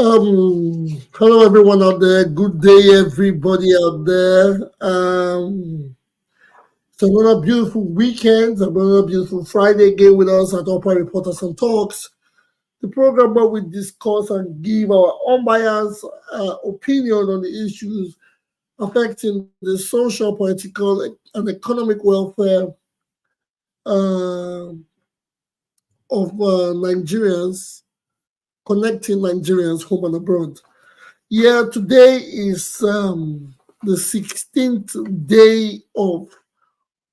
Hello everyone out there. Good day, everybody out there. It's another beautiful weekend, another beautiful Friday again with us at Upper Reporters and Talks, the program where we discuss and give our unbiased opinion on the issues affecting the social, political, and economic welfare uh, of Nigerians, connecting Nigerians home and abroad. Yeah, today is the 16th day of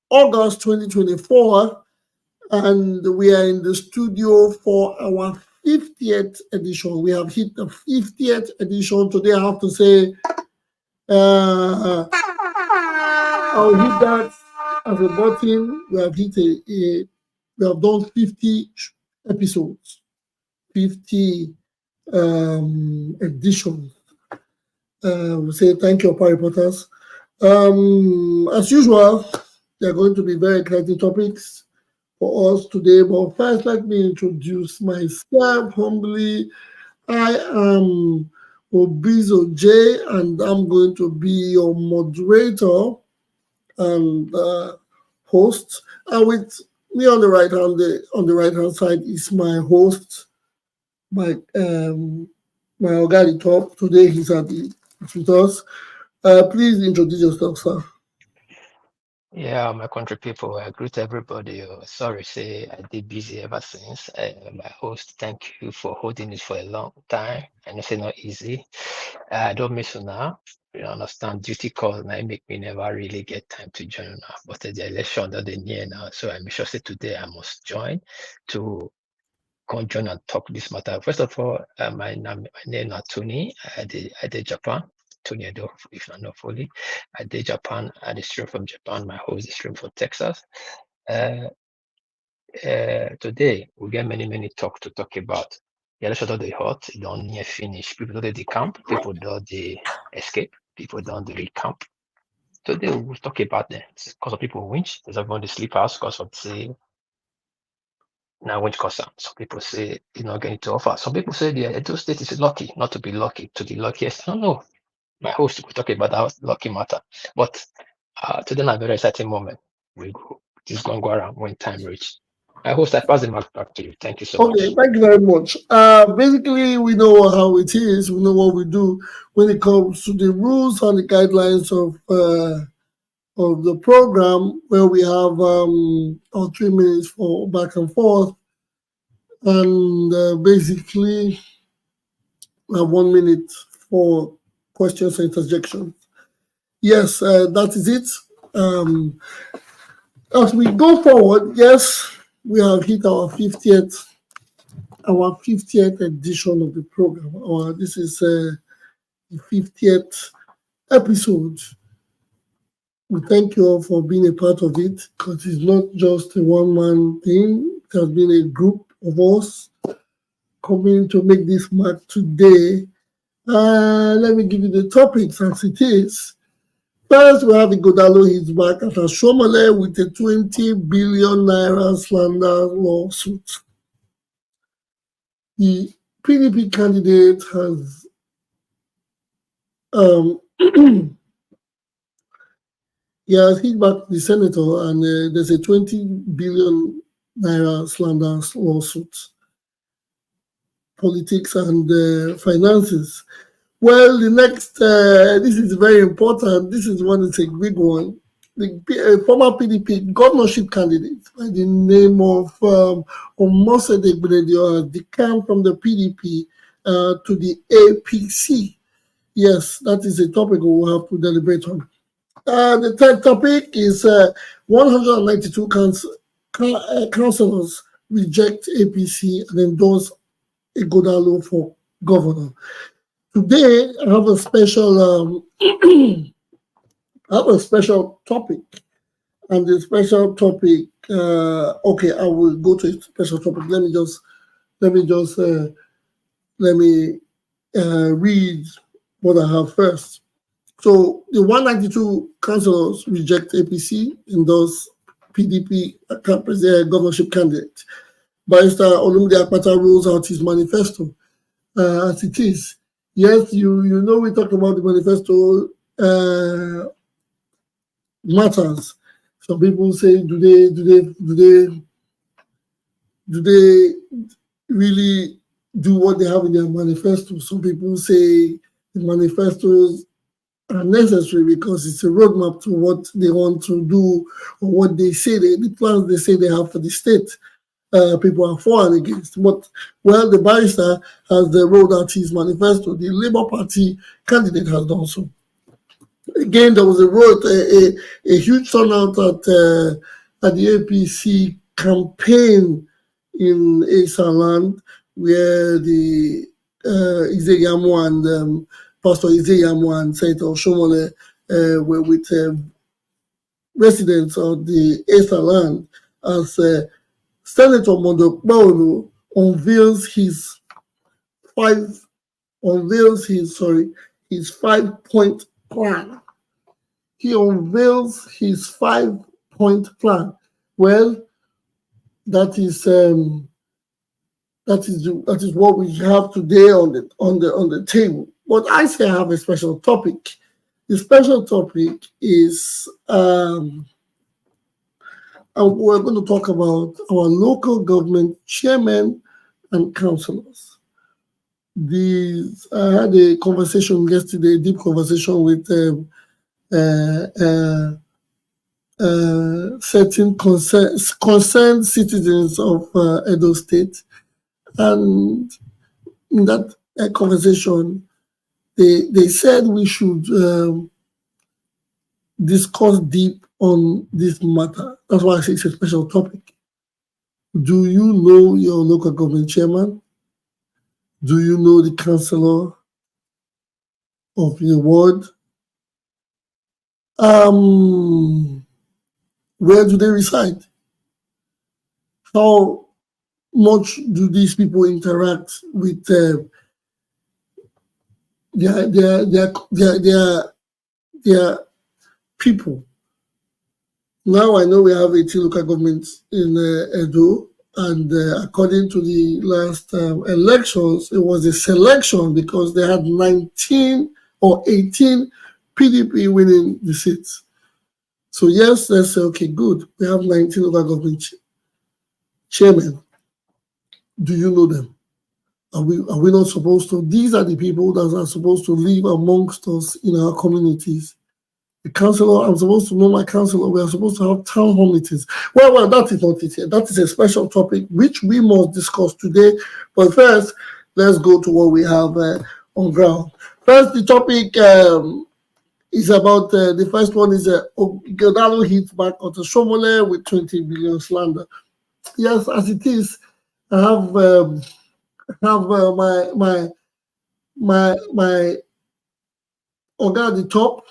August 2024, and we are in the studio for our 50th edition. We have hit the 50th edition. Today, I have to say, I'll hit that as a button. We have hit we have done 50 episodes, 50 editions. We say thank you, Upper Reporters. As usual, there are going to be very exciting topics for us today. But first, let me introduce myself humbly. I am Obizo J, and I'm going to be your moderator and host. And with me on the right hand side is my host, my Ogadi Top. Today he's with us. Please introduce yourself, sir. Yeah, my country people, I greet everybody. Sorry, say I did busy ever since. My host, thank you for holding it for a long time. I know it's not easy. I don't miss you now. You understand, duty calls now make me never really get time to join now. But the election that they near now, so I'm sure say today I must join to come join and talk this matter. First of all, my name is Tony. I did Japan. Tony Edo, if I'm not fully. I did Japan. I did stream from Japan. My host is stream from Texas. Today we get many talk to talk about. The election of the hot, don't near finish. People don't the camp. People don't the escape. People don't the recamp. Today we'll talk about them because of people winch. There's everyone the sleep house because of the now winch cause some people say you're not getting to offer. Some people say the Edo State is lucky not to be lucky, to the luckiest. I don't know. My host will talk about that lucky matter. But today a very exciting moment. We go this going to go around when time reach. My host, I pass the mic back to you. Thank you so much. Okay, thank you very much. Basically, we know how it is. We know what we do when it comes to the rules and the guidelines of the program, where we have our 3 minutes for back and forth, and basically we have 1 minute for questions and interjections. Yes, that is it. As we go forward, yes, we have hit our 50th edition of the program. This is the 50th episode. We thank you all for being a part of it, because it's not just a one-man thing. It has been a group of us coming to make this mark today. Let me give you the topics as it is. First, we have Ighodalo. He's back at Oshiomhole with a 20 billion naira slander lawsuit. The PDP candidate has he has hit back the senator, and there's a 20 billion naira slander lawsuit. Politics and finances. Well, the next, this is very important. This is one that's a big one. The former PDP governorship candidate by the name of Igbinedion has decamped from the PDP to the APC. Yes, that is a topic we'll have to deliberate on. The third topic is 192 councillors reject APC and endorse Ighodalo for governor. Today, I have a special topic, and the special topic. Okay, I will go to a special topic. Let me read what I have first. So the 192 councillors reject APC, endorse PDP governorship candidate. Barrister Olumide Akpata rolls out his manifesto as it is. Yes, you know we talked about the manifesto matters. Some people say, do they really do what they have in their manifesto? Some people say the manifestos are necessary because it's a roadmap to what they want to do or what they say the plans they say they have for the state. People are for and against. But well, the barrister has rolled out his manifesto. The Labour Party candidate has done so. Again, there was a huge turnout at the APC campaign in Esan where the Ize-Iyamu and Pastor Ize-Iyamu and Senator Oshiomhole were with residents of the Esan as Senator Okpebholo his 5-point plan. He unveils his 5-point plan. Well, that is what we have today on the table. But I say I have a special topic. The special topic is we're going to talk about our local government chairmen and councillors. I had a conversation yesterday, a deep conversation with certain concerned citizens of Edo State, and in that conversation, they said we should discuss deep on this matter. That's why I say it's a special topic. Do you know your local government chairman? Do you know the councillor of your ward? Where do they reside? How much do these people interact with their people? Now I know we have 18 local governments in Edo, and according to the last elections, it was a selection because they had 19 or 18 PDP winning the seats. So yes, let's say, okay, good. We have 19 local government chairmen. Do you know them? Are we not supposed to? These are the people that are supposed to live amongst us in our communities. The councillor, I'm supposed to know my councillor. We are supposed to have town hall meetings. Well, that is not it here. That is a special topic which we must discuss today. But first, let's go to what we have on ground. First, the topic is about the first one is Ighodalo hit back on Oshiomhole with 20B Slander. Yes, as it is, I have my Oga at the top.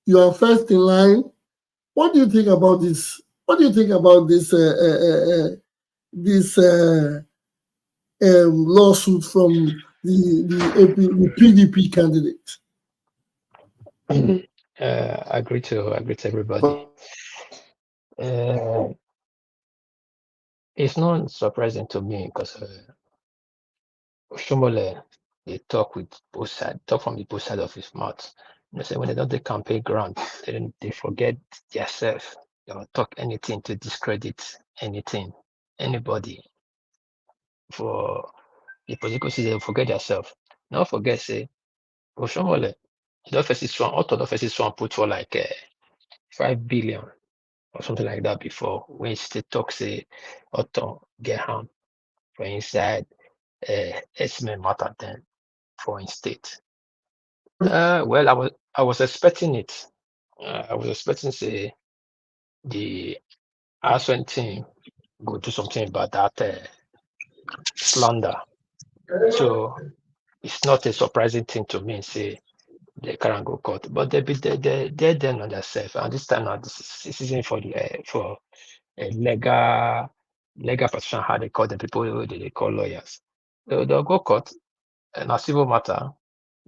You are first in line. What do you think about this? What do you think about this lawsuit from the PDP candidate? I agree to everybody. It's not surprising to me because Oshiomhole, they talk with both sides, talk from the both side of his mouth. You know, say when they don't take campaign ground, they forget themselves. They will talk anything to discredit anything, anybody. For the political season, they forget themselves. Now forget, say, Oshiomhole, the office is strong, out of the office is strong, put for like 5 billion or something like that before, when they talk, say, Otto get harm for inside estimate matter then for in state. Well, I was expecting it. I was expecting say the Arsenal team go do something about that slander. So it's not a surprising thing to me. Say they can't go court, but they're then on themselves. And this time now, this isn't for the for a legal position. How they call them people they call lawyers. They'll go court and a civil matter.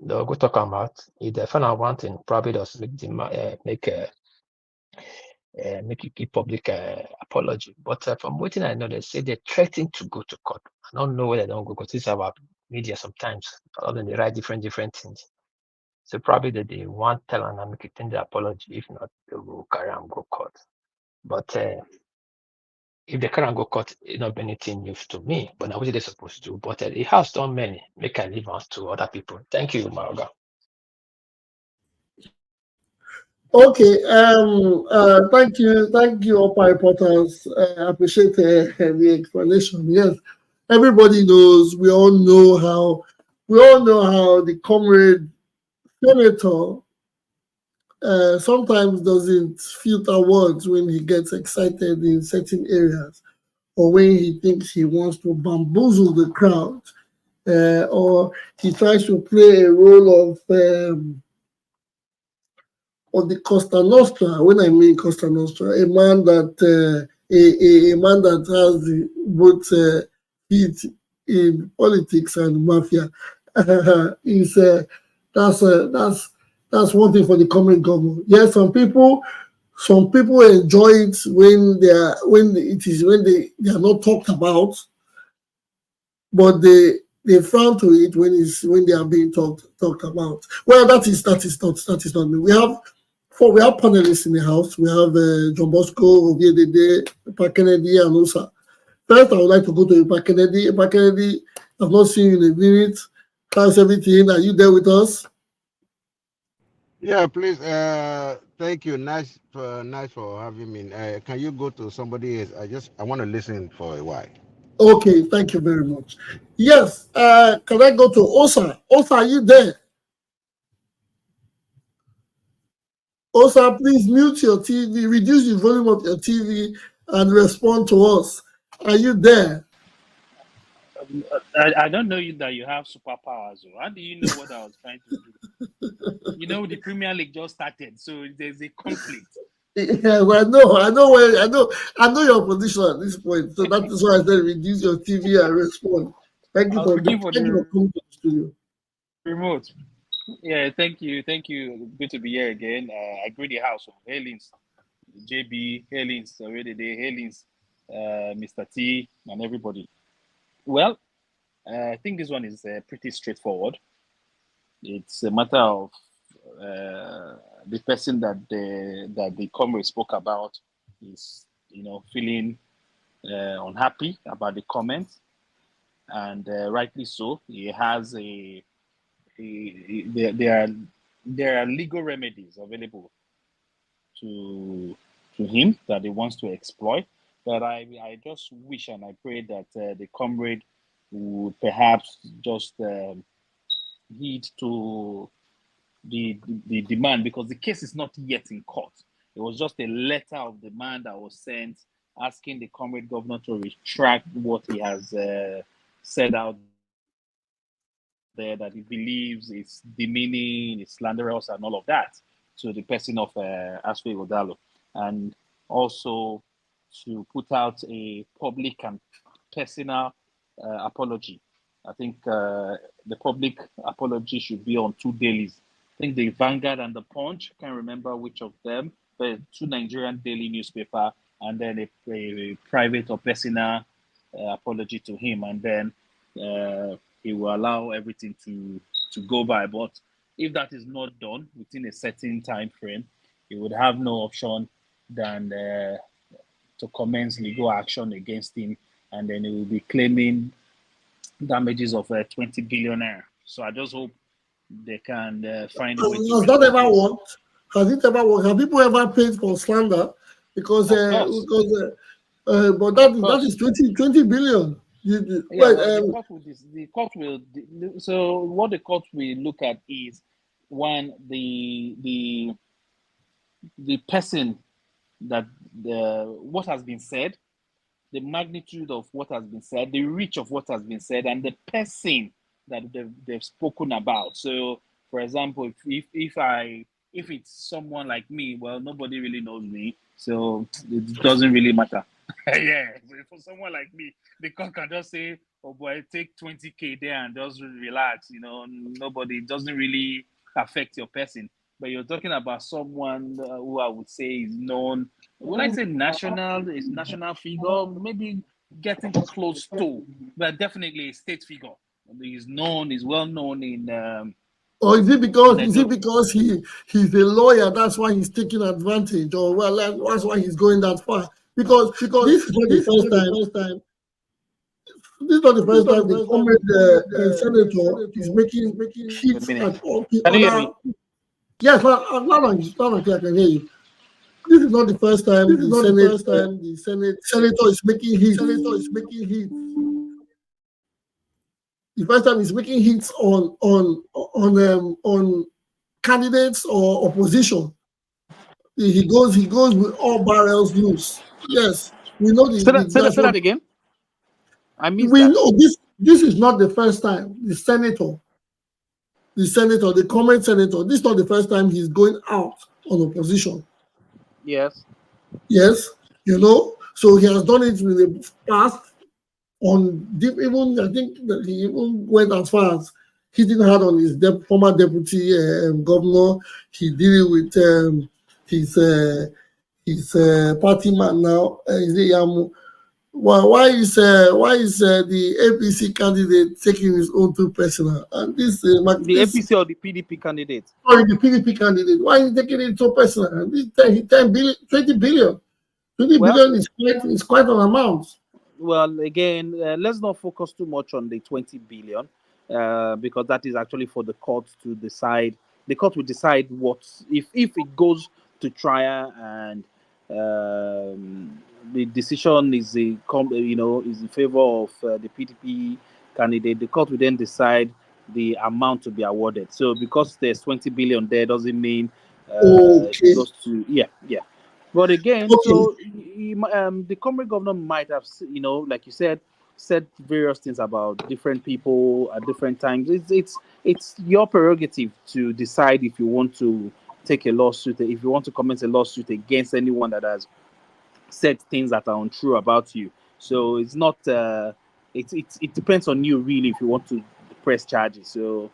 They'll go talk about if they find out one thing, probably just make it keep public apology. But from what I know, they say they're threatening to go to court. I don't know whether they don't go because this is our media sometimes. All of them, they write different things. So probably that they want tell and I'm making the apology. If not, they will carry and go court. But if they carry and go court, it not be anything new to me. But now what they supposed to do? But it has done many. Make I leave out to other people. Thank you, Maroga. Okay, thank you, all my reporters. I appreciate the explanation. Yes, everybody knows, we all know how the comrade senator sometimes doesn't filter words when he gets excited in certain areas, or when he thinks he wants to bamboozle the crowd, or he tries to play a role of the Costa Nostra. When I mean Costa Nostra, a man that has both feet in politics and mafia is that's one thing for the coming government. Yes, some people enjoy it when they are not talked about, but they frown to it when they are being talked about. Well, that is not me. We have panelists in the house. We have John Bosco, Oviedede, Pa Kennedy, and Osa. First, I would like to go to Pa Kennedy. Pa Kennedy, I've not seen you in a minute. How's everything? Are you there with us? Yeah, please. Thank you. Nice for having me. Can you go to somebody else? I want to listen for a while. Okay, thank you very much. Yes, can I go to Osa? Osa, are you there? Osa, please mute your TV, reduce the volume of your TV, and respond to us. Are you there? I don't know that you have superpowers. How do you know what I was trying to do? You know, the Premier League just started, so there's a conflict. Yeah, well, I know your position at this point. So that is why I said reduce your TV and respond. Thank you for coming to the studio. Remote. Yeah, thank you. Good to be here again. I greet the house. Hailings, JB, hailings, already there, hailings, Mr. T, and everybody. Well, I think this one is pretty straightforward. It's a matter of the person that the comrade spoke about is, feeling unhappy about the comments, and rightly so. He has there are legal remedies available to him that he wants to exploit. But I just wish and I pray that the comrade would perhaps just heed to the demand, because the case is not yet in court. It was just a letter of demand that was sent asking the comrade governor to retract what he has said out there, that he believes is demeaning, is slanderous, and all of that to the person of Ighodalo, and also to put out a public and personal apology. I think the public apology should be on 2 dailies. I think the Vanguard and the Punch, I can't remember which of them, but 2 Nigerian daily newspaper, and then a private or personal apology to him, and then he will allow everything to go by. But if that is not done within a certain time frame, he would have no option than to commence legal action against him, and then he will be claiming damages of 20 billion naira. So I just hope they can find a way to. Has that ever worked? Has it ever worked? Have people ever paid for slander? But that is 20 billion. The court will. So what the court will look at is, one, the person that what has been said, the magnitude of what has been said, the reach of what has been said, and the person that they've spoken about. So, for example, if it's someone like me, well, nobody really knows me, so it doesn't really matter. Yeah, so for someone like me, the court can just say, "Oh boy, take 20K there and just relax." Nobody, doesn't really affect your person. But you're talking about someone who I would say is known. Would I say national? Is national figure? Maybe getting close to, but definitely a state figure. He's known, he's well known in. Or is it Edo. because he's a lawyer? That's why he's taking advantage, or well, that's why he's going that far. Because this is not the first time. This is not the first time the comrade senator is making hits at all the Can you hear other. me? Yes, now I can hear you. This is not the first time the senator is making hits. The first time he's making hits on candidates or opposition. He goes with all barrels loose. Yes, we know Say that again. I missed we that. know this is not the first time the comment senator. This is not the first time he's going out on opposition. Yes. Yes, so he has done it in the past. Even I think that he even went as far as hitting hard on his former deputy governor. He did it with his party man now, Ize-Iyamu. Why is the APC candidate taking his own too personal? And this the APC or the PDP candidate? Sorry, the PDP candidate. Why is he taking it so personal? And this 10 billion, 20 billion. 20 billion is quite an amount. Well, again, let's not focus too much on the 20 billion because that is actually for the court to decide. The court will decide what if it goes to trial and the decision is is in favor of the PDP candidate. The court will then decide the amount to be awarded. So because there's 20 billion there doesn't mean it goes to But again, so the comrade governor might have, like you said various things about different people at different times. It's your prerogative to decide if you want to take a lawsuit, if you want to commence a lawsuit against anyone that has said things that are untrue about you. So it's not. It depends on you really if you want to press charges. So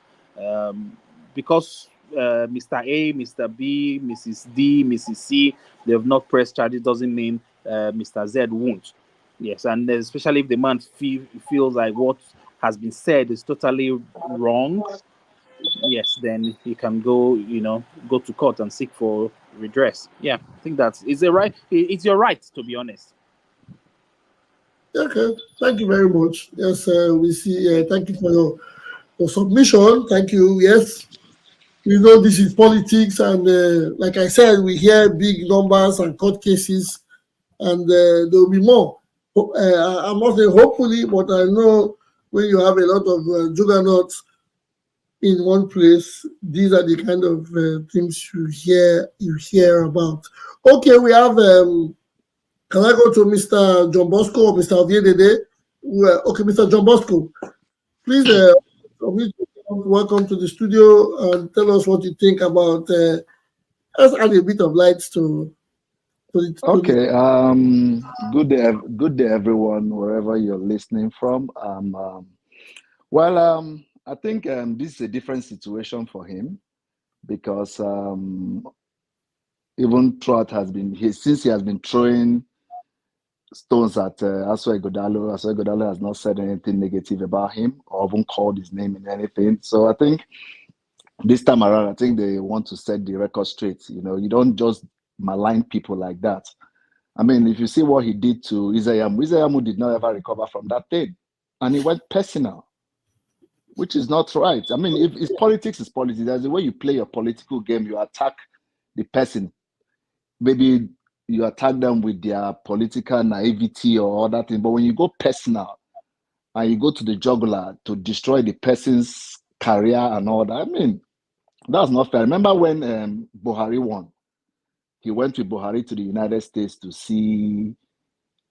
because Mr. A, Mr. B, Mrs. D, Mrs. C, they have not pressed charges doesn't mean Mr. Z won't. Yes, and especially if the man feels like what has been said is totally wrong, yes, then he can go to court and seek for redress. Yeah, I think it's your right, to be honest. Okay, thank you very much. Yes, we see. Thank you for your submission. Thank you. Yes, we know this is politics, and like I said, we hear big numbers and court cases, and there will be more. I'm not saying hopefully, but I know when you have a lot of juggernauts in one place, these are the kind of things you hear about. Okay, we have. Can I go to Mr. John Bosco or Mr. Oviedede? Okay, Mr. John Bosco, please welcome to the studio and tell us what you think about. Let's add a bit of lights to Okay. Good day, everyone, wherever you're listening from. I think this is a different situation for him because even throughout since he has been throwing stones at Ighodalo. Ighodalo has not said anything negative about him or even called his name in anything. So I think this time around, I think they want to set the record straight. You don't just malign people like that. I mean, if you see what he did to Ize-Iyamu did not ever recover from that thing. And he went personal, which is not right. I mean, if it's politics, it's politics. There's a way you play your political game. You attack the person. Maybe you attack them with their political naivety or other thing. But when you go personal and you go to the jugular to destroy the person's career and all that, I mean, that's not fair. Remember when Buhari won? He went with Buhari to the United States to see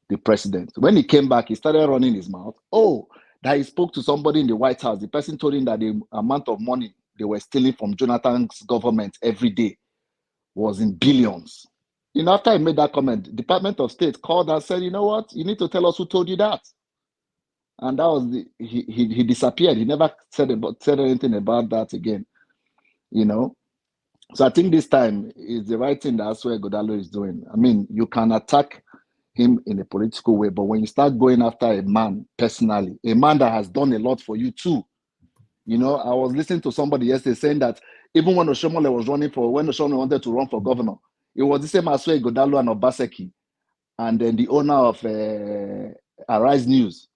the president. When he came back, he started running his mouth. Oh, that he spoke to somebody in the White House. The person told him that the amount of money they were stealing from Jonathan's government every day was in billions. After I made that comment, the Department of State called and said, you know what? You need to tell us who told you that. And that was he disappeared. He never said anything about that again. So I think this time is the right thing that's what Ighodalo is doing. I mean, you can attack him in a political way, but when you start going after a man personally, a man that has done a lot for you too, You know, I was listening to somebody yesterday saying that even when Oshiomhole was when Oshiomhole wanted to run for governor, it was the same as Ighodalo and Obaseki, and then the owner of Arise News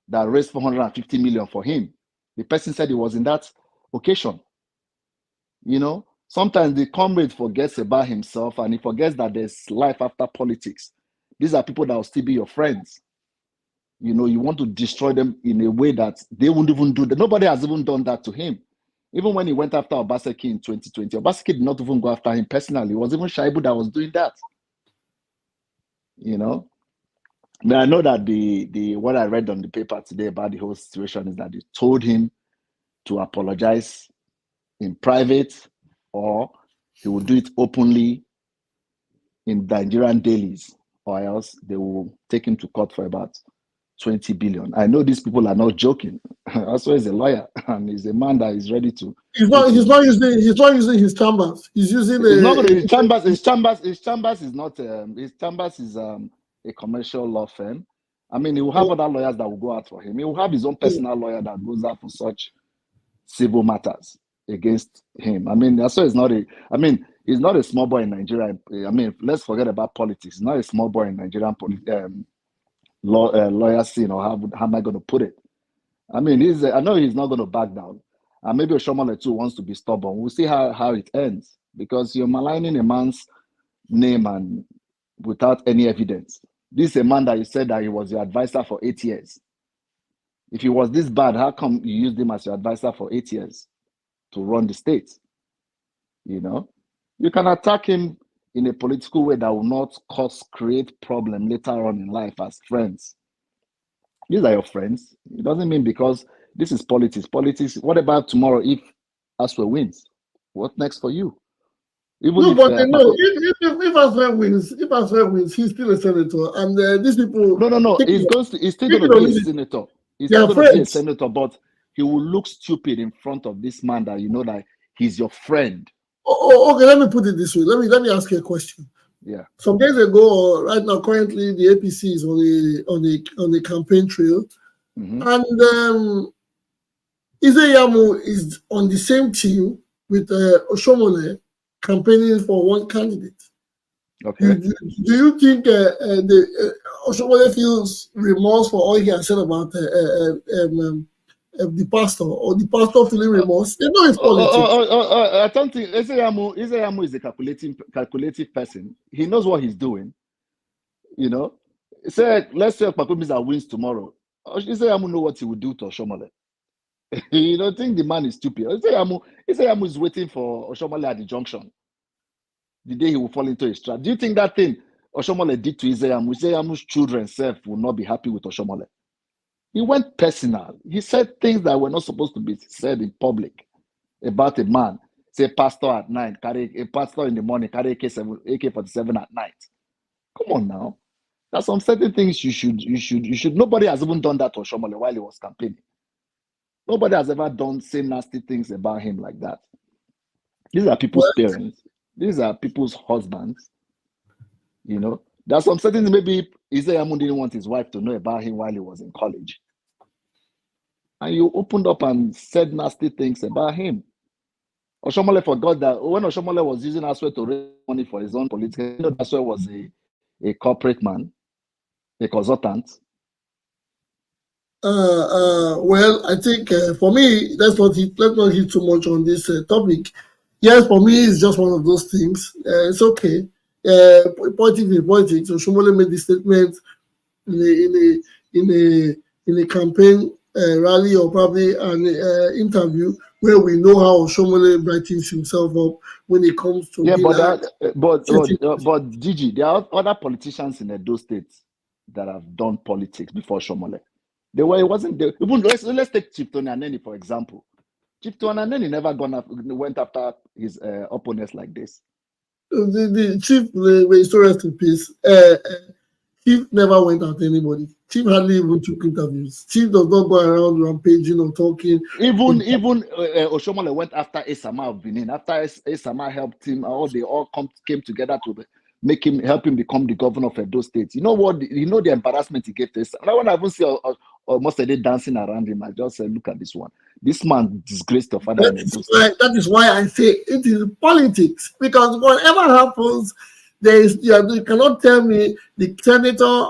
that raised 450 million for him. The person said he was in that occasion. You know, sometimes the comrade forgets about himself and he forgets that there's life after politics. These are people that will still be your friends. You know, you want to destroy them in a way that they won't even do that. Nobody has even done that to him. Even when he went after Obaseki in 2020, Obaseki did not even go after him personally. It was even Shaibu that was doing that. You know, now I know that the what I read on the paper today about the whole situation is that they told him to apologize in private, or he will do it openly in Nigerian dailies, or else they will take him to court for about 20 billion. I know these people are not joking. Also, he's a lawyer and he's a man that is ready to. He's not using his chambers. He's using his chambers is not his chambers is a commercial law firm. I mean, he will have other lawyers that will go out for him. He will have his own personal lawyer that goes out for such civil matters against him. I mean, that's why he's not a small boy in Nigeria. I mean, let's forget about politics. He's not a small boy in Nigerian lawyer scene, or how am I going to put it? I mean, I know he's not going to back down. And maybe Oshiomhole too wants to be stubborn. We'll see how it ends, because you're maligning a man's name and without any evidence. This is a man that you said that he was your advisor for 8 years. If he was this bad, how come you used him as your advisor for 8 years to run the state? You know, you can attack him in a political way that will not create problem later on in life as friends. These are your friends. It doesn't mean because this is politics. Politics, what about tomorrow if Aswe wins? What next for you? If Aswe wins, he's still a senator. And these people... No. He's still going to be a senator. He's still going to be a senator, but he will look stupid in front of this man that you know that he's your friend. Okay, let me put it this way. Let me ask you a question. Yeah. Some days ago, right now, currently the APC is on the campaign trail, and Ize-Iyamu is on the same team with Oshiomhole campaigning for one candidate. Okay. Do you think Oshiomhole feels remorse for all he has said about the pastor, or the pastor feeling remorse? You know, it's politics. I don't think Ize-Iyamu is a calculative person. He knows what he's doing. You know, let's say Okpebholo wins tomorrow. Ize-Iyamu know what he will do to Oshiomhole. You don't think the man is stupid? Ize-Iyamu is waiting for Oshiomhole at the junction, the day he will fall into his trap. Do you think that thing Oshiomhole did to Ize-Iyamu's children self will not be happy with Oshiomhole? He went personal. He said things that were not supposed to be said in public about a man. Say pastor at night, carry a pastor in the morning, carry AK-47 at night. Come on now. There's some certain things you should. Nobody has even done that to Oshiomhole while he was campaigning. Nobody has ever say nasty things about him like that. These are people's parents. These are people's husbands. You know, there's some certain things maybe Ize-Iyamu didn't want his wife to know about him while he was in college. And you opened up and said nasty things about him. Oshiomhole forgot that when Oshiomhole was using Aswe to raise money for his own political, you know, Aswe was a corporate man, a consultant. Well, I think for me, let's not hit too much on this topic. Yes, for me, it's just one of those things. It's okay. Politics. Oshiomhole made the statement in a campaign rally, or probably an interview, where we know how Oshiomhole brightens himself up when it comes to but Gigi, there are other politicians in those states that have done politics before Oshiomhole. Let's take Chief Tony Aneni, for example. Chief Tony Aneni never went after his opponents like this. The chief, the story rest in peace. Chief never went after anybody. Chief hardly even took interviews. Chief does not go around rampaging or talking. Even Oshiomhole went after Esama of Benin. After Esama helped him, they all came together to help him become the governor of Edo State. You know what? You know the embarrassment he gave to Esama. I want to even see almost a day dancing around him. I just said, look at this one. This man disgraced your father in Edo State. That is why I say it is politics, because whatever happens, you cannot tell me the senator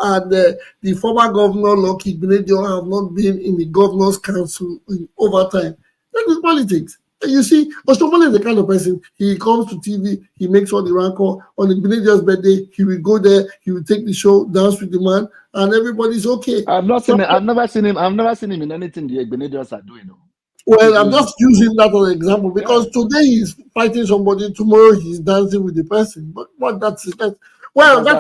and the former governor, Igbinedion, have not been in the governor's council over time. That is politics. You see, Oshiomhole is the kind of person, he comes to TV, he makes all the rancor. On Igbinedion's birthday, he will go there, he will take the show, dance with the man, and everybody's okay. I've never seen him in anything the Igbinedions are doing. Well, I'm just using that as an example because today he's fighting somebody, tomorrow he's dancing with the person. But that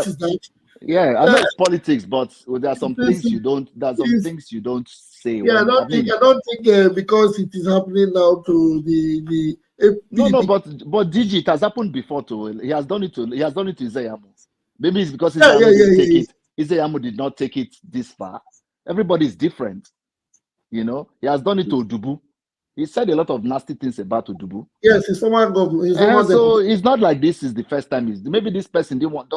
is that. Yeah, I know it's politics, but there are some things you don't. There's some things you don't say. Yeah, I don't think because it is happening now to the no, but DG, it has happened before too. He has done it to Ize-Iyamu. Maybe it's because Ize-Iyamu did not take it this far. Everybody is different. He has done it to Odubu. He said a lot of nasty things about Odubu. Yes, his former governor. So it's not like this is the first time. Maybe this person doesn't want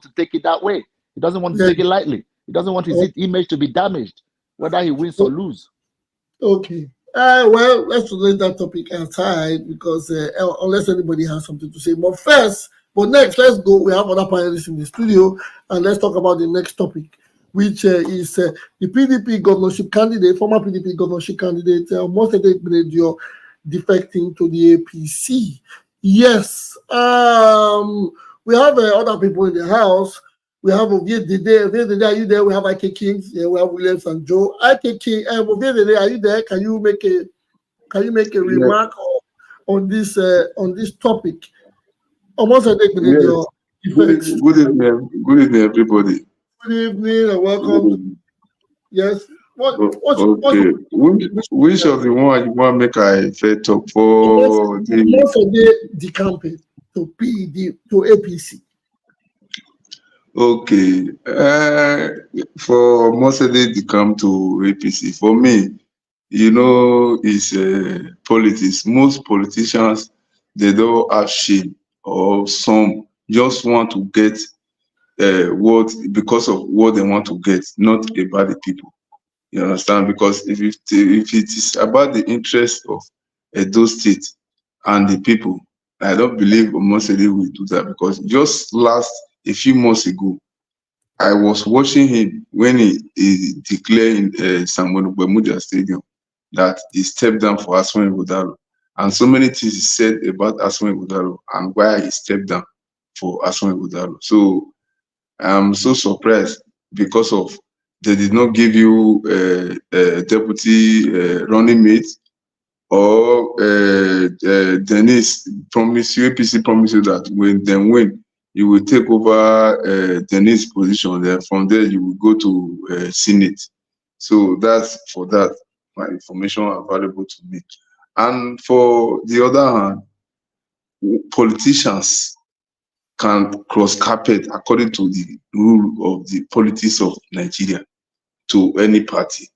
to take it that way. He doesn't want to take it lightly. He doesn't want his image to be damaged, whether he wins or lose. Okay. Well, let's leave that topic aside because unless anybody has something to say. But next, let's go. We have other panelists in the studio, and let's talk about the next topic, which is the PDP governorship candidate, former PDP governorship candidate, Igbinedion, defecting to the APC. Yes, we have other people in the house. We have Oviedede, are you there? We have IK Kings, we have Williams and Joe. IK King, Oviedede, are you there? Can you make a remark on this topic? Igbinedion. Good evening, everybody. Good evening and welcome. Yes. Okay. Which of the one you want to make a fair talk for the campaign to APC? Okay. For most of the come to APC, for me, it's politics. Most politicians, they don't have shame, or some just want to get because of what they want to get, not about the people. You understand? Because if it is about the interest of Edo State and the people, I don't believe Omosede will do that. Because just a few months ago, I was watching him when he declared in Okpebholo Stadium that he stepped down for Ighodalo, and so many things he said about Ighodalo and why he stepped down for Ighodalo. So I'm so surprised because of they did not give you a deputy running mate, or Dennis promised you, APC promised you that when they win, you will take over Dennis' position. Then from there you will go to Senate. So that's for that. My information available to me. And for the other hand, politicians can cross carpet according to the rule of the politics of Nigeria to any party,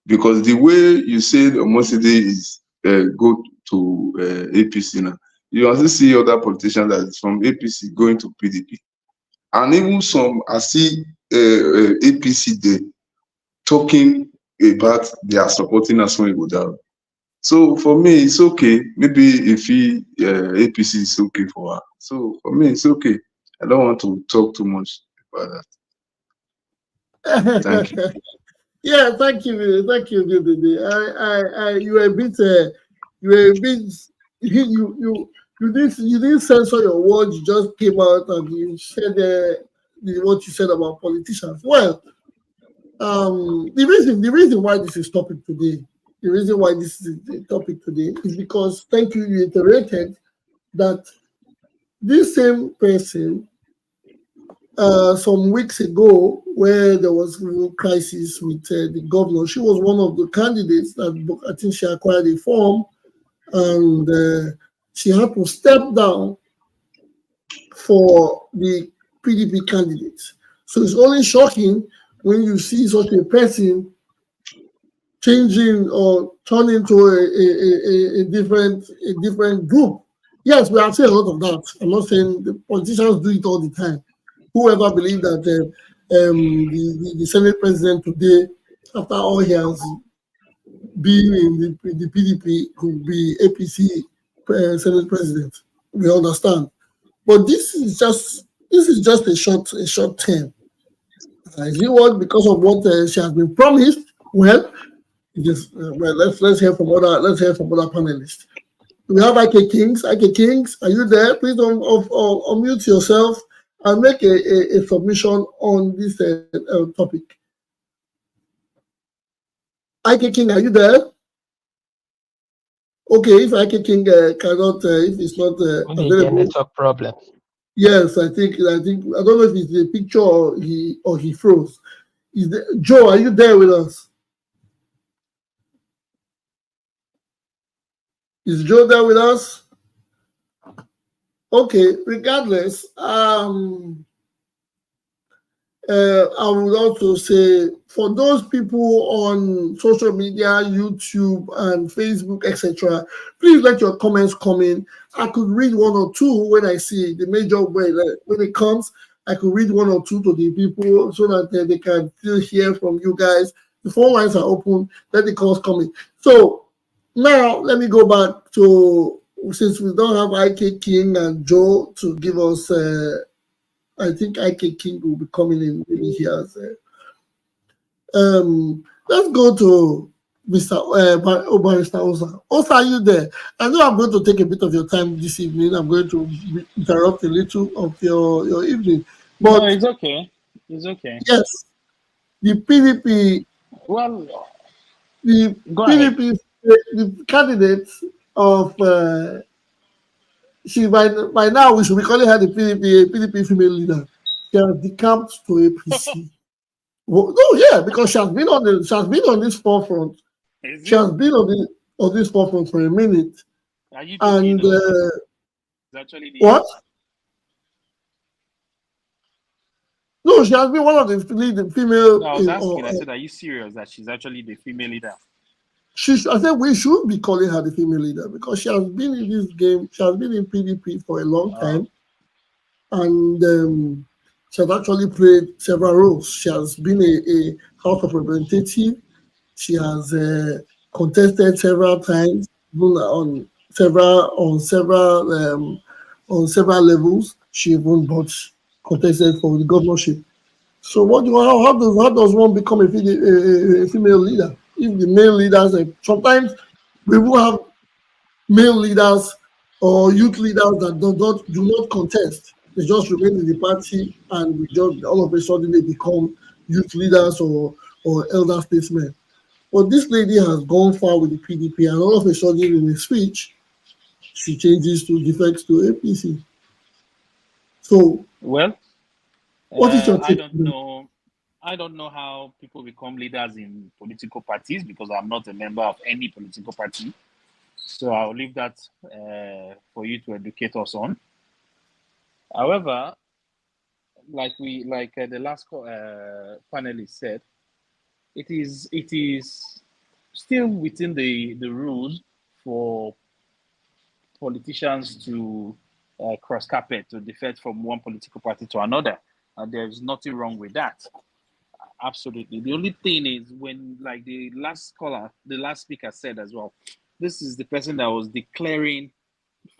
because the way you said Omosede is go to APC now, you also see other politicians that is from APC going to PDP, and even some I see APC there talking about they are supporting Ighodalo. So for me, it's okay. Maybe if APC is okay for her. So for me, it's okay. I don't want to talk too much about that. Thank you. Yeah, thank you. You were a bit. You didn't censor your words. You just came out and you said what you said about politicians. Well, the reason why this is topic today. The reason why this is the topic today is because, thank you, you iterated that this same person, some weeks ago, where there was a crisis with the governor, she was one of the candidates that I think she acquired a form, and she had to step down for the PDP candidates. So it's only shocking when you see such a person changing or turning to a different group. Yes, we have seen a lot of that. I'm not saying the politicians do it all the time. Whoever believes that the Senate president today after all he has been in the PDP, could be APC Senate President. We understand. But this is just a short term. Is it what because of what she has been promised? Well, well, let's hear from other panelists. We have IK Kings. IK Kings, are you there? Please unmute yourself and make a submission on this topic. IK King, are you there? Okay, if IK King cannot, if it's not available, network problem. Yes, I think I don't know if it's a picture or he froze. Joe, are you there with us? Is Joe there with us? Okay, regardless, I would also say for those people on social media, YouTube and Facebook, etc., please let your comments come in. I could read one or two when I see the major way. When it comes, I could read one or two to the people so that they can still hear from you guys. The phone lines are open. Let the calls come in. So now let me go back to, since we don't have IK King and Joe to give us. I think IK King will be coming in. Maybe he has. Let's go to Mr. Barrister Osa. Osa, are you there? I know I'm going to take a bit of your time this evening. I'm going to interrupt a little of your evening. But no, it's okay. It's okay. Yes, the PDP. Well, The go PDP, ahead. the candidates of. By now we should be calling her the PDP female leader. She has decamped to APC. Well, no, yeah, because she has been on this forefront. Is She it? has been on this forefront for a minute. Are you And joking? It's actually what? No, she has been one of the female. No, I was asking. I said, are you serious that she's actually the female leader? I said we should be calling her the female leader because she has been in this game. She has been in PDP for a long time, and she has actually played several roles. She has been a House of Representative. She has contested several times, even on several levels. She even contested for the governorship. So how does one become a female leader? If the male leaders sometimes we will have male leaders or youth leaders that do not contest. They just remain in the party and we just all of a sudden they become youth leaders or elder statesmen. But this lady has gone far with the PDP and all of a sudden in a switch, she changes to defects to APC. So Well, what is your I take? don't know how people become leaders in political parties because I'm not a member of any political party. So I'll leave that for you to educate us on. However, like the last panelist said, it is still within the rules for politicians to cross carpet to defect from one political party to another, and there's nothing wrong with that. Absolutely. The only thing is when, like the last speaker said as well, this is the person that was declaring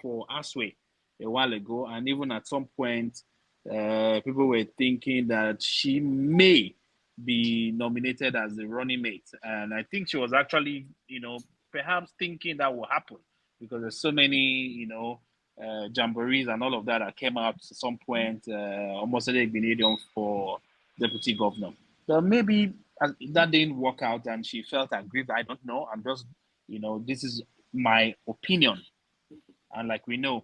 for Aswe a while ago, and even at some point, people were thinking that she may be nominated as the running mate, and I think she was actually, perhaps thinking that will happen because there's so many, jamborees and all of that came out at some point, almost a Igbinedion for deputy governor. But maybe that didn't work out, and she felt aggrieved. I don't know. I'm just, this is my opinion. And like we know,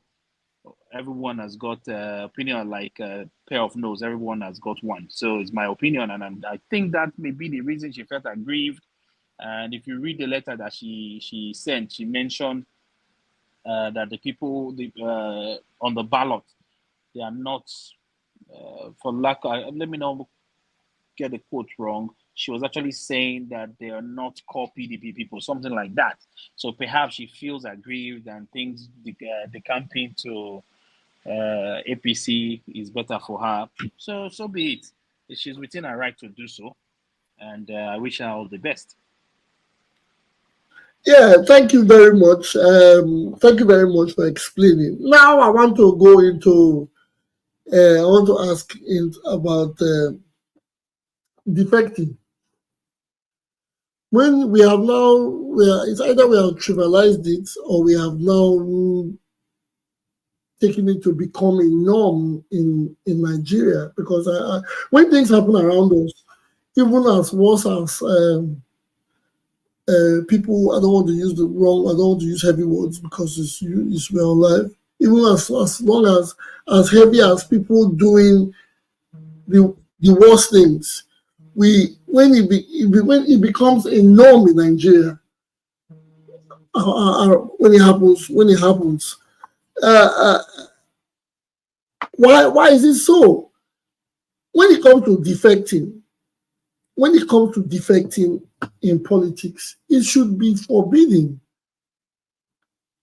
everyone has got opinion like a pair of nose. Everyone has got one. So it's my opinion, and I think that may be the reason she felt aggrieved. And if you read the letter that she sent, she mentioned that the people on the ballot, they are not, for lack of, let me not get the quote wrong. She was actually saying that they are not core PDP people, something like that. So perhaps she feels aggrieved and thinks the campaign to APC is better for her. So be it. She's within her right to do so. and I wish her all the best. Yeah, thank you very much. Thank you very much for explaining. Now I want to go into, I want to ask about defecting. When we have now, it's either we have trivialized it or we have now taken it to become a norm in Nigeria. Because when things happen around us, even as worse as people, I don't want to use I don't want to use heavy words because it's real life. Even as long as heavy as people doing the worst things, when it becomes a norm in Nigeria, when it happens, why is it so? When it comes to defecting in politics, it should be forbidden.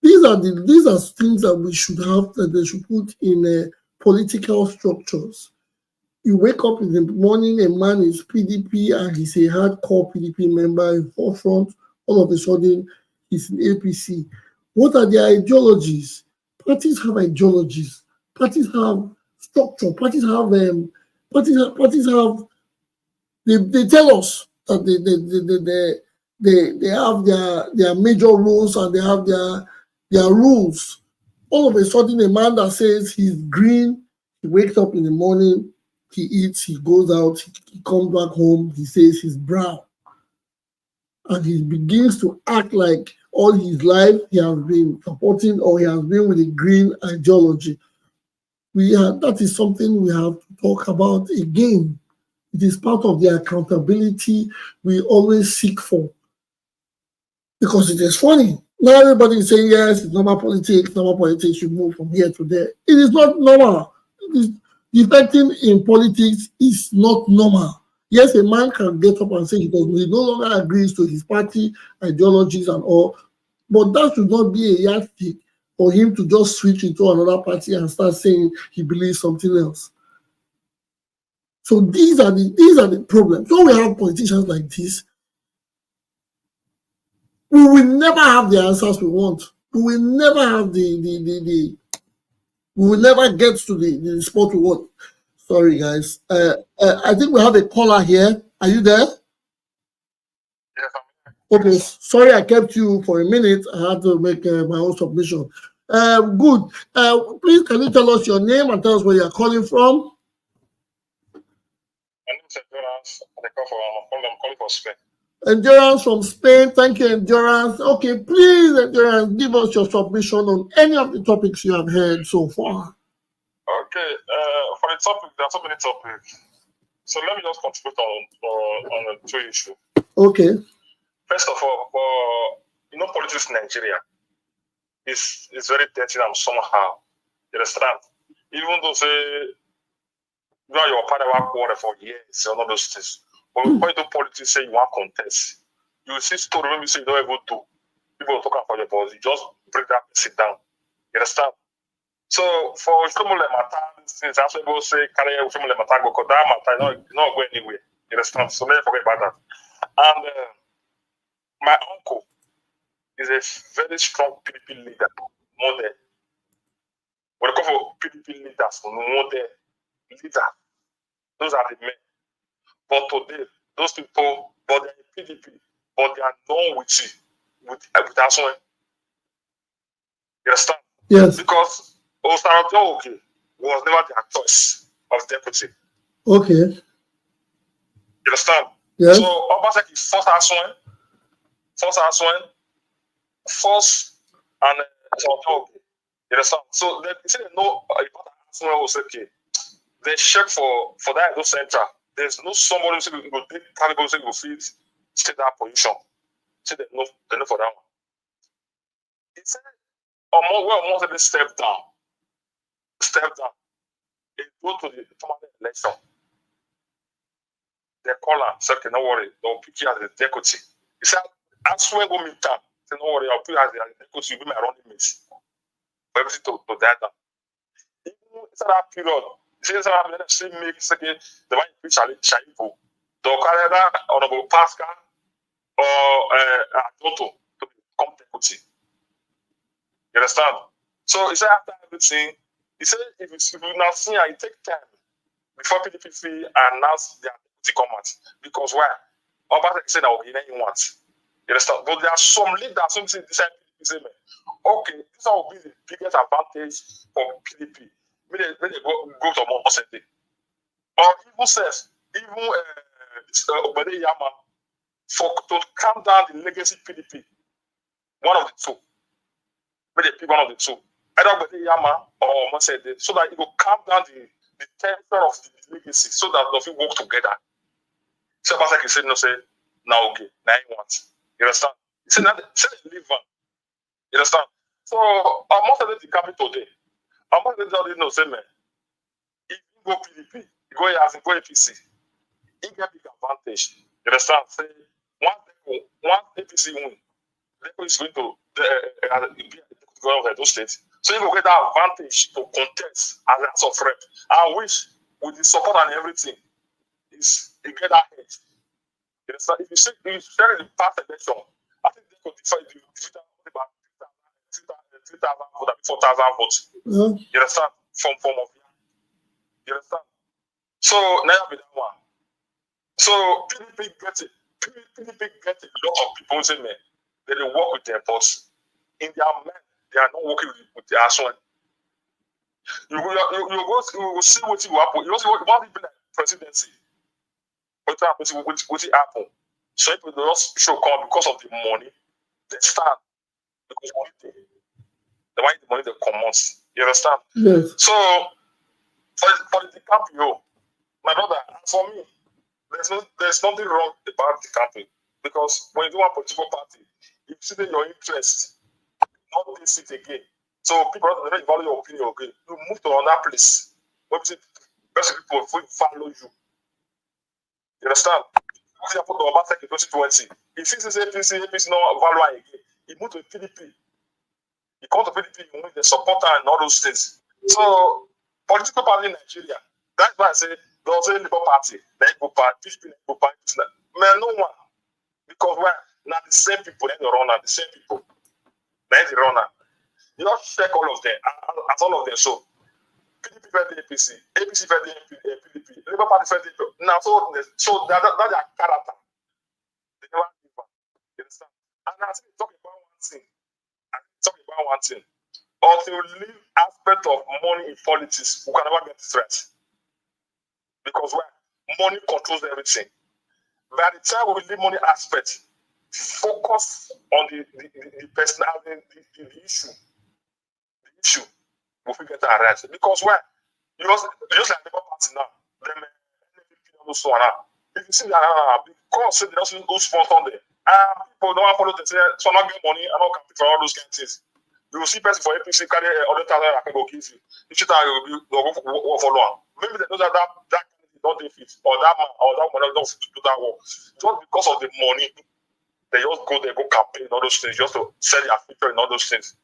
These are things that we should have, that they should put in political structures. You wake up in the morning, a man is PDP and he's a hardcore PDP member in forefront. All of a sudden, he's in APC. What are their ideologies? Parties have ideologies. Parties have structure. Parties have they tell us that they have their major rules and they have their rules. All of a sudden, a man that says he's green, he wakes up in the morning, he eats, he goes out, he comes back home, he says he's brown. And he begins to act like all his life he has been supporting or he has been with a green ideology. That is something we have to talk about again. It is part of the accountability we always seek for. Because it is funny. Now everybody is saying, yes, it's normal politics, you move from here to there. It is not normal. Defecting in politics is not normal. Yes, a man can get up and say he no longer agrees to his party ideologies and all, but that should not be a yardstick for him to just switch into another party and start saying he believes something else. So these are the problems. So we have politicians like this. We will never have the answers we want. We will never have we will never get to the spot we want. Sorry, guys. I think we have a caller here. Are you there? Yes, okay. Sorry, I kept you for a minute. I had to make my own submission. Good. Please, can you tell us your name and tell us where you are calling from? My name is Endorse. I'm calling from Spain. Endurance from Spain. Thank you, Endurance. Okay, please, Endurance, give us your submission on any of the topics you have heard so far. Okay, for the topic, there are so many topics. So let me just contribute on two issues. Okay. First of all, politics in Nigeria is very dirty and somehow. You understand? Even though say you are your father work water for years, all those things. But when you do politics, say you want contest, you will see story when you say you don't ever do. People will talk about your boss, you just bring that person down. You understand? So for Oshiomhole matter, things after people say, can I Oshiomhole matter go? Because that matter not go anywhere. You understand? So let me forget about that. And my uncle is a very strong PDP leader, model. When they come for PDP leaders, model leader, those are the men. But today, those people, but they're in PDP, but they are known with Asan. You understand? Yes. Because Oshiomhole was never their choice of deputy. Okay. You understand? Yes. So Obaseki forced Asan, and Oshiomhole. You understand? So they say they know about Asan was okay. They check for that Edo Central. There's no somebody who will take capable who will fit stay that position. So they know for that one. He said, almost they step down. They go to the permanent election. They call him, say, okay, no worry, they'll pick you as the deputy. He said, as when go meet them, say, no worry, I'll put you as the deputy, you'll be my running mate. For everything to die down. Even inside that period, he says, let us see make second, the one you preach Shaibu. Dokareda, Honorable Pascal, or Toto to become deputy. You understand? So he said after everything, he said if you not see it take time before PDP announce their deputy command. Because why? Obama said that he wants. You understand? But there are some leaders who say this PDP say, okay, this will be the biggest advantage for PDP. When they go to more city. Or even says, even Ize-Iyamu, for to calm down the legacy PDP, one of the two. When they pick one of the two. Either Ize-Iyamu or Mosede, so that it will calm down the tension of the legacy, so that they will work together. So Pastor said, no, say, now okay, now you want. You understand? He said, now they live on. You understand? So, I'm not saying the capital today. I'm not saying no, say, man, if you go PDP, you go as go APC, he get big advantage. You understand? Say, one APC win, Deco is going to be governor of those states. So you will get that advantage to contest as of rep. I wish with the support and everything, is you get that edge. You understand? If you say in the past election, I think they could defeat about 3,000 votes, 4,000 votes. Mm-hmm. You understand? From form of you understand? So now be that one. So PDP get it. PDP get a lot of people who say, man, they work with their boss. In their mind, they are not working with their son. You will see what will happen. You also want to be like presidency. What will happen? So people do not show come because of the money. They stand because money they want the money they command. You understand? Yes. So for the campaign, my brother, for me, there's nothing wrong about the campaign, because when you do a political party, you see that your interest, not this it again. So people don't value your opinion again. You move to another place where people will follow you. You understand? For example, the Obama in 2020, if he says APC no value again, he moved to PDP. He comes to PDP, he wins the supporter and all those things. So, political party in Nigeria, that's why I say, there's a Labour Party, they go party, PDP, they go party. Man, no one. Because we're not the same people, they're the runner, the same people. They're the runner. You just check all of them, as all of them. So, PDP for the APC, APC for the PDP, Labour Party for the APC. Now, so that's their character. They never give up. You understand? And I think talking about one thing. Until you leave aspect of money in politics, we can never get this right. Because money controls everything. By the time we leave money aspect, focus on the personal, the issue. The issue, we will get that right. Because you just like Labour Party now, them also now. If you see that because they don't go sponsor there, people don't follow the say, so I'm not getting money, I'm not campaign for all those kind of things. You will see person for APC carry other thousand I can go give you. If you tell you will go follow on. Maybe they know that don't fit, or that man or that woman don't do that work. Just because of the money, they just go there, go campaign, all those things, just to sell their future and all those things.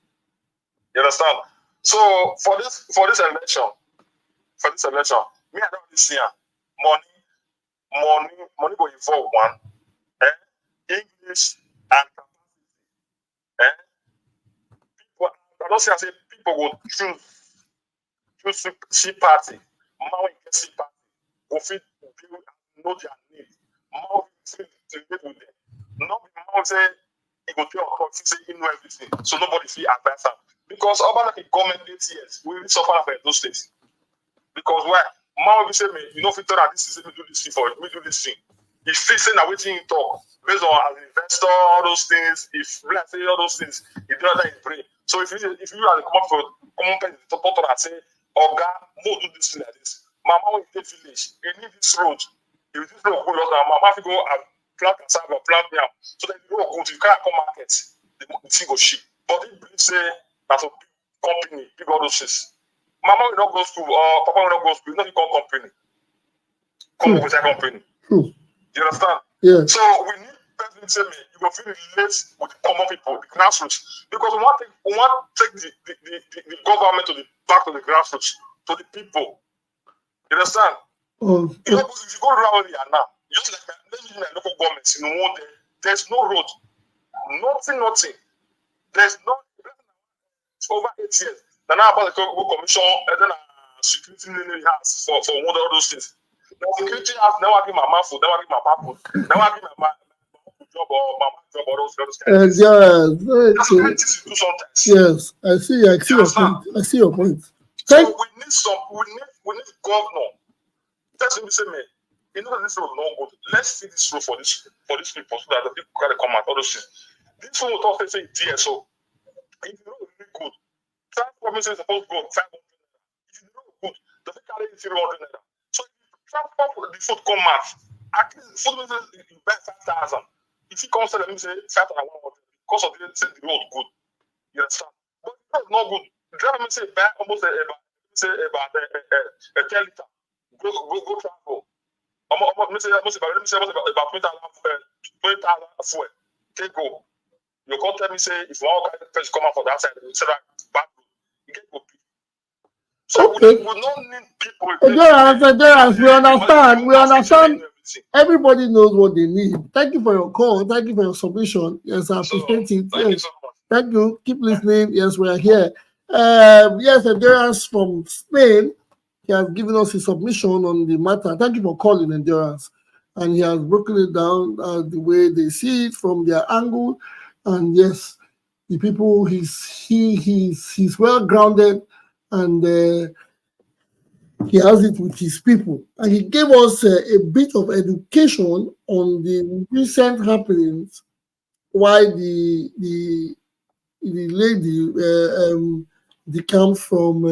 You understand? So for this election, me I don't really see money go involve one. English and people, I don't say people will choose C party. Now we get C party. We fit know their need. Now we fit to live with them. Not now say he go tell us say he know everything. So nobody feel advance him. Because over like a government 8 years, we really suffer for those states. Because now we say me, you know, if you tell that this is me do this thing for me do this thing. If facing a waiting talk based on as an investor, all those things, if we say all those things, if you are in brain. So if you are the come up for common person to talk and say, Oga, more do this thing like this. Mama will take village, you need this road. If this road go now, Mama will go and plant cassava, plant yam. So that you go good, you can't come market, the thing go cheap. But if you say that's a big company, big all those things. Mama will not go to school or Papa will not go to school, not become company. Come up with a company. You understand? Yeah. So we need person to say me, you go feel relate with the common people, the grassroots. Because we want to take the government back to the grassroots, to the people. You understand? Oh, You know, if you go around here now, Just like maybe my local government, you know, there's no road, nothing. There's no over 8 years. Now about the commission and then security house for one of those things. Now security house now I give my mouth food, now I give my papa food, now I give my job or my job or those kind of things. That's what it is to do sometimes. Yes, I see your point. I see your point. So we need governor. That's what we say, man. You know that this road not good. Let's see this road for these people so that the people can come out. All those things. This one will talk say DSO. If you know really good, transport is supposed to go 500 naira. If you know good, does it carry 300 naira? So if you transport the food come out, at least the food minister you buy 5,000. If you come sell them, say 5,100 because of the road good. You understand? But the road not good. The driver may say buy almost about 10 liter. Go travel. Let me say about 20,000 fuel. Take go. You can't tell me say if one guy come out for that side, you say that bad road. You get good people. So we don't need people. We understand. Everybody knows what they need. Thank you for your call. Thank you for your submission. Yes, I appreciate it. Thank you so much. Thank you. Keep listening. Yes, we are here. Yes, Endurance from Spain. He has given us his submission on the matter. Thank you for calling, Endurance. And he has broken it down the way they see it from their angle. And yes, the people, he's well grounded, and he has it with his people. And he gave us a bit of education on the recent happenings, why the lady decamped from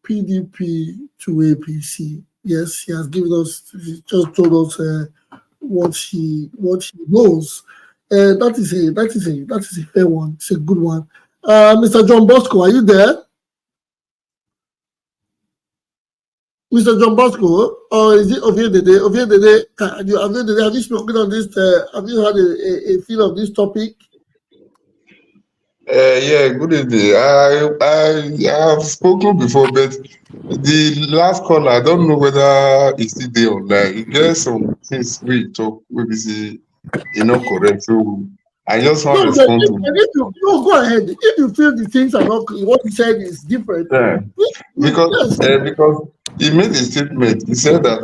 PDP to APC. Yes, he has given us, he just told us what he knows. That is a fair one. It's a good one. Mr. John Bosco, are you there? Mr. John Bosco, or is it Oviedede? Oviedede, have you spoken on this? Have you had a feel of this topic? Yeah, good evening. I have spoken before, but the last call, I don't know whether it's still there online. It gets some things we talk, maybe see, correct. So I just want to respond to. Go ahead. If you feel the things are not, what you said is different. Yeah. Because he made a statement. He said that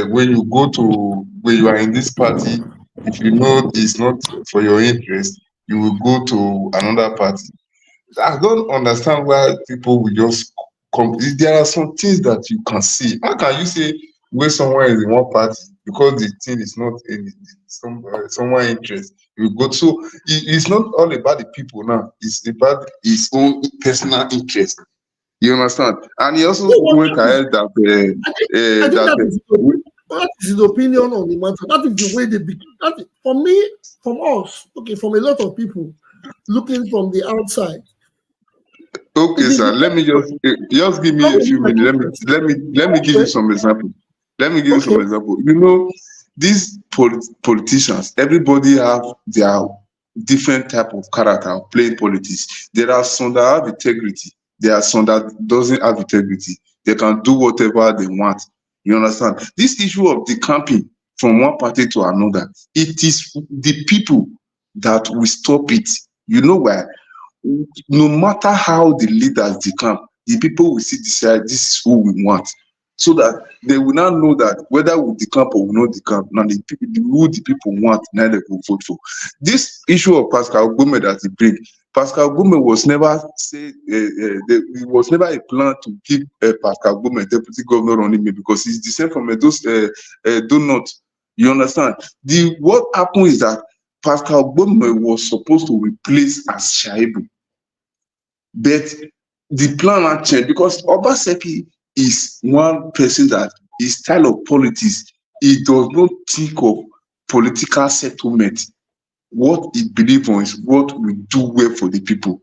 when you are in this party, if you know it's not for your interest, you will go to another party. I don't understand why people will just come. There are some things that you can see. How can you say where someone is in one party because the thing is not in someone interest? You go. So it's not all about the people now. It's about his own personal interest. You understand? And he also went ahead that that is his opinion on the matter. That is the way they begin. For me, from us, okay, from a lot of people looking from the outside. Okay, sir. Let me just give me a few minutes. Let me give you some example. Let me give you some example. You know, these politicians, everybody have their different type of character of playing politics. There are some that have integrity. There are some that doesn't have integrity. They can do whatever they want. You understand? This issue of decamping from one party to another, it is the people that will stop it. You know why? No matter how the leaders decamp, the people will still decide this is who we want. So that they will not know that whether we decamp or we not decamp, now who the people want, now they will vote for. This issue of Pascal Gome that he bring, Pascal Gome was never it was never a plan to keep Pascal Gome deputy governor on him because he's descent from those donut. You understand? What happened is that Pascal Gome was supposed to replace as Shaibu, but the plan had changed because Obaseki is one person that his style of politics, he does not think of political settlement. What he believes on is what will do well for the people.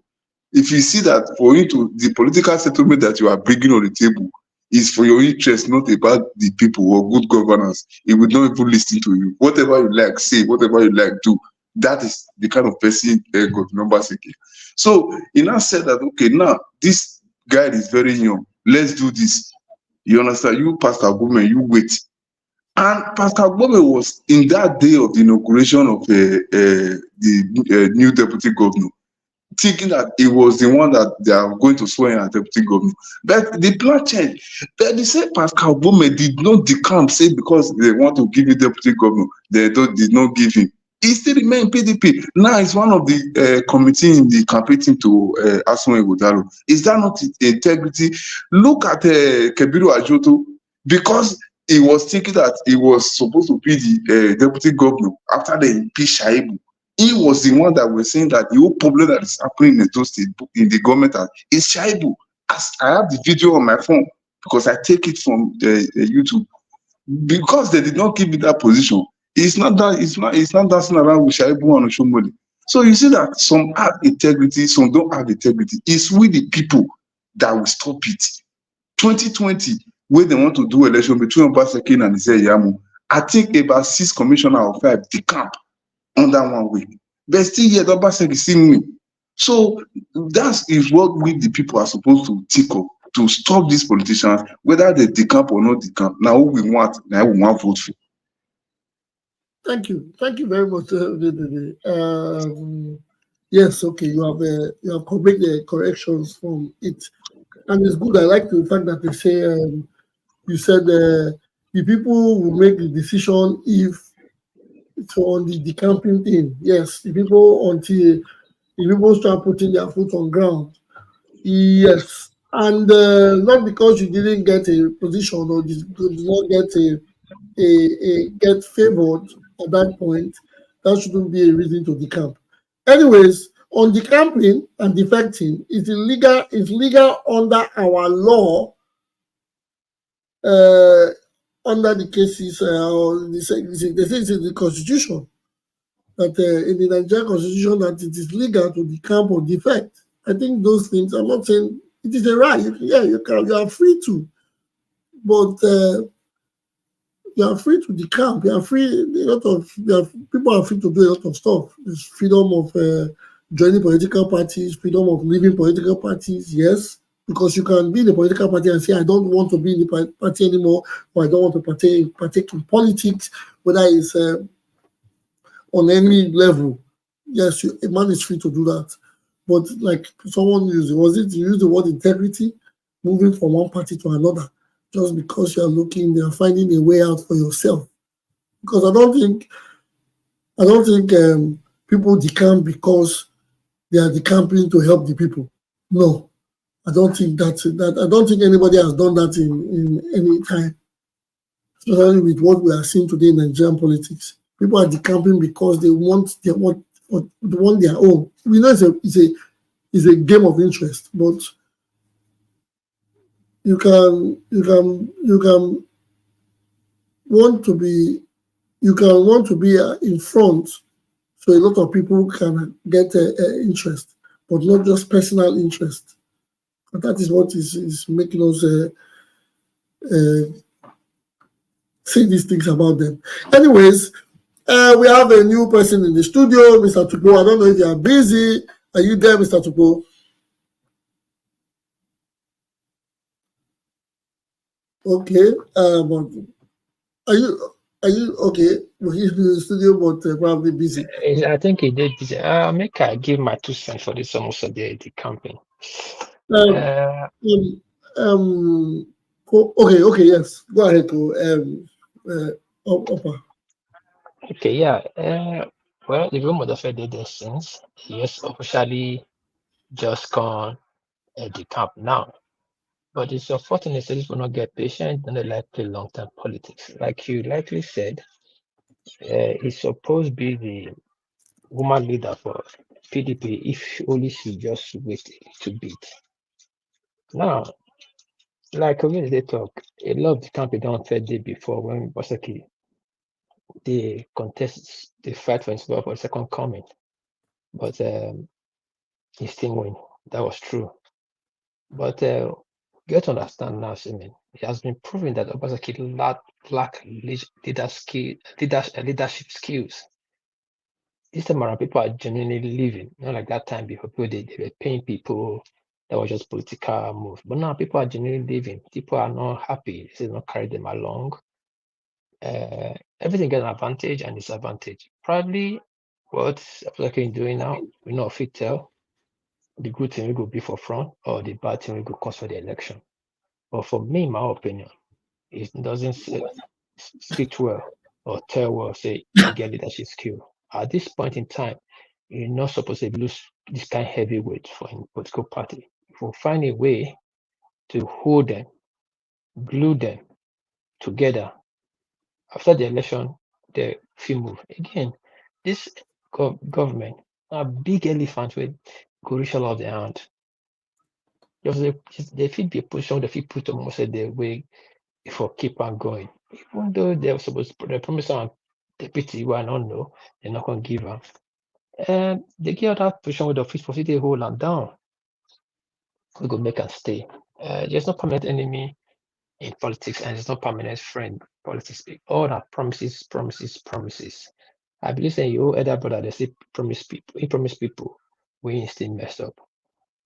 If you see that for you to the political settlement that you are bringing on the table is for your interest, not about the people or good governance, he will not even listen to you. Whatever you like, say, whatever you like, do. That is the kind of person God number seeking. So he now said that, okay, now this guy is very young. Let's do this. You understand? You, Pastor Gome, you wait. And Pascal Gbome was in that day of the inauguration of the new deputy governor, thinking that he was the one that they are going to swear in as deputy governor. But the plan changed. But they said Pascal Gbome did not decamp, say because they want to give you deputy governor, they did not give him. He still remained PDP. Now he's one of the committee in the campaign team to Aswan Ighodalo. Is that not integrity? Look at Kebiru Ajoto, because he was thinking that he was supposed to be the deputy governor after they impeached Shaibu. He was the one that was saying that the whole problem that is happening in those states, in the government is Shaibu. As I have the video on my phone because I take it from YouTube. Because they did not give me that position, it's not dancing around with Shaibu and Oshiomhole. So you see that some have integrity, some don't have integrity. It's with the people that will stop it. 2020, when they want to do election between Obaseki and Ize-Iyamu, I think about 6 commissioners or 5 decamp under one week. But still yet Obaseki still win. So that is what we the people are supposed to think of, to stop these politicians, whether they decamp or not decamp. Now who we want, now we want vote for. Thank you very much. Yes, okay, you have made the corrections from it, and it's good. I like the fact that they say you said the people will make the decision if it's on the decamping thing. Yes, the people until the people start putting their foot on ground. Yes, and not because you didn't get a position or did not get favored at that point, that shouldn't be a reason to decamp. Anyways, on decamping and defecting, it's legal under our law, under the cases, they say it's in the constitution, that in the Nigerian constitution that it is legal to decamp or defect. I think those things, I'm not saying it is a right. You are free to, but you are free to decamp. You are free. People are free to do a lot of stuff. There's freedom of joining political parties, freedom of leaving political parties. Yes, because you can be in a political party and say, I don't want to be in the party anymore, or I don't want to partake in politics, whether it's on any level. Yes, a man is free to do that. But like someone used, you used the word integrity, moving from one party to another, just because you are finding a way out for yourself. Because I don't think people decamp because they are decamping to help the people. No, I don't think that. I don't think anybody has done that in any time, especially with what we are seeing today in Nigerian politics. People are decamping because they want their own. We know it's a game of interest, but you can want to be in front, so a lot of people can get interest, but not just personal interest. And that is what is making us say these things about them. Anyways, we have a new person in the studio, Mr. Tupo. I don't know if you are busy. Are you there, Mr. Tupo? Okay, but are you okay? Well, he's in the studio, but probably busy. I think he did busy. Make I give my 2 cents for this almost a day, the campaign. Okay, yes. Go ahead, Opa. Okay, yeah. Well, the room of the Fed did this since yes, officially just gone at the camp now. But it's unfortunate that this will not get patient and they like play long-term politics. Like you likely said, it's supposed to be the woman leader for PDP if only she just wait a little bit. Now, like when they talk, a lot of the campaign don't fed day before when Basaki they contest, they fight for himself for a second coming. But he still win. That was true. But get to understand now, Simeon, it has been proven that Obasaki lack leadership skills. This time around, people are genuinely living. Not like that time before, people they were paying people. That was just political move. But now people are genuinely living. People are not happy. This is not carry them along. everything gets an advantage and disadvantage. Probably what Akpata doing now, we know if it tell the good thing will go be for front or the bad thing will go cost for the election. But for me, in my opinion, it doesn't speak well or tell well, say you get leadership skill. At this point in time, you're not supposed to lose this kind of heavyweight for a political party. If we find a way to hold them, glue them together after the election, the few move. Again, this government are big elephant with go reach all of the hand. Just they fit be a position they fit put almost a day way for keep on going. Even though they're supposed to promise on deputy who I don't know, they're not gonna give them. They give that position with the fit for city hold and down. We go make and stay. There's no permanent enemy in politics and there's no permanent friend in politics. All that promises, promises, promises. I believe that you elder brother they say promise people, he promise people we still messed up.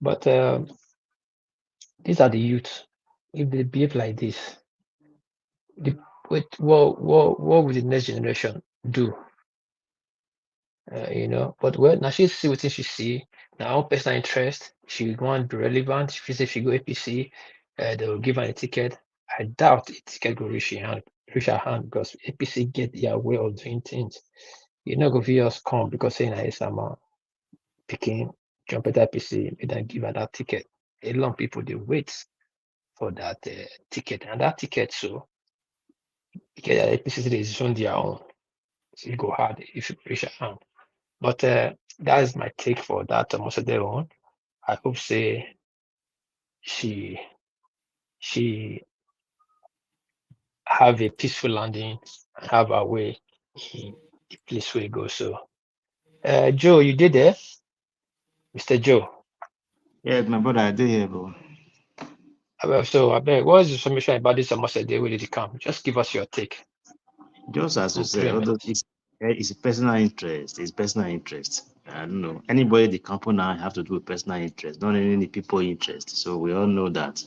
But these are the youth. If they behave like this, what will the next generation do? You know, but well, now she see what she see. Now, personal interest, she want to be relevant. She say if she go APC, they will give her a ticket. I doubt the ticket go reach her hand because APC get their way of doing things. You know, go via us come because saying I am picking jump at APC, and then give her that ticket. A lot of people they wait for that ticket, and that ticket so get APC is on their own. So it go hard if you reach her hand. But that is my take for that Omosedeon. I hope say she have a peaceful landing and have her way in the place where you go. So Joe, you did there? Mr. Joe. Yeah, my brother, I did hear, bro. So I beg, what is the information about this Omosede where did it come? Just give us your take. Just as you said, although it's a personal interest. It's personal interest. I don't know. Anybody the company now have to do with personal interest, not any people interest. So we all know that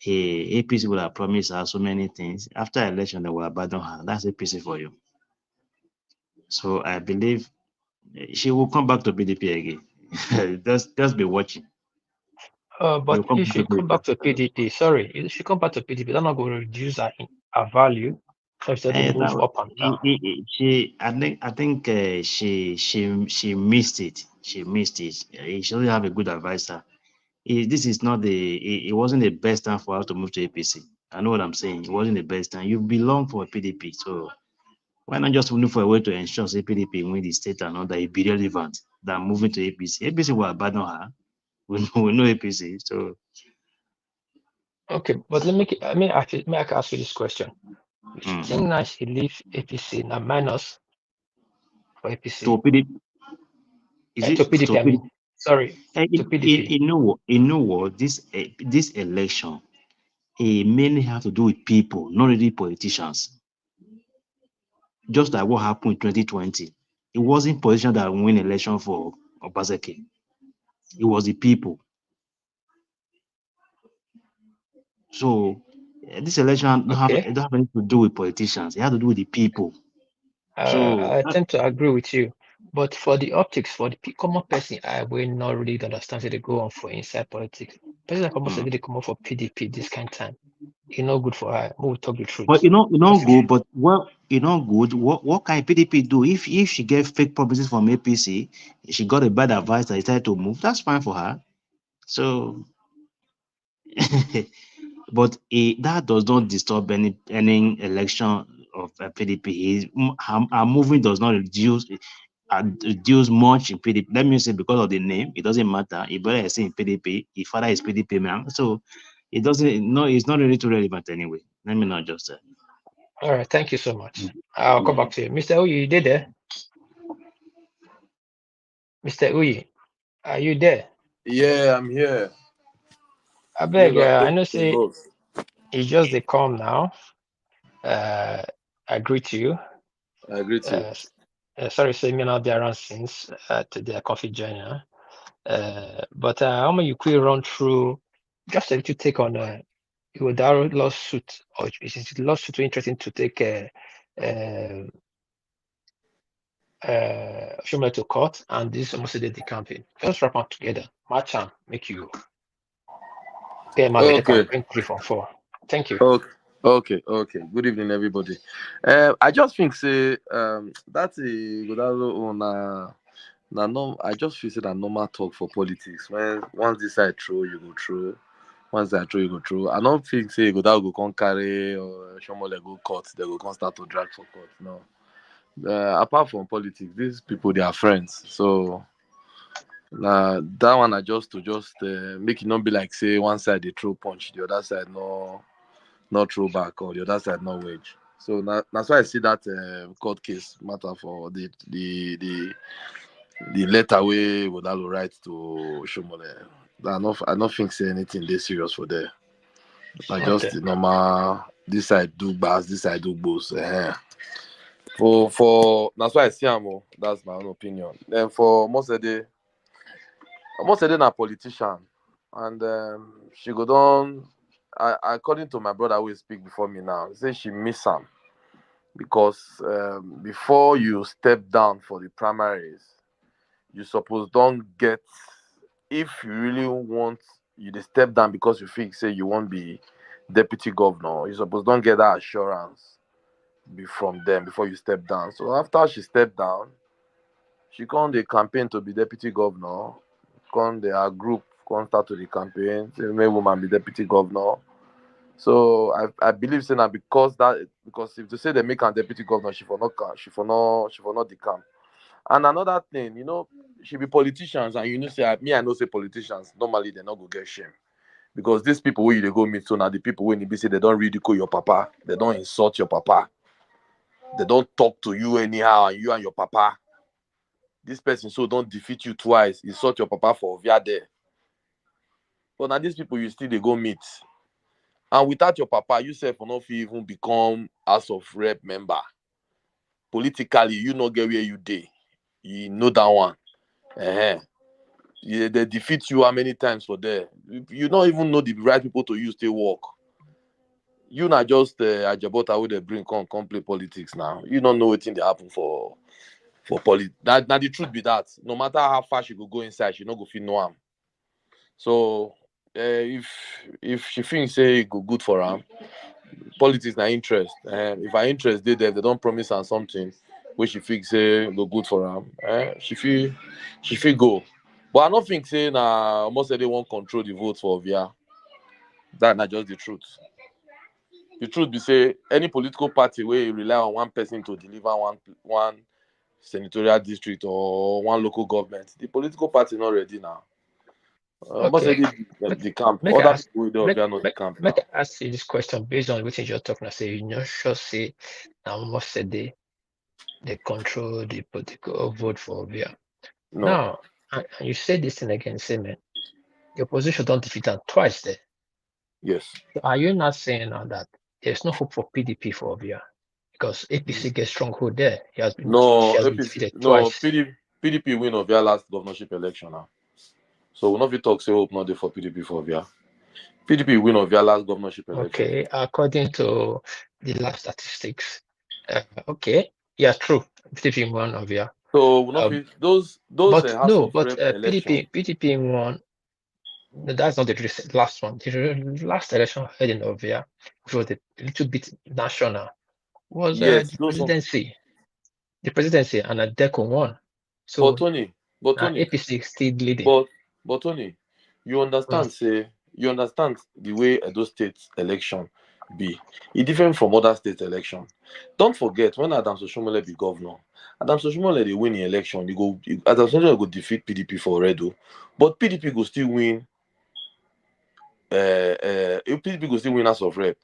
APC will have promised her so many things. After election, they will abandon her. That's APC for you. So I believe she will come back to PDP again. just be watching. But if she come back to PDP, sorry, if she come back to PDP, they're not going to reduce her value. So instead to move up and down. I think she missed it. She missed it. She only have a good advisor. This is not it wasn't the best time for her to move to APC. I know what I'm saying. It wasn't the best time. You belong for PDP, so why not just look for a way to ensure say PDP win the state and all that it be relevant than moving to APC. APC will abandon her. We know APC. So okay, but let me ask you this question. If you think now she leave APC now minus for APC. To PDP. Is it to PDP? I mean, sorry, to PDP. You know what? This election, it mainly have to do with people, not really politicians. Just like what happened in 2020. It wasn't politicians that win election for Obaseki. It was the people. So this election don't have anything to do with politicians. It has to do with the people. I tend to agree with you. But for the optics, for the common person, I will not really understand they go on for inside politics. Person like almost they come up for PDP this kind of time. It's not good for her. We'll talk the truth. But good. But good. What can PDP do if she get fake promises from APC? She got a bad advice that decided to move. That's fine for her. So, but that does not disturb any election of PDP. Her moving does not reduce much in PDP. Let me say because of the name, it doesn't matter. If brother is in PDP, if father is PDP man, so it doesn't. No, it's not really too relevant anyway. Let me not just say. All right, thank you so much. I'll come back to you, Mr. Uyi. You did there? Mr. Uyi, are you there? Yeah, I'm here. I beg. I know. Say it's just the calm now. I agree to you. I agree to you. Sorry, say me not be around since today. I coffee joiner. But how many you could run through just a little take on Ighodalo lawsuit, or is it lawsuit interesting to take Oshiomhole to court, and this almost did the campaign. Just wrap them together, match and make you pay man they can Okay. bring 3 from 4. Thank you. Okay. Good evening, everybody. I just think say that's a Ighodalo on no. I just feel say that normal talk for politics. When once this side throw, you go through. Once I throw, you go through. I don't think say Ighodalo go come carry or Oshiomhole go court. They go come start to drag for court. No. Apart from politics, these people they are friends. So that one I just make it not be like say one side they throw punch, the other side not throw back, or the other side not wedge. So that's why I see that court case matter for the letter way Ighodalo write to Oshiomhole. I don't think say anything they serious for there. I just Okay. the normal this side do bars, this side do both. For that's why I see am. That's my own opinion. Then for most of the na politician, and she go down. According to my brother who will speak before me now, he say she miss am because before you step down for the primaries, you suppose don't get, if you really want you to step down because you think say you won't be deputy governor, you suppose don't get that assurance from them before you step down. So after she stepped down, she come the campaign to be deputy governor. Come her group come start to the campaign. Say make woman be deputy governor. So I believe say na because if they say they make her deputy governor, she for not the camp. And another thing, she be politicians, and say I know say politicians normally they not go get shame. Because these people where you dey go meet, so now the people when be say they don't ridicule your papa, they don't insult your papa, they don't talk to you anyhow, and you and your papa. This person so don't defeat you twice, insult your papa for via there. But now these people you still they go meet. And without your papa, you self will not even become House of Rep member. Politically, you not get where you dey. You know that one. Yeah, they defeat you how many times for there. You don't even know the right people to use to work. You not just Ajabota who they bring come play politics now. You don't know what thing they happen for politics. Now the truth be that no matter how far she go inside, she not go feel no harm. So if she thinks say it go good for her, politics na interest. If her interest dey there, if they don't promise her something which she think say go good for her, she feel go. But I don't think say na almost say they won't control the vote for Ovia. That na just the truth. The truth be say any political party where you rely on one person to deliver one senatorial district or one local government, the political party not ready now. Almost Okay. the camp. Make I Other ask, people with the Ovia not the camp make now. I ask you this question based on what you're talking. I say you know sure say now almost say they control the political vote for Ovia. No. Now and you say this thing again, say man, the opposition don't defeat them twice there. Yes. So are you not saying now that there's no hope for PDP for Ovia? Because APC gets stronghold there. She has been defeated twice. PDP win Ovia last governorship election now. So we'll not be talk say hope not there for PDP for Ovia. PDP win Ovia last governorship election. Okay, according to the last statistics. Okay, yeah, true. PDP won Ovia. So we'll not be those House of Rep election. PDP won. No, that's not the last one. The last election held in Ovia, which was a little bit national, was Yes, the those presidency. The presidency and Adeco won. So but Tony, APC still leading. but Tony, you understand the way Edo State election be. It's different from other state election. Don't forget when Adams Oshiomhole be governor, Adams Oshiomhole they win the election. Adams Oshiomhole go defeat PDP for Redo, but PDP go still win. PDP go still win House of Rep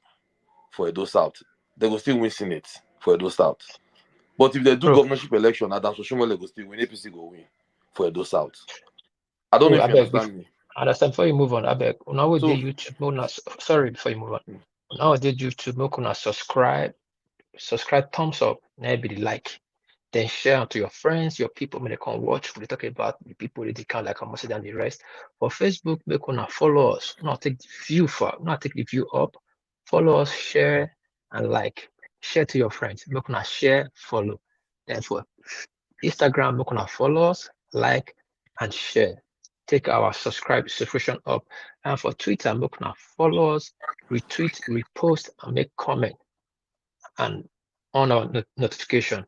for Edo South. They go still win Senate for Edo South. But if they do governorship election, Adams Oshiomhole go still win. APC go win for Edo South. I don't know if you understand me. I understand. Before you move on, I beg. Now we did YouTube. Sorry, before you move on. Now we did YouTube. Make una subscribe, thumbs up, maybe like, then share to your friends, your people. When they come watch, we talk about the people that they can like almost than the rest. For Facebook, make una follow us. Not take the view up. Follow us, share, and like. share to your friends. Make una share, follow. Then for Instagram, make una follow us, like, and share. Take our subscription up. And for Twitter, make una follow us, retweet, repost, and make comment. And on our notification.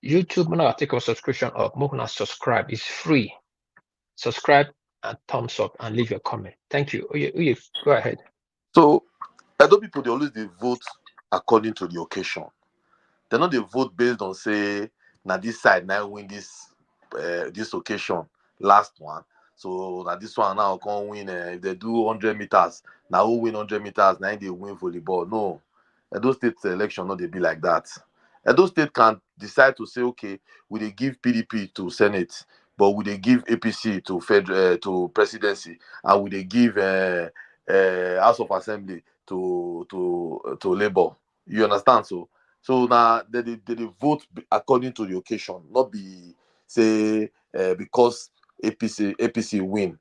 YouTube, make una take our subscription up. Make una subscribe. It's free. Subscribe and thumbs up and leave your comment. Thank you. Uye, go ahead. So, Edo people, they always they vote according to the occasion. They not they vote based on say, now this side now win this this occasion, last one. So now this one now can win. If they do 100 meters, now who win 100 meters? Now they win volleyball. No, Edo State election not they be like that. Edo State can decide to say, okay, we they give PDP to Senate, but we they give APC to federal to presidency, and we they give House of Assembly to Labour. You understand? So now they vote according to the occasion, not be say because APC win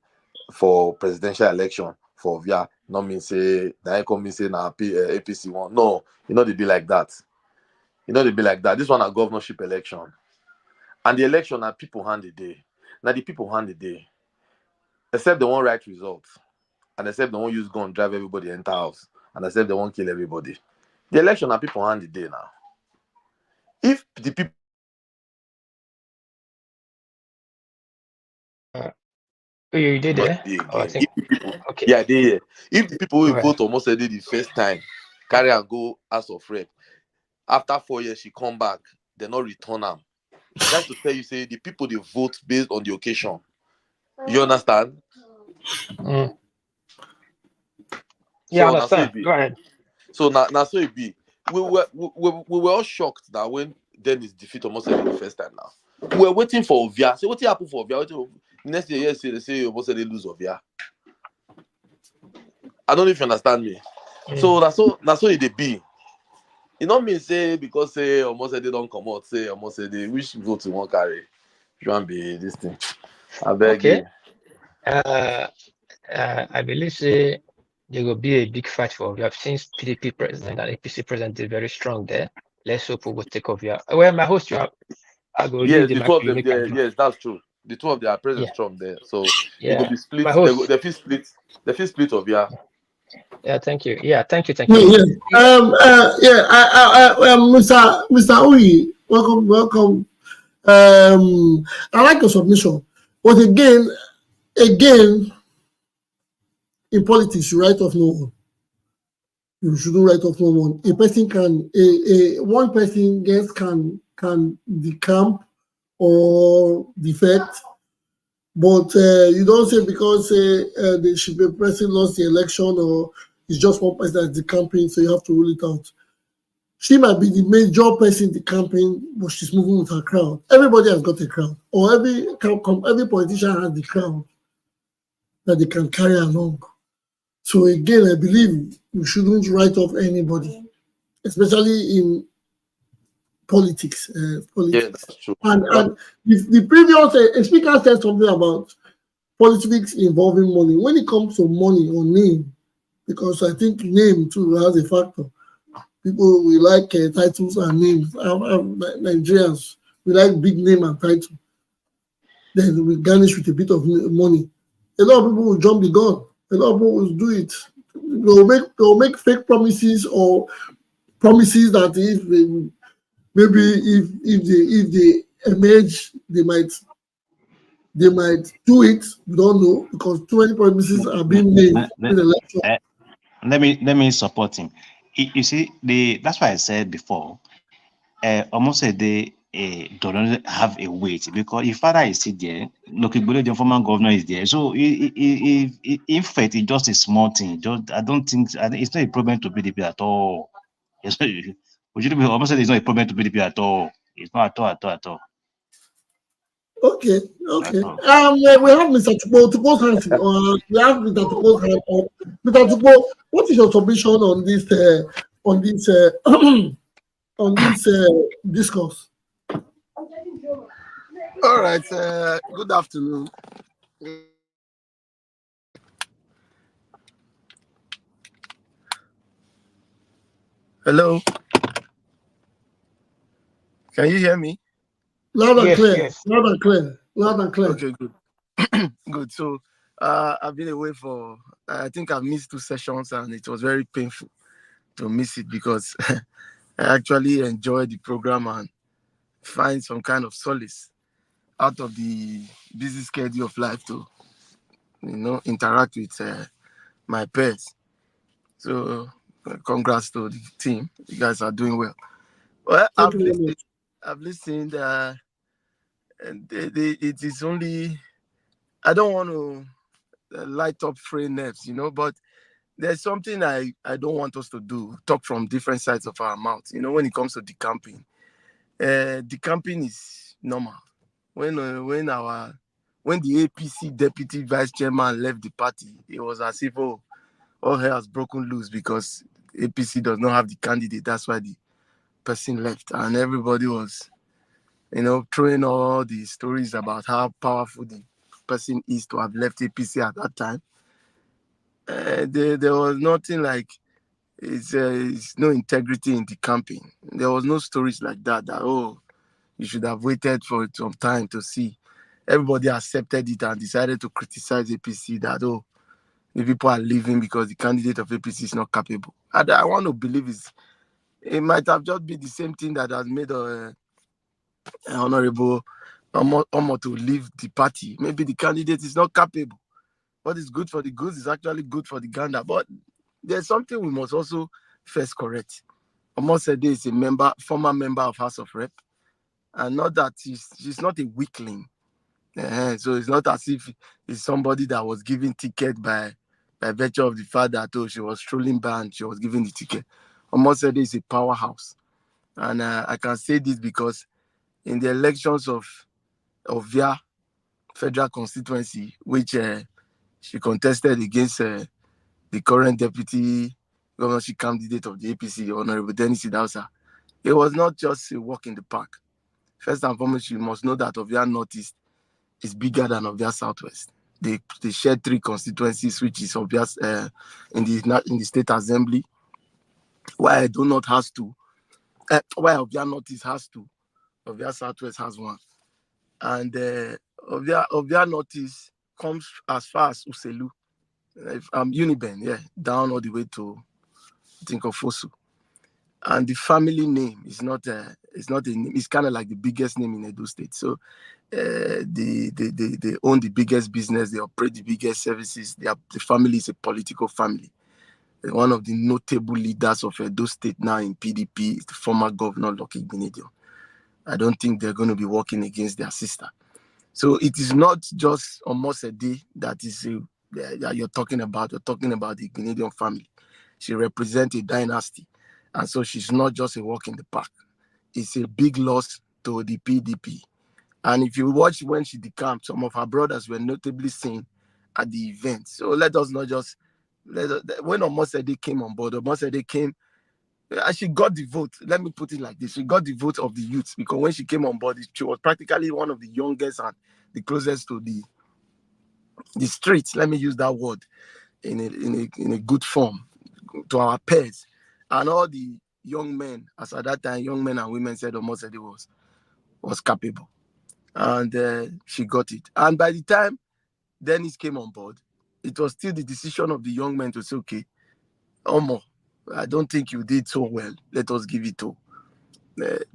for presidential election for Via, not mean say that come mean say now APC won. No, you know they be like that. You know they be like that. This one a governorship election, and the election are people hand the day. Now the people hand the day, except they won't write results, and except they won't use gun drive everybody enter house, and except they won't kill everybody. The election are people hand the day now. If the people You did there? again, Oh, I if think the people, okay. yeah, they if the people Go will ahead. vote almost the first time, carry and go House of Rep. After 4 years, she come back, they not return them. That's to tell you, say the people they vote based on the occasion. You understand? Mm. Yeah, I So now so understand. it be. Go ahead. So now so it be. We were all shocked that when Dennis defeat almost the first time now. We were waiting for Ovia. So what happened for Ovia? Next year, yes, they say almost they lose Ovia. I don't know if you understand me. So that's so it be. It not mean say because say almost they don't come out, say almost say they wish vote to one carry. You want be this thing. I beg Okay. you. I believe say there will be a big fight for. We have seen PDP president and APC president is very strong there. Let's hope we will take over. Well, my host, I go leave Yes, the the two mic of to you. them Make there. I do. Yes, that's true. The two of them are present Yeah, strong there. So it yeah. will be split. My They host. feel split. They feel split of yeah. Yeah, thank you. Yeah, thank you. Yeah. Mr. Uyi, welcome. I like your submission, but again, in politics, you write off no one. You shouldn't write off no one. A person can, one person can decamp or defect, but you don't say because the should be person lost the election or it's just one person that's decamping, so you have to rule it out. She might be the major person in the campaign, but she's moving with her crowd. Everybody has got a crowd, or every politician has the crowd that they can carry along. So again, I believe we shouldn't write off anybody, especially in politics. Yeah, that's true. And if the previous speaker said something about politics involving money. When it comes to money or name, because I think name too has a factor. People we like titles and names. Nigerians we like big name and title. Then we garnish with a bit of money. A lot of people will jump the gun. A lot of people will do it. They'll make fake promises or promises that if they emerge, they might do it. We don't know because too many promises are being made in the election. Let me support him. You see, that's why I said before. Almost a day don't have a weight because if father is still there, Okpebholo, the former governor, is there. So in fact, it's just a small thing. I don't think it's not a problem to PDP at all. It's not, almost it's not a problem to PDP at all. It's not at all. Okay. We have Mr. Tupo's hand. We have Mr. Tupo's hand up. Mr. Tupo, what is your submission on this on this discourse? All right. Good afternoon. Hello. Can you hear me? Loud and Yes, clear. yes. Loud and clear. Loud and clear. Okay, good. Good. So I've been away for, I think I've missed 2 sessions, and it was very painful to miss it because I actually enjoyed the program and find some kind of solace out of the busy schedule of life to, interact with my peers. So congrats to the team. You guys are doing well. Well, Thank you very much. I've listened, and it is only, I don't want to light up frayed nerves, but there's something I don't want us to do, talk from different sides of our mouth. When it comes to decamping, decamping is normal. When the APC deputy vice chairman left the party, it was as if all hell has broken loose because APC does not have the candidate. That's why the person left, and everybody was, throwing all the stories about how powerful the person is to have left APC at that time. There was nothing like, it's no integrity in the camping. There was no stories like that you should have waited for some time to see. Everybody accepted it and decided to criticize APC that the people are leaving because the candidate of APC is not capable. And I want to believe it might have just been the same thing that has made Honorable Omo to leave the party. Maybe the candidate is not capable. What is good for the goose is actually good for the gander. But there's something we must also first correct. Omosede is a former member of House of Rep, and not that she's not a weakling. So it's not as if it's somebody that was given ticket by virtue of the fact that she was strolling by and she was given the ticket. Omosede is a powerhouse, and I can say this because in the elections of Ovia Federal Constituency, which she contested against the current deputy governorship candidate of the APC, Honorable Dennis Idausa, it was not just a walk in the park. First and foremost, you must know that Ovia Northeast is bigger than Ovia Southwest. They share 3 constituencies, which is obvious in the state assembly. Why I do not has to, why Ovia Northeast has 2, Ovia Southwest has 1, and Ovia Northeast comes as far as Uselu, Uniben, down all the way to Tinkofosu. And the family name is not a name. It's kind of like the biggest name in Edo State. So they own the biggest business. They operate the biggest services. The family is a political family. One of the notable leaders of Edo State now in PDP is the former governor, Igbinedion. I don't think they're going to be working against their sister. So it is not just Omosede that you're talking about. You're talking about the Igbinedion family. She represents a dynasty. And so she's not just a walk in the park. It's a big loss to the PDP. And if you watch when she decamped, some of her brothers were notably seen at the event. So let us not just... when Omosede came on board, Omosede came... she got the vote. Let me put it like this. She got the vote of the youth because when she came on board, she was practically one of the youngest and the closest to the streets. Let me use that word in a good form, to our peers. And all the young men, as at that time, young men and women said Omosede was capable. And she got it. And by the time Dennis came on board, it was still the decision of the young men to say, okay, Omo, I don't think you did so well. Let us give it to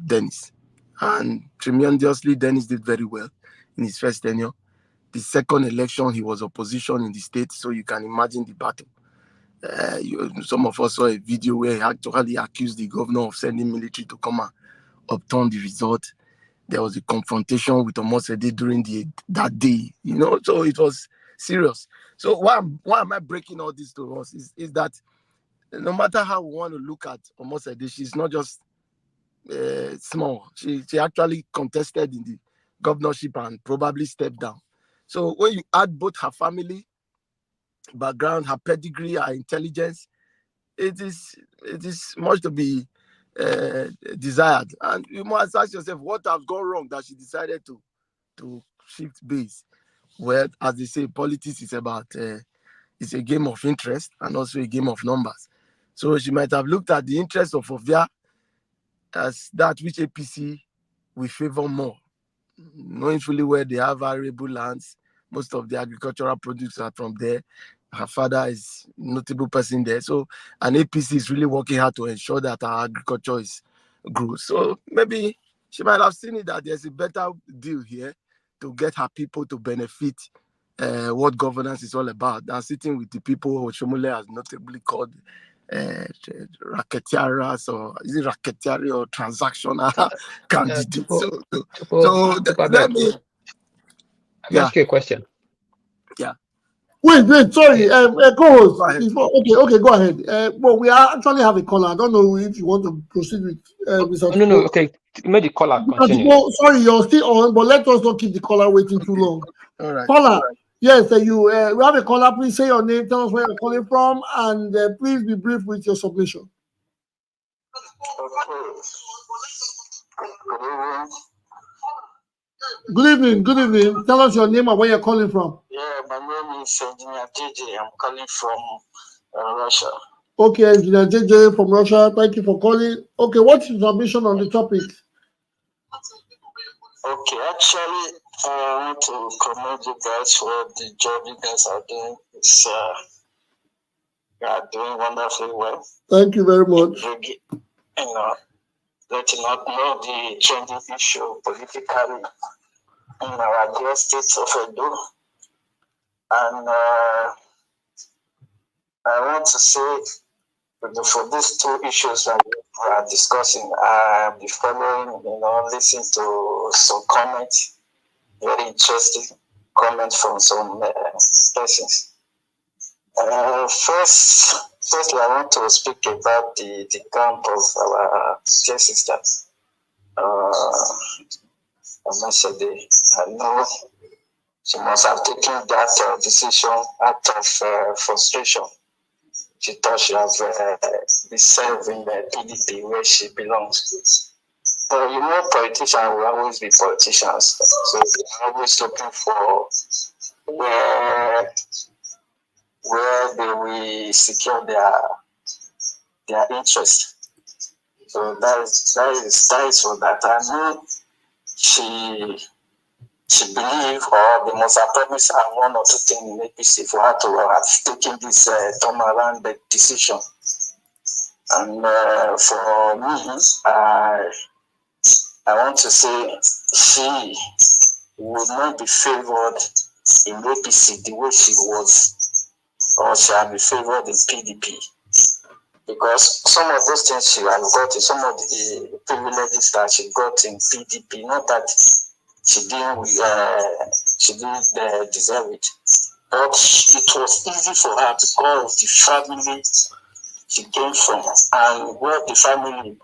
Dennis. And tremendously, Dennis did very well in his first tenure. The second election, he was opposition in the state, so you can imagine the battle. Some of us saw a video where he actually accused the governor of sending military to come and upturn the result. There was a confrontation with Omosede during that day, so it was serious. So why am I breaking all this to us is that no matter how we want to look at Omosede, she's not just small. She actually contested in the governorship and probably stepped down. So when you add both her family background, her pedigree, her intelligence, it is much to be desired. And you must ask yourself, what has gone wrong that she decided to shift base? Well, as they say, politics is about it's a game of interest and also a game of numbers. So she might have looked at the interest of Ovia as that which APC we favor more, knowing fully where they have arable lands. Most of the agricultural products are from there. Her father is a notable person there. So an APC is really working hard to ensure that our agriculture is grows. So maybe she might have seen it that there's a better deal here to get her people to benefit what governance is all about than sitting with the people Oshiomhole has notably called racketeers, or is it racketeer or transactional candidates? Let me ask you a question. Yeah. Wait, sorry, co-host. Okay, go ahead. Well, we actually have a caller. I don't know if you want to proceed with No, okay. Maybe the caller continue. Sorry, you're still on, but let us not keep the caller waiting too long. All right. Caller, yes, we have a caller. Please say your name, tell us where you're calling from, and please be brief with your submission. Good evening. Tell us your name and where you're calling from. Yeah, my name is Engineer JJ. I'm calling from Russia. Okay, Engineer JJ from Russia. Thank you for calling. Okay, what's your submission on the topic? Okay, actually, I want to commend you guys for the job you guys are doing. It's you are doing wonderfully well. Thank you very much. Letting us know the trending issue politically in our dear state of Edo. And I want to say, for these two issues that we are discussing, I'll be following, listening to some comments, very interesting comments from some persons. Firstly, I want to speak about the camp of our dear sister, I know she must have taken that decision out of frustration. She thought she has been serving the PDP where she belongs. But politicians will always be politicians. So they're always looking for where they will secure their interest. So that is for that. I know she believe, or they must have promised her one or two things in APC for her to have taken this turnaround decision. And for me, I want to say she will not be favored in APC the way she was, or shall be favored in PDP. Because some of those things she has got, some of the privileges that she got in PDP, not that she didn't deserve it, but it was easy for her because of the family she came from and where the family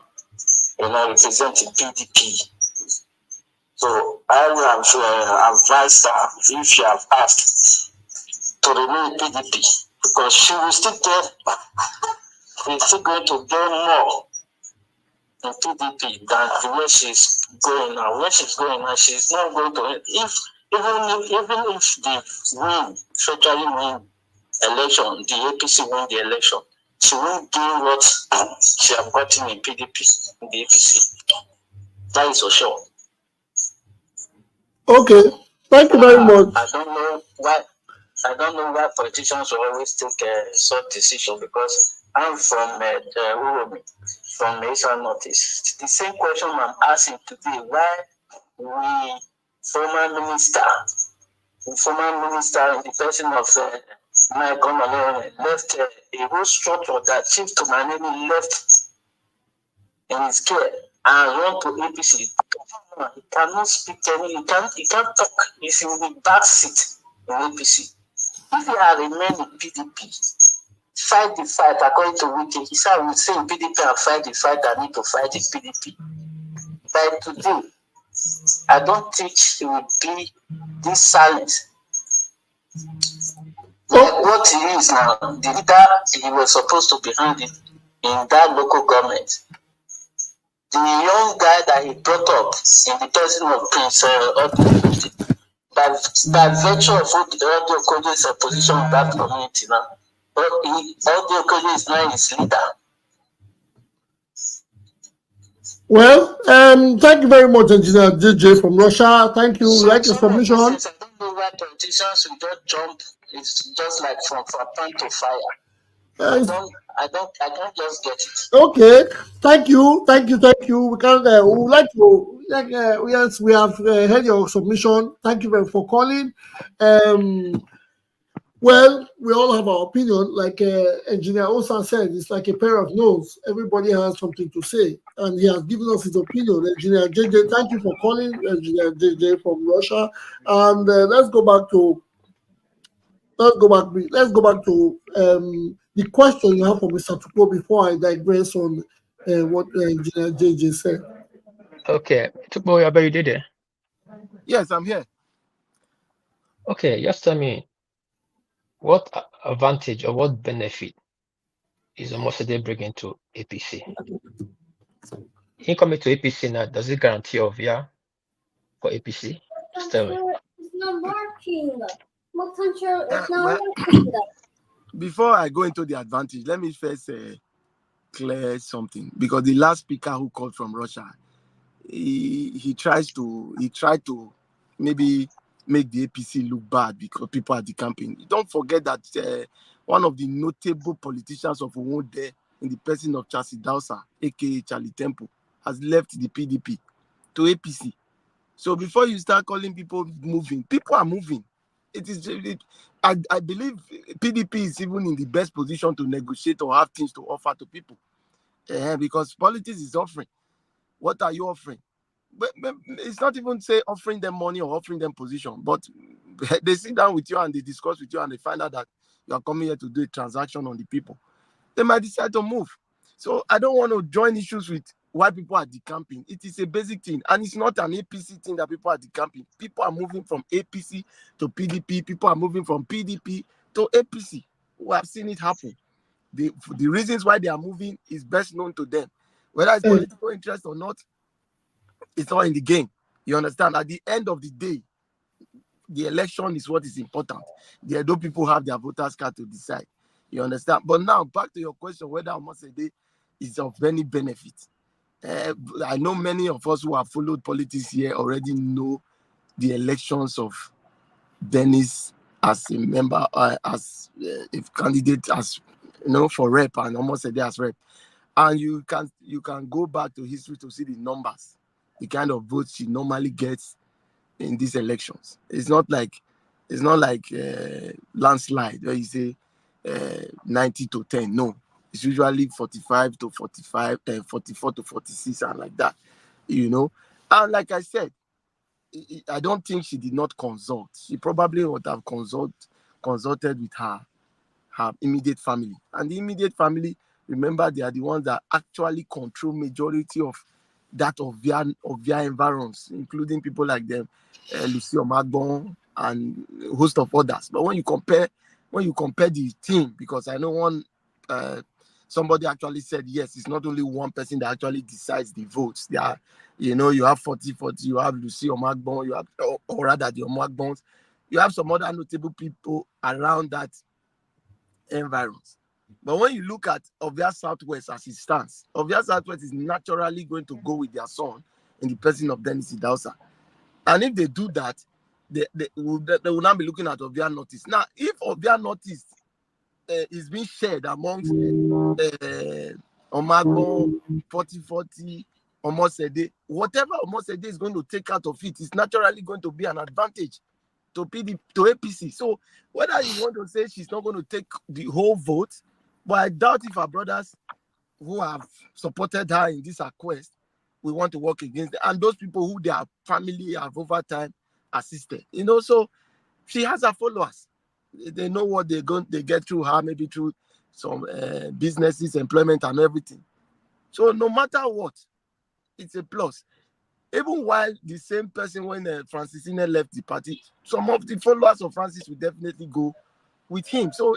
representing PDP. So I would have advised her, if she have asked, to remain PDP, because she will still going to gain more in PDP than the way she's going now. Where she's going now, she's not going to, even if they win, federally win election, the APC win the election, she won't gain what she have gotten in PDP, in the APC. That is for sure. Okay, thank you very much. I don't know why politicians will always take such decision, because I'm from from Esan Northeast. The same question I'm asking today: why we former minister in the person of my government left a whole structure that Chief Tumaneni left in his care and went to APC. He cannot speak he can't talk. He's in the back seat in APC. If he had remained in PDP, fight the fight according to Wiki, he said, I will say in PDP and fight the fight I need to fight in PDP. By today, I don't think he will be this silent. Like what he is now, the leader he was supposed to be handed in that local government. The young guy that he brought up in the person of Prince Odu, by virtue of Odu Okoje's position in that community now, Odu Okoje is now his leader. Well, thank you very much, Engineer JJ from Russia. Thank you. So Like your some of submission. these things, I don't know why politicians will just jump. It's just like from pan to fire. I don't just get it. Okay, thank you. We can we would like to yes, we have heard your submission. Thank you very much for calling. Well, we all have our opinion. Like Engineer Osan said, it's like a pair of nose. Everybody has something to say, and he has given us his opinion. Engineer JJ, thank you for calling, Engineer JJ from Russia. And let's go back to the question you have for Mr. Tupo before I digress on what Engineer JJ said. Okay, Tupo, I bet you did it. Yes, I'm here. Okay, just tell me what advantage or what benefit is Omosede bringing to APC? In coming to APC now, does it guarantee Ovia for APC? Just tell me. It's not working. It's not Well, working. before I go into the advantage, let me first clear something, because the last speaker who called from Russia, he tried to maybe make the APC look bad because people are decamping. Don't forget that one of the notable politicians of Owode, in the person of Charles Idausa, aka Charlie Temple, has left the PDP to APC. So before you start calling people moving, people are moving. I believe PDP is even in the best position to negotiate or have things to offer to people, because politics is offering. What are you offering? But it's not even say offering them money or offering them position, but they sit down with you and they discuss with you and they find out that you are coming here to do a transaction on the people. They might decide to move. So I don't want to join issues with why people are decamping. It is a basic thing, and it's not an APC thing that people are decamping. People are moving from APC to PDP. People are moving from PDP to APC. We have seen it happen. The reasons why they are moving is best known to them. Whether it's political interest or not, it's all in the game. You understand? At the end of the day, the election is what is important. The Edo people have their voters' card to decide. You understand? But now, back to your question, whether Omosede is of any benefit. I know many of us who have followed politics here already know the elections of Dennis as a member, as a candidate, as for rep, and Omosede as rep. And you can go back to history to see the numbers, the kind of votes she normally gets in these elections. It's not like landslide where you say 90 to 10. No, it's usually 45 to 45, 44 to 46, and like that. And like I said, I don't think she did not consult. She probably would have consulted with her immediate family, and the immediate family, remember, they are the ones that actually control majority of that of their environs, including people like them, Oshiomhole and a host of others. But when you compare the team, because I know one somebody actually said, yes, it's not only one person that actually decides the votes. There are, you have 40-40, you have Oshiomhole, you have, or rather the Omagbones, you have some other notable people around that environs. But when you look at Ovia Southwest as it stands, Ovia Southwest is naturally going to go with their son in the person of Dennis Idausa. And if they do that, they will not be looking at Ovia Northeast. Now, if Ovia Northeast is being shared amongst Omagbo, 40-40, Omosede, whatever Omosede is going to take out of it is naturally going to be an advantage to APC. So whether you want to say she's not going to take the whole vote, but I doubt if her brothers who have supported her in this quest will want to work against them, and those people who their family have over time assisted. So she has her followers. They know what they get through her, maybe through some businesses, employment, and everything. So no matter what, it's a plus. Even while the same person, when Francisine left the party, some of the followers of Francis will definitely go with him. So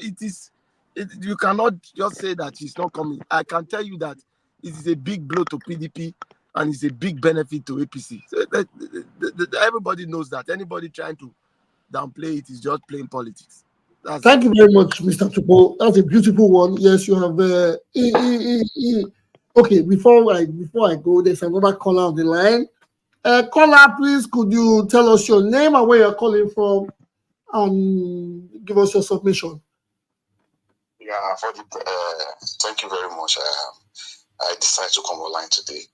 you cannot just say that she's not coming. I can tell you that it is a big blow to PDP and it's a big benefit to APC. So everybody knows that. Anybody trying to downplay it is just playing politics. Thank you very much, Mr. Tupo. That's a beautiful one. Yes, you have Okay, before I go, there's another caller on the line. Caller, please, could you tell us your name and where you're calling from, and give us your submission? Yeah, thank you very much. I decided to come online today.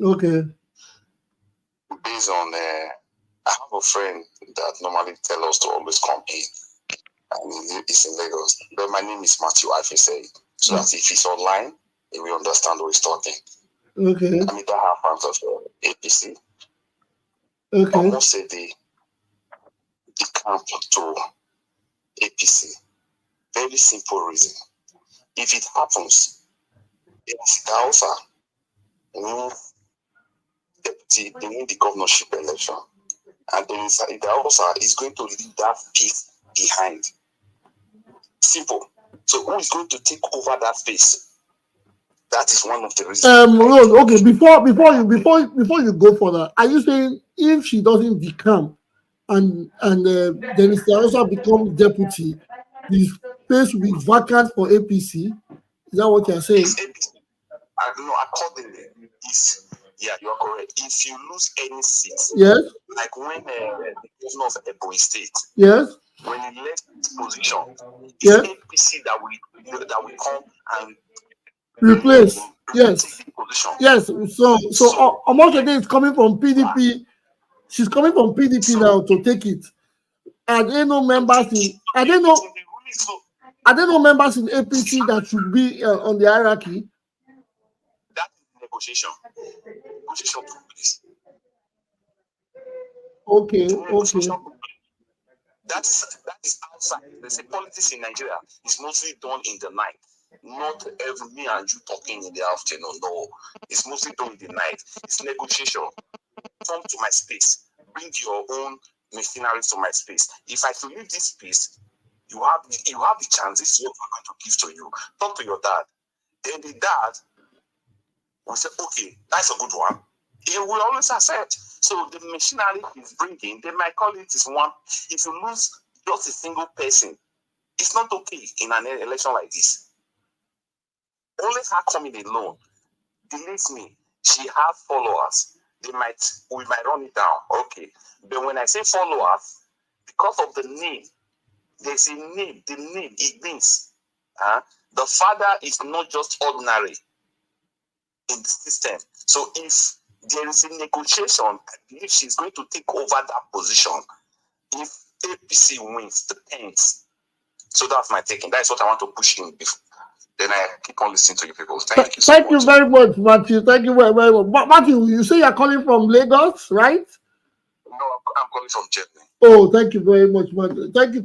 Okay. Based on, I have a friend that normally tells us to always come in, and he's in Lagos. But my name is Matthew Ifese, so that if he's online, he will understand what he's talking. Okay. I'm in the half of APC. Okay. Almost say the camp to APC. Very simple reason. If it happens, if Hausa win deputy, they win the governorship election, and then the Hausa is going to leave that piece behind. Simple. So who is going to take over that space? That is one of the reasons. Okay. Before you go further, are you saying if she doesn't decamp and then if the Hausa becomes deputy, the space will be vacant for APC? Is that what you're saying? Accordingly, yeah, you are correct. If you lose any seat, yes, like when the governor of Ebonyi State, yes, when he left his position, it's yes, APC that will come and replace. Yes, yes. So Omokede is coming from PDP. She's coming from PDP now to take it. Are there no members in? Are there no members in APC that should be on the hierarchy? That is negotiation. Negotiation took place. Okay. That is outside. They say politics in Nigeria is mostly done in the night. Not every me and you talking in the afternoon. No, it's mostly done in the night. It's negotiation. Come to my space. Bring your own machinery to my space. If I should leave this space, you have the chance. This is what we're going to give to you. Talk to your dad. Then the dad will say, okay, that's a good one. He will always accept. So the machinery he's bringing, they might call it is one. If you lose just a single person, it's not okay in an election like this. Only her coming alone, believe me, she has followers. We might run it down. Okay. But when I say followers, because of the name, there's a name. The name, it means the father is not just ordinary in the system. So if there is a negotiation, I believe she's going to take over that position if APC wins the pens. So that's my taking. That's what I want to push in before. Then I keep on listening to you people. Thank you so much. Thank you very much, Matthew. Thank you very much. Matthew, you say you're calling from Lagos, right? No, I'm calling from Germany. Oh, thank you very much, Matthew. Thank you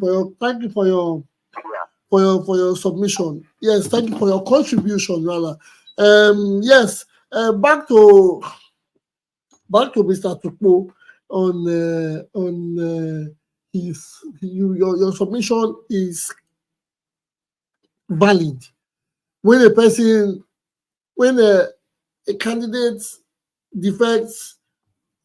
for your submission. Yes, thank you for your contribution, rather. Yes. Back to Mr. Tukpo on your submission is valid. When a candidate defects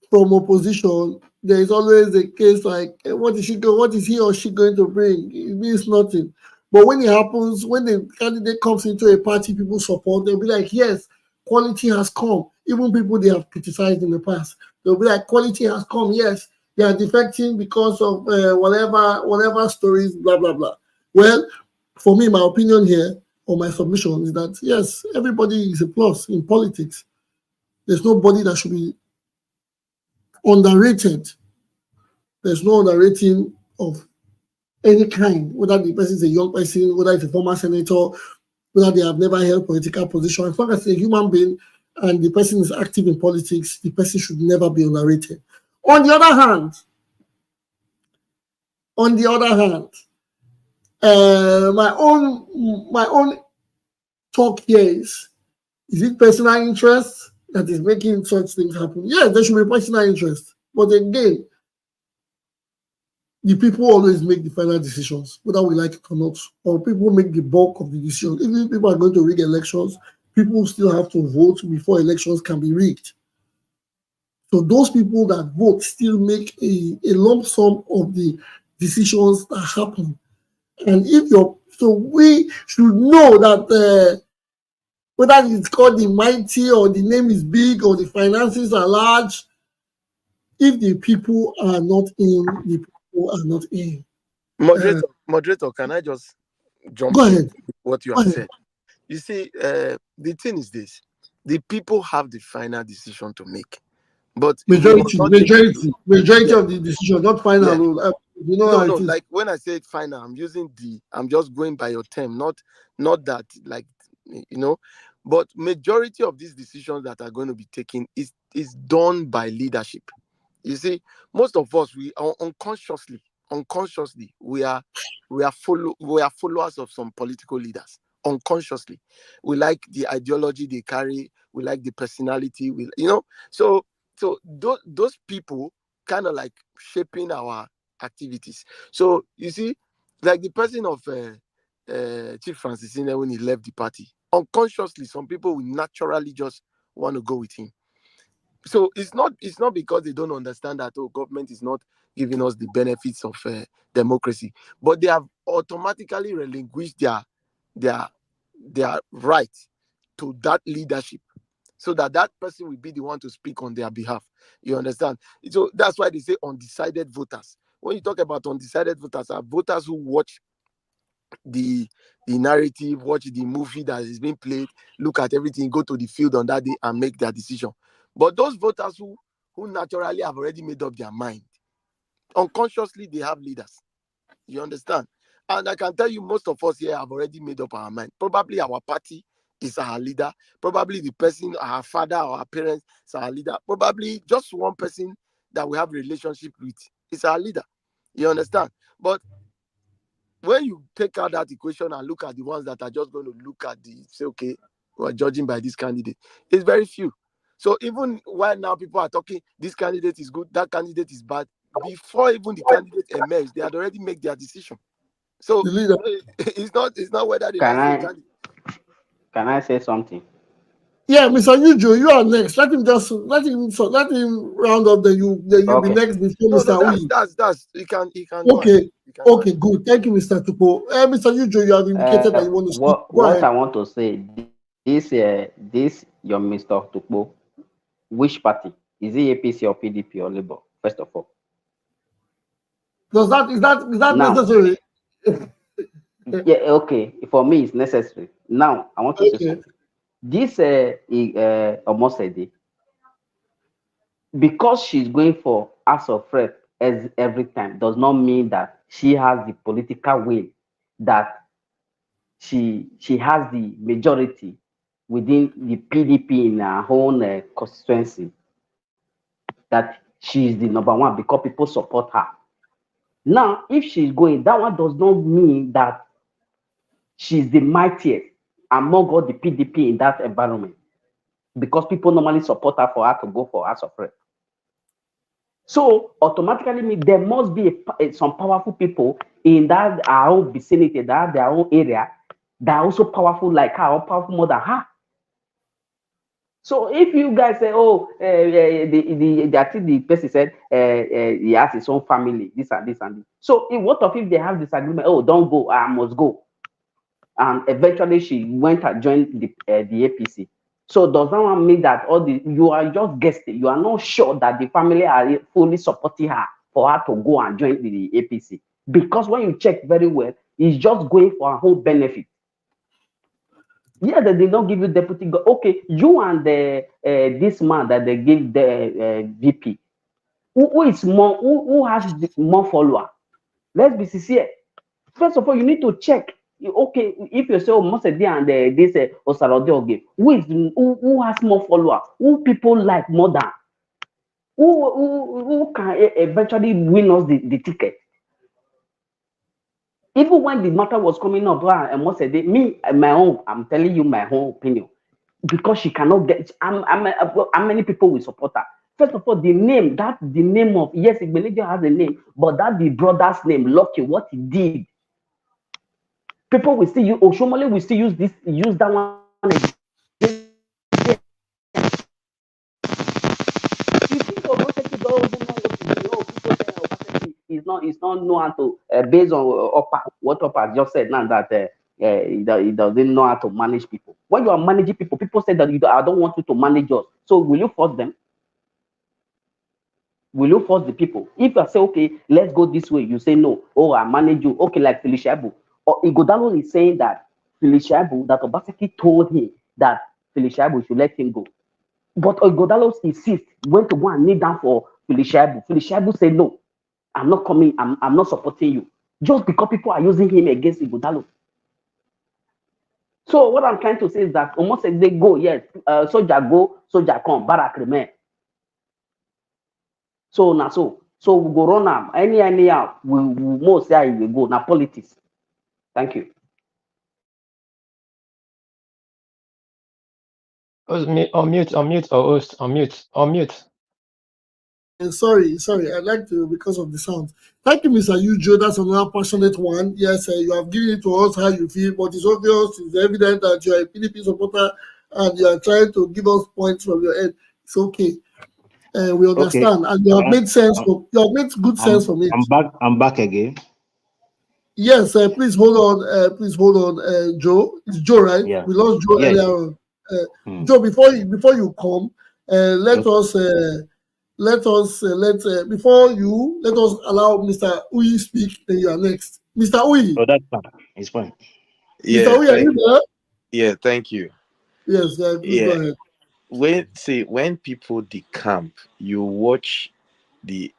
from opposition, there is always a case like, what is he or she going to bring? It means nothing. But when it happens, when the candidate comes into a party people support, they'll be like, yes, quality has come. Even people they have criticized in the past, they'll be like, quality has come. Yes, they are defecting because of whatever stories, blah, blah, blah. Well, for me, my opinion here, or my submission is that, yes, everybody is a plus in politics. There's nobody that should be underrated. There's no underrating of any kind, whether the person is a young person, whether it's a former senator, whether they have never held political position. As long as it's a human being and the person is active in politics, the person should never be underrated. On the other hand, my own talk here is it personal interest that is making such things happen? Yes, there should be personal interest. But again, the people always make the final decisions, whether we like it or not, or people make the bulk of the decisions. Even if people are going to rig elections, people still have to vote before elections can be rigged. So those people that vote still make a lump sum of the decisions that happen. And so we should know that whether it's called the mighty or the name is big or the finances are large, if the people are not in, the people are not in. Moderator, can I just jump Go in ahead. what you Go have ahead. said? You see, the thing is this: the people have the final decision to make, but we must not take it to, Majority of the decision, not final. yeah. You know how No. it is. Like when I say final, I'm just going by your term, not that, like, you know. But majority of these decisions that are going to be taken is done by leadership. You see, most of us, we are unconsciously, we are followers of some political leaders. Unconsciously, we like the ideology they carry, we like the personality, so those people kind of like shaping our activities. So you see, like the person of Chief Francis Ine, when he left the party, unconsciously some people will naturally just want to go with him. So it's not because they don't understand that government is not giving us the benefits of democracy, but they have automatically relinquished their right to that leadership, so that person will be the one to speak on their behalf. You understand? So that's why they say undecided voters. When you talk about undecided voters, are voters who watch the narrative, watch the movie that is being played, look at everything, go to the field on that day and make their decision. But those voters who naturally have already made up their mind, unconsciously they have leaders. You understand? And I can tell you, most of us here have already made up our mind. Probably our party is our leader. Probably the person, our father or our parents, is our leader. Probably just one person that we have a relationship with is our leader. You understand? But when you take out that equation and look at the ones that are just going to look at say, okay, we're judging by this candidate, it's very few. So even while now people are talking, this candidate is good, that candidate is bad, before even the candidate emerge, they had already made their decision. So it's not whether they like say candidate. Can I say something? Yeah, Mr. Ujo, you are next. Let him round up. Then you be next before Mr. Uyi. That's he can Okay. Okay, good. Thank you, Mr. Tupo. Mr. Ujo, you have indicated that you want to speak. Go ahead. I want to say, this your Mr. Tupo, which party? Is it APC or PDP or Labour? First of all. Is that now, necessary? Yeah, okay. For me, it's necessary. Now, I want to say something. This Omosede, because she's going for House of Rep every time, does not mean that she has the political will, that she has the majority within the PDP in her own constituency, that she is the number one because people support her. Now, if she's going, that one does not mean that she's the mightiest among all the PDP in that environment, because people normally support her for her to go for House of Rep. So automatically mean there must be some powerful people in that our own vicinity, that their own area, that are also powerful like her, or powerful more than her. So if you guys say, oh, I think the person said he has his own family, this and this and this. So what if they have disagreement? Oh, don't go, I must go. And eventually she went and joined the APC. So does that one mean that you are just guessing? You are not sure that the family are fully supporting her for her to go and join the APC? Because when you check very well, it's just going for her own benefit. Yeah, they did not give you deputy. Okay, you and this man that they give the VP, who is more, who has more follower? Let's be sincere. First of all, you need to check. Okay, if you say Mosede and this Osarode Oge, who has more followers? Who people like more than? Who can eventually win us the ticket? Even when the matter was coming up, Mosede, me, my own, I'm telling you my own opinion, because she cannot get. How many people will support her? First of all, the name of, yes, Igbinedion has a name, but that the brother's name, Lucky, what he did. People will still use Oshiomhole, will still use that one. It's not know how to based on what Opa just said now, that he doesn't know how to manage people. When you are managing people, people say that I don't want you to manage us. So will you force them? Will you force the people? If I say, okay, let's go this way, you say no. Oh, I manage you. Okay, like Ize-Iyamu. Or Ighodalo is saying that Ize-Iyamu, that Obaseki told him that Ize-Iyamu should let him go. But Ighodalo insists, went to go and kneel down for Ize-Iyamu. Ize-Iyamu said, no, I'm not coming, I'm not supporting you. Just because people are using him against Ighodalo. So what I'm trying to say is that almost as they go, yes, soldier go, soldier come, barrack remain. So now so we go run am anyhow we most say we go na politics. Thank you. Unmute, or host, unmute. Sorry, I'd like to, because of the sound. Thank you, Mr. Ujo. That's another passionate one. Yes, you have given it to us how you feel, but it's obvious, it's evident that you are a PDP supporter and you are trying to give us points from your end. It's okay. We understand, and you have made sense. You have made good sense from it. I'm back again. Yes, please hold on, Joe. It's Joe, right? Yeah. We lost Joe Yes. earlier on. Joe, before you come, let us allow Mr. Uyi speak. Then you are next, Mr. Uyi. Oh, that's fine. It's fine. Yeah, Mr. Uyi, are you there? Yeah, thank you. Yes, please go ahead. When people decamp, you watch the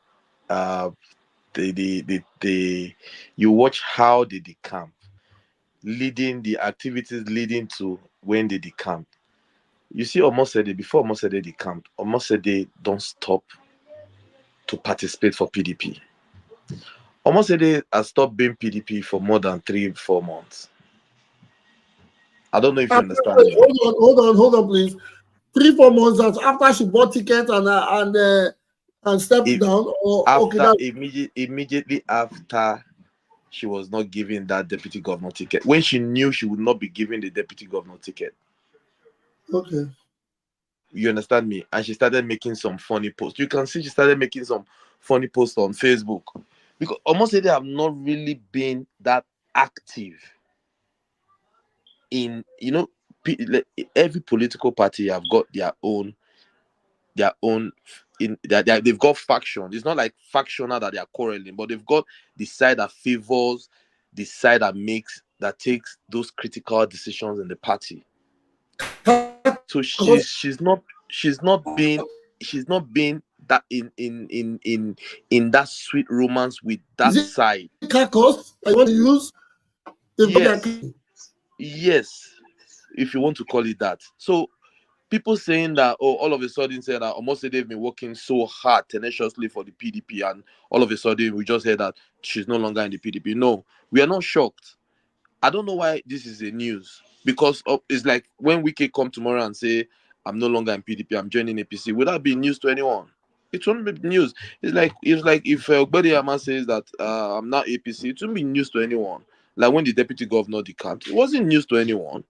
you watch how they decamp, leading the activities leading to when they decamp. You see, Omosede, before Omosede decamped, Omosede don't stop to participate for PDP. Omosede has stopped being PDP for more than 3-4 months. I don't know if you understand me. Hold on, please. 3-4 months after she bought tickets and stepped down, or after immediately after she was not given that deputy governor ticket, when she knew she would not be given the deputy governor ticket. Okay. You understand me? And she started making some funny posts. You can see she started making some funny posts on Facebook. Because Omosede have not really been that active in, every political party have got their own they've got faction. It's not like factional that they are quarreling, but they've got the side that favors, the side that takes those critical decisions in the party. So she's not being that in that sweet romance with that side. Caucus I want to use. Yes, if you want to call it that. So people saying that, all of a sudden saying that almost they've been working so hard tenaciously for the PDP, and all of a sudden we just heard that she's no longer in the PDP. No, we are not shocked. I don't know why this is a news, because it's like when Wike come tomorrow and say I'm no longer in PDP, I'm joining APC. Would that be news to anyone? It won't be news. It's like if Okpebholo says that I'm not APC, it won't be news to anyone. Like when the deputy governor decamped, it wasn't news to anyone,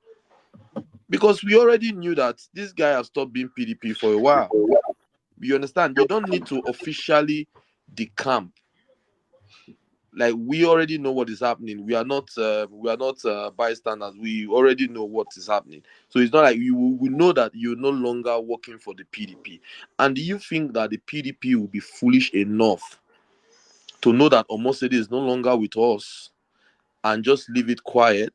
because we already knew that this guy has stopped being PDP for a while. You understand? You don't need to officially decamp. Like, we already know what is happening. We are not bystanders. We already know what is happening. So it's not like we know that you're no longer working for the PDP. And do you think that the PDP will be foolish enough to know that Omosede is no longer with us and just leave it quiet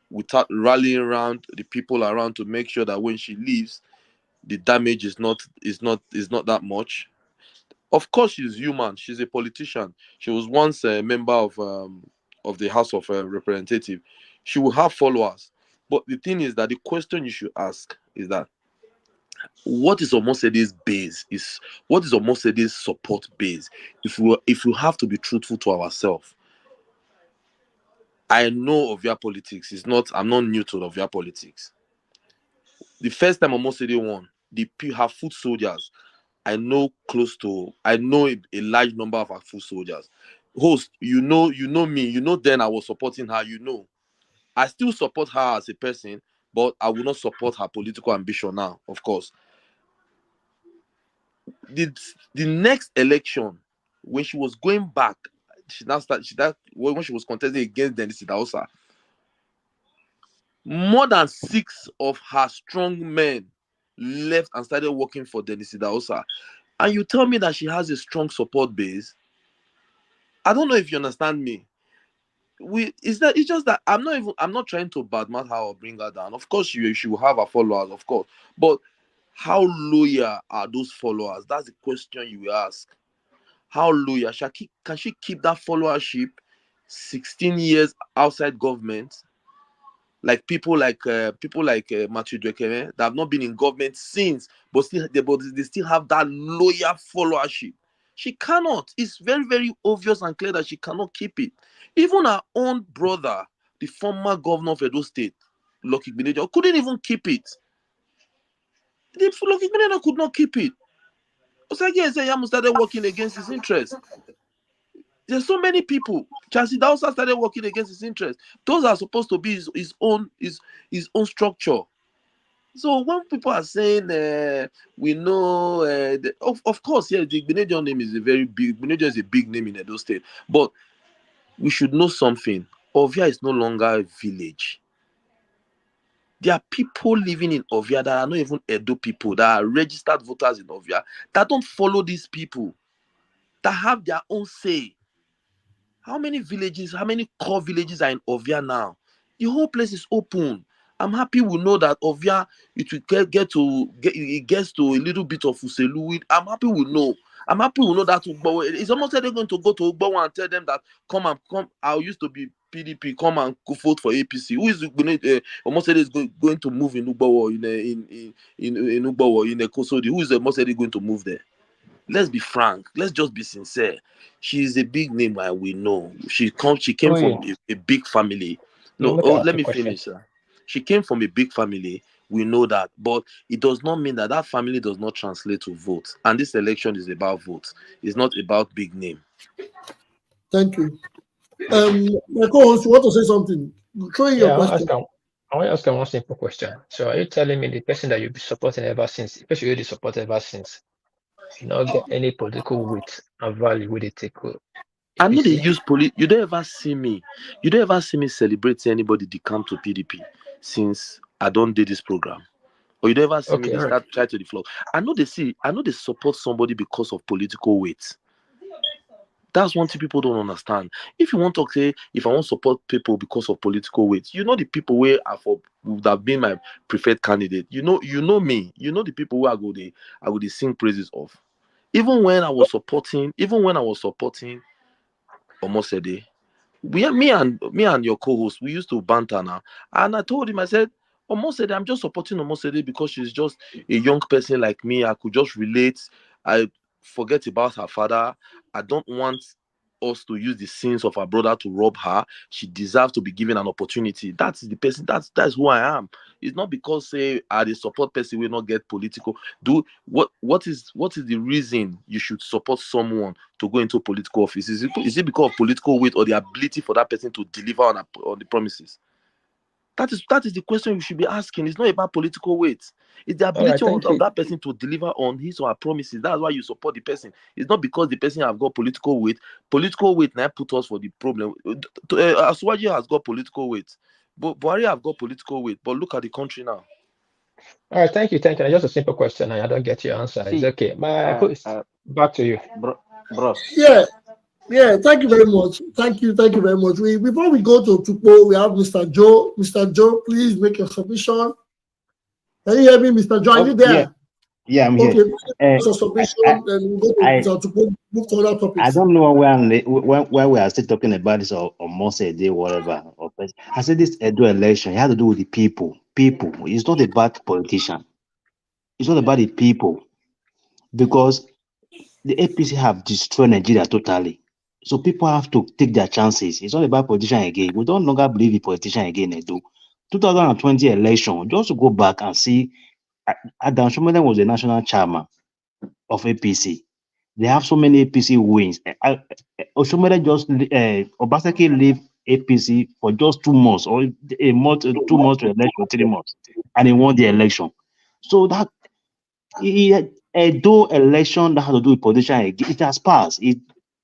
without rallying around the people around to make sure that when she leaves, the damage is not that much? Of course, she's human. She's a politician. She was once a member of the House of Representatives. She will have followers. But the thing is that the question you should ask is that, what is Omosede's base? What is Omosede's support base? If we have to be truthful to ourselves, I know of your politics. I'm not new to of your politics. The first time Omosede won, her foot soldiers, I know a large number of our foot soldiers. Host, you know me, then I was supporting her, I still support her as a person, but I will not support her political ambition now, of course. The next election, when she was going back, when she was contesting against Dennis Idahosa, more than 6 of her strong men left and started working for Dennis Idahosa. And you tell me that she has a strong support base? I don't know if you understand me. It's just that I'm not trying to badmouth her or bring her down. Of course, she will have her followers, of course. But how loyal are those followers? That's the question you will ask. How loyal? Can she keep that followership 16 years outside government? Like people like Matthew Drekeme that have not been in government since, but they still have that loyal followership. She cannot. It's very, very obvious and clear that she cannot keep it. Even her own brother, the former governor of Edo State, Lucky Igbinedion, couldn't even keep it. Lucky Igbinedion could not keep it. Ize-Iyamu started working against his interest. There's so many people. Chelsea also started working against his interest. Those are supposed to be his own structure. So when people are saying we know, of course, yes, the Igbinedion name is Igbinedion is a big name in Edo State, but we should know something. Ovia is no longer a village. There are people living in Ovia that are not even Edo people, that are registered voters in Ovia, that don't follow these people, that have their own say. How many core villages are in Ovia now? The whole place is open. I'm happy we know that Ovia, it will it gets to a little bit of Uselu. I'm happy we know. That Ugbowo. It's almost like they're going to go to Ugbowo and tell them that come. I used to be PDP. Come and go vote for APC. Who is almost is going to move in Ugbowo in Ugbowo in Ekosodi? Who is almost going to move there? Let's be frank. Let's just be sincere. She is a big name, and we know. She came from a big family. No, let me finish, sir. She came from a big family. We know that, but it does not mean that family does not translate to votes. And this election is about votes. It's not about big name. Thank you. My co-host, you want to say something? Throw in your question. I want to ask one simple question. So, are you telling me the person that you've been supporting ever since, the person you already supported ever since, you not get any political weight and value with the take? I know they use You don't ever see me celebrate anybody they come to PDP since I don't do this program. Or you don't ever see me they start try to the floor. I know they support somebody because of political weight. That's one thing people don't understand. If you want to say, if I want to support people because of political weight, you know the people where would have been my preferred candidate. You know me. You know the people who I would sing praises of. Even when I was supporting Omosede, me and your co-host, we used to banter now. And I told him, I said, Omosede, I'm just supporting Omosede because she's just a young person like me. I could just relate. I forget about her father. I don't want us to use the sins of her brother to rob her. She deserves to be given an opportunity. That's the person. That's who I am. It's not because I the support person will not get political. What is the reason you should support someone to go into political office? Is it because of political weight or the ability for that person to deliver on the promises? That is the question you should be asking. It's not about political weight. It's the ability of that person to deliver on his or her promises. That's why you support the person. It's not because the person have got political weight. Political weight now put us for the problem. Asuwaji has got political weight. But Buhari have got political weight. But look at the country now. All right, thank you. Just a simple question. I don't get your answer. It's okay. My host, back to you. Bros. Yeah, thank you very much. Thank you very much. Before we go to Tukpo, we have Mr. Joe. Mr. Joe, please make your submission. Can you hear me, Mr. Joe? Are you there? Yeah, I'm here. Okay, submission, and we'll go to Mr. Tukpo, move to other topics. I don't know when we are still talking about this or most a day, whatever. I said this Edo election, it has to do with the people. People. It's not about politician. It's not about the people. Because the APC have destroyed Nigeria totally. So people have to take their chances. It's not about politician again. We don't longer believe in politician again, Edo. 2020 election, just to go back and see, Adam Oshiomhole was the national chairman of APC. They have so many APC wins. Oshiomhole Obaseki leave APC for just 2 months or a month, 2 months to election, 3 months, and he won the election. So that Edo election that has to do with politician, it has passed.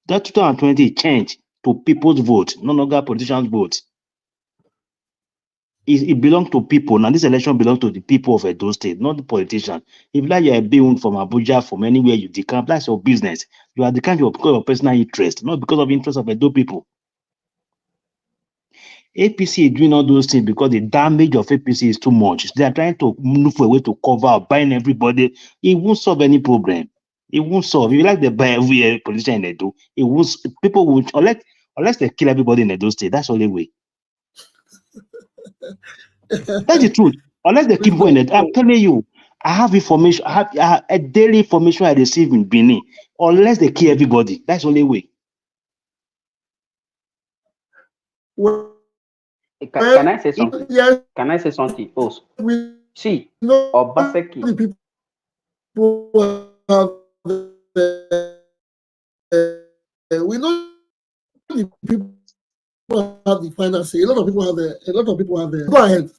That 2020 changed to people's vote, no longer politicians' vote. It belongs to people. Now, this election belongs to the people of Edo State, not the politician. If like you're being from Abuja, from anywhere you decamp, that's your business. You are decamping because of personal interest, not because of interest of Edo people. APC is doing all those things because the damage of APC is too much. They are trying to move for a way to cover up, buying everybody. It won't solve any problem. It won't solve. If you like the buy every politician in Edo, it won't. People will unless they kill everybody in Edo State. That's the only way. That's the truth. Unless they keep going, I'm telling you, I have information. I have a daily information I receive in Benin. Unless they kill everybody, that's the only way. Can I say something? Yes, Can I say something? Oh, we see, know Obaseki. the people have we know the people have the final say. A lot of people have the. Go ahead.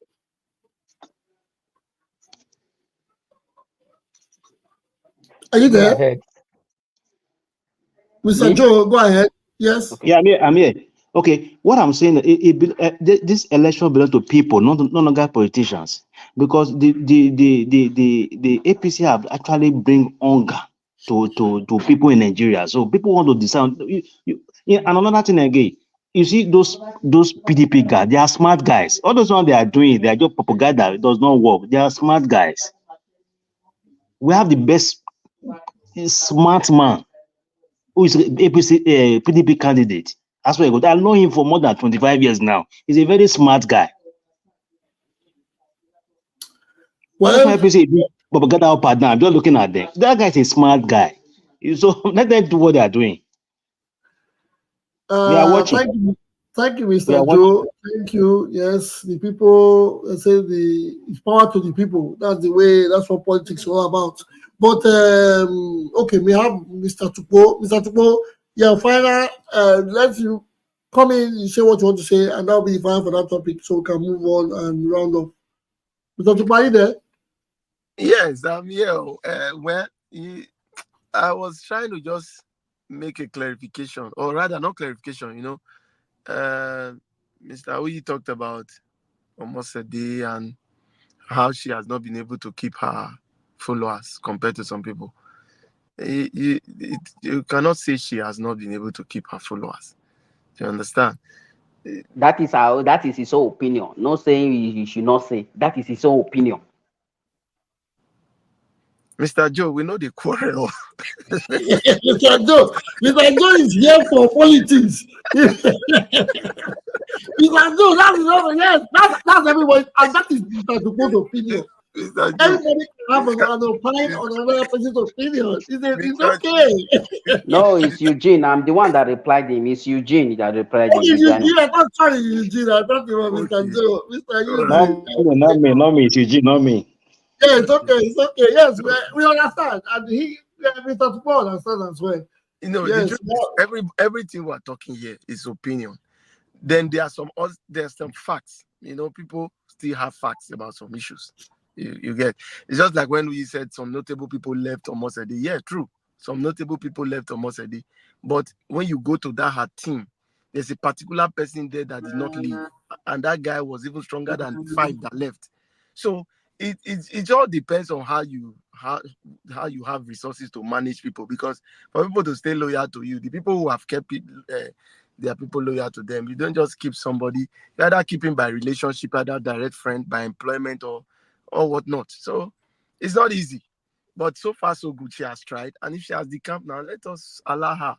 Are you there? Go ahead. Mr. Me? Joe, go ahead. Yes. Okay. Yeah, I'm here. Okay, what I'm saying, this election belongs to people, not no longer politicians, because the APC have actually bring hunger to people in Nigeria. So people want to decide. And another thing again, you see those PDP guys, they are smart guys. All those ones they are doing, they are just propaganda. It does not work. They are smart guys. We have the best smart man who is APC PDP candidate. That's where I go. I know him for more than 25 years now. He's a very smart guy. Well, my APC propaganda up partner. I'm just looking at them. That guy is a smart guy. So let them do what they are doing. We are watching. Thank you, Mr. Joe. Thank you. Yes, the people say it's power to the people. That's the way. That's what politics is all about. But okay, we have Mr. Tupo. Mr. Tupo, yeah, final. Let you come in, you say what you want to say, and that'll be fine for that topic, so we can move on and round up. Mr. Tupo, are you there? Yes, I'm here. I was trying to just make a clarification, or rather, not clarification. Mr. Uyi talked about almost a day and how she has not been able to keep her followers compared to some people. You cannot say she has not been able to keep her followers. Do you understand? That is his own opinion. No saying you should not say. That is his own opinion. Mr. Joe, we know the quarrel. Mr. Joe is here for politics. Mr. Joe, that's everybody, and that is Mr. Tupo's opinion. Everybody can have an opinion on another person's opinion. It's okay. No, it's Eugene. I'm the one that replied him. It's Eugene that replied him. Eugene, I'm not sorry, Eugene. I'm talking about Mr. Joe. Mr. Eugene. Not me. It's Eugene, not me. Yeah, it's okay. Yes, we understand. And Mr. Tupo understands as well. Yes. Everything we're talking here is opinion. Then there's some facts. People still have facts about some issues. You get. It's just like when we said some notable people left almost a day. Yeah, true. Some notable people left almost a day. But when you go to that team, there's a particular person there that did not leave, and that guy was even stronger than the 5 that left. So it all depends on how you have resources to manage people. Because for people to stay loyal to you, the people who have kept their people loyal to them, you don't just keep somebody. You either keep him by relationship, either direct friend, by employment or whatnot. So it's not easy. But so far so good. She has tried, and if she has the camp now, let us allow her.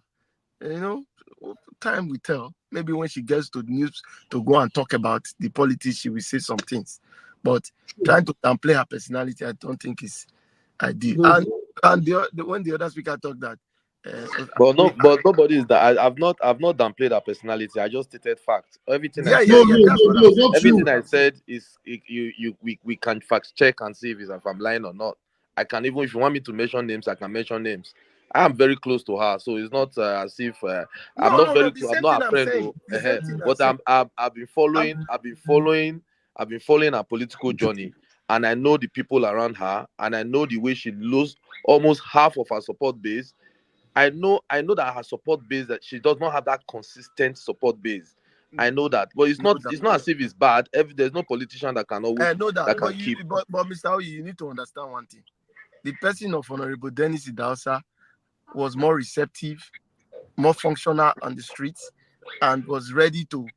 Time will tell. Maybe when she gets to the news to go and talk about the politics, she will say some things. But trying to downplay her personality, I don't think is ideal. And when the other speaker talked that, but nobody is that. I've not downplayed her personality. I just stated facts. Everything I said is we can fact check and see if I'm lying or not. I can even, if you want me to mention names, I can mention names. I am very close to her, so it's not as if I'm not very close. I'm not a friend, but I've been following her political journey, and I know the people around her, and I know the way she lost almost half of her support base. I know that her support base, that she does not have that consistent support base. I know that, but it's not as if it's bad. There's no politician that can always know that can keep. But Mr. Oyi, you need to understand one thing. The person of Honorable Dennis Idahosa was more receptive, more functional on the streets, and was ready to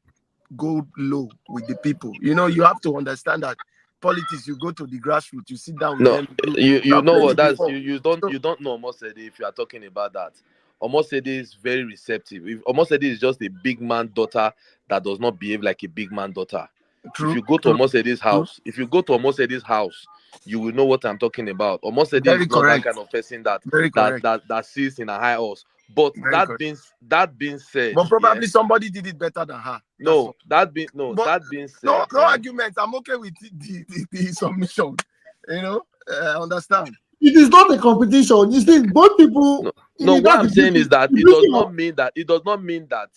go low with the people. You know, you have to understand that politics, you go to the grassroots, you sit down with No, them. you know what? That's you don't know Omosede if you are talking about that. Omosede is very receptive. If Omosede is just a big man daughter that does not behave like a big man daughter. True, if you go to Omosede's house, you will know what I'm talking about. Omosede is not that kind of person that sits in a high horse. But that being said, but probably somebody did it better than her. That being said, no argument. I'm okay with the submission. You know, I understand. It is not a competition. You see, both people. No, what I'm saying is that it does not mean that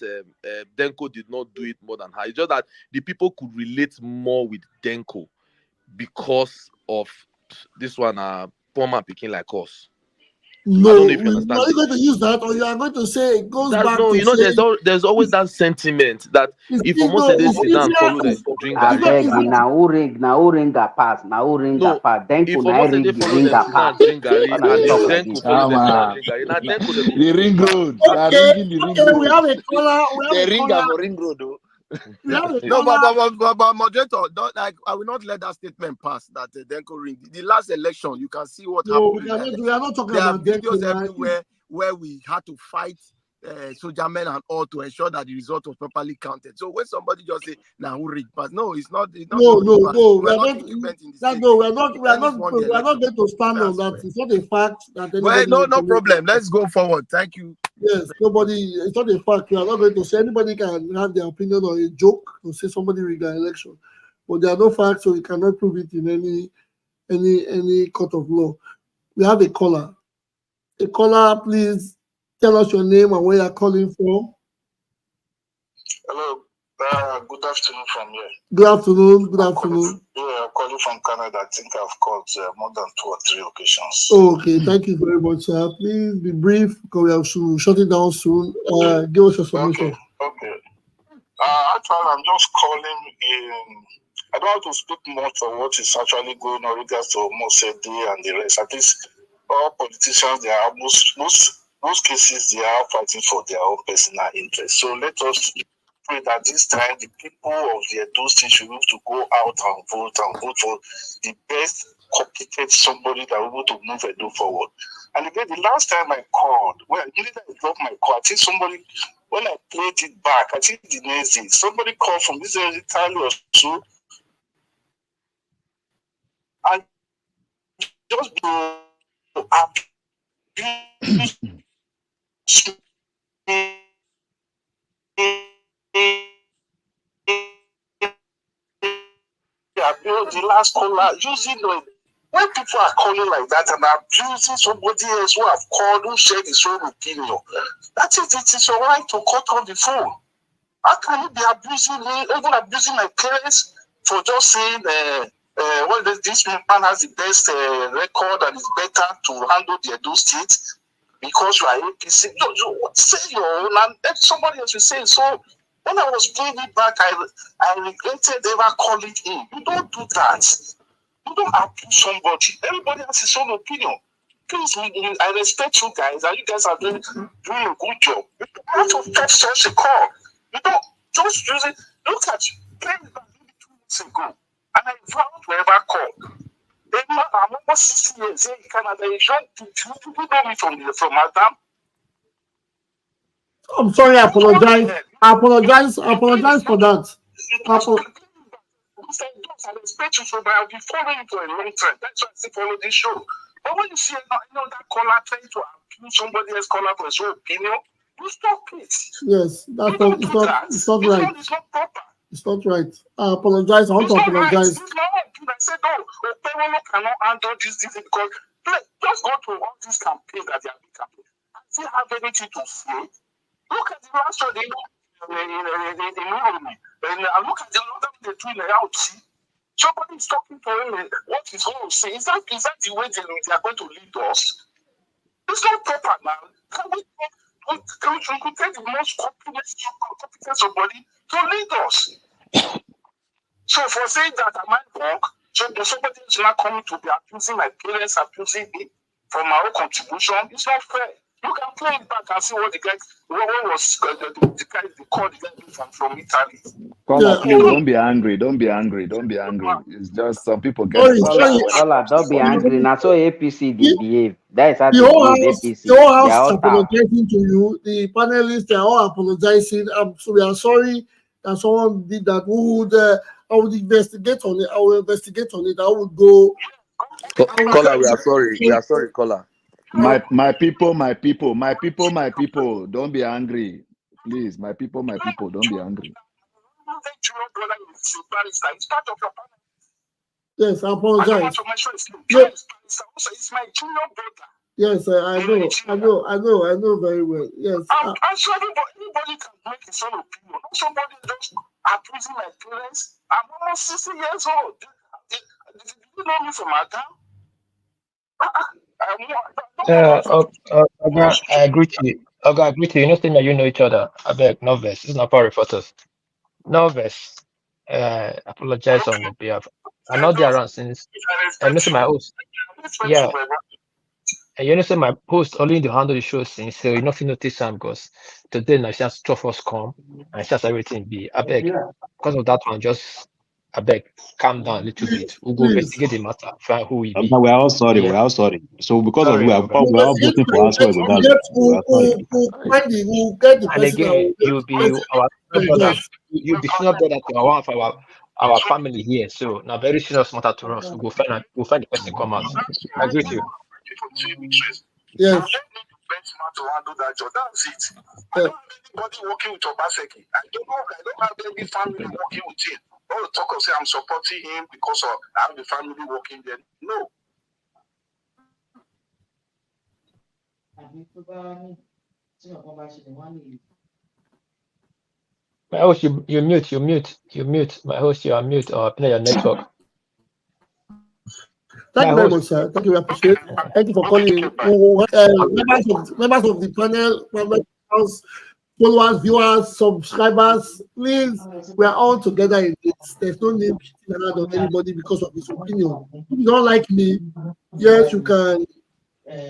Denko did not do it more than her. It's just that the people could relate more with Denko because of this one, poor man picking like us. No, are you going to use that, or you are going to say it goes back? No, you know, there's always that sentiment that if Omosede sit down and follow them, drink garri. Now who ring a pass? Now who ring a pass? Denko na ring the ring a pass. Drink garri, and if Denko follow them sit drink garri, now Denko the ring road. Okay, we have a caller. The ring for ring road, though. No, but moderator, I will not let that statement pass. That Denko ring. The last election, you can see what happened. We are not talking there about are videos Denko, everywhere where we had to fight soldier men and all to ensure that the result was properly counted. So when somebody just say, "Now who rigged?" But no, it's not. No. We are not going to stand on that. It's not a fact that. Well, no problem. Let's go forward. Thank you. Yes, it's not a fact. We are not going to say anybody can have their opinion or a joke to say somebody rigged the election, but there are no facts, so you cannot prove it in any court of law. We have a caller. A caller, please tell us your name and where you are calling from. Hello. Good afternoon from here. Good afternoon. I'm calling from Canada. I think I've called more than 2 or 3 occasions. Okay, thank you very much, sir. Please be brief because we have to shut it down soon. Give us your submission. Okay. Actually, I'm just calling in. I don't have to speak much on what is actually going on regards to Omosede and the rest. At least all politicians, they are most cases, they are fighting for their own personal interest. So let us pray that this time the people of the Edo State should be able to go out and vote for the best competent somebody that will be able to move Edo forward. And again, the last time I called, well, immediately I dropped my call. I think somebody, when I played it back, I think the next day, somebody called from this Italy or so, and just to abuse the last caller using when people are calling like that and abusing somebody else who have called, who shared his own opinion, that is it is your right to cut off the phone. How can you be abusing me, even abusing my parents for just saying this man has the best record and is better to handle the Edo State because you are APC? You say your own and somebody else will say so. When I was playing it back, I regretted ever calling him. You don't do that. You don't abuse somebody. Everybody has his own opinion. Please, I respect you guys, and you guys are doing a good job. You don't have to touch such a call. You don't just use it. Look at you. Playing it back maybe 2 weeks ago, and I vowed to ever call. I'm almost 60 years here in Canada. People know me from Madam. I'm sorry, I apologize. I apologize for that. I respect you for that. I'll be following you for a long time. That's why I still follow this show. But when you see that caller trying to abuse somebody else caller for his own opinion, you stop it. Yes, it's not right. It's not proper. It's not right. I apologize. I want to apologize. It's not right. I said, Okpebholo cannot handle this because just go to all these campaigns that they are doing campaigns. Does he have anything to say? Look at the last one they and look at the other they're doing around. Somebody is talking to him. What is going to say? Is that the way they are going to lead us? It's not proper now. We could take the most competent somebody to lead us. So for saying that, am I wrong? So there's somebody is not coming to be abusing my parents, abusing me for my own contribution. It's not fair. You can play it back and see what the guy, what was the guy, the call the guy from Italy. Caller, Yeah. please don't be angry. Don't be angry. Don't be angry. It's just some people get Sorry, frustrated when it Caller, comes to don't be politics. angry. Now so APC they The, behave. That is how the they whole behave. house, APC. the whole They house are is all tough. apologizing to you. The panelists, they are all apologizing. So we are sorry that someone did that. I would investigate on it. I will investigate on it. I would go. Caller, we are sorry. We are sorry, caller. My people. Don't be angry, please. My people. Don't be angry. Yes, I apologize. I don't want to mention his name. No. It's my junior brother. Yes, I know very well. Yes. I'm sure anybody can make his own opinion. Not somebody just abusing my parents. I'm almost 60 years old. Did you know me from Adam? I agree to you. I agree to you. You know, you know each other. I beg, Novice. This is not power reporters. Novice. Apologize on the behalf. I'm not there around since. And listen, my host. Yeah. And you understand my host only in the handle the show since, so you know if you notice some because today now just two of us come and just everything be. I beg because of that one, just I beg calm down a little bit. We'll go investigate the matter, find who we be. We are all sorry. Yeah. We are all sorry. So because Sorry, of we are all voting for us. Who get the and person again, you'll be our brother. You'll be senior brother to one of our family here. So now very serious matter to us. We'll find the person come out. I agree with you. Yes. To handle that job. That's it. I don't have anybody working with Obaseki. I don't have any family working with him. Oh, talk of say I'm supporting him because I have the family working there. No. My host, you mute. My host, you are mute or play your network. Thank you very much, sir. Thank you. We appreciate it. Thank you for calling. Members of the panel, followers, viewers, subscribers, please, we are all together in this. There's no need to hard on anybody because of his opinion. If you don't like me, yes, you can.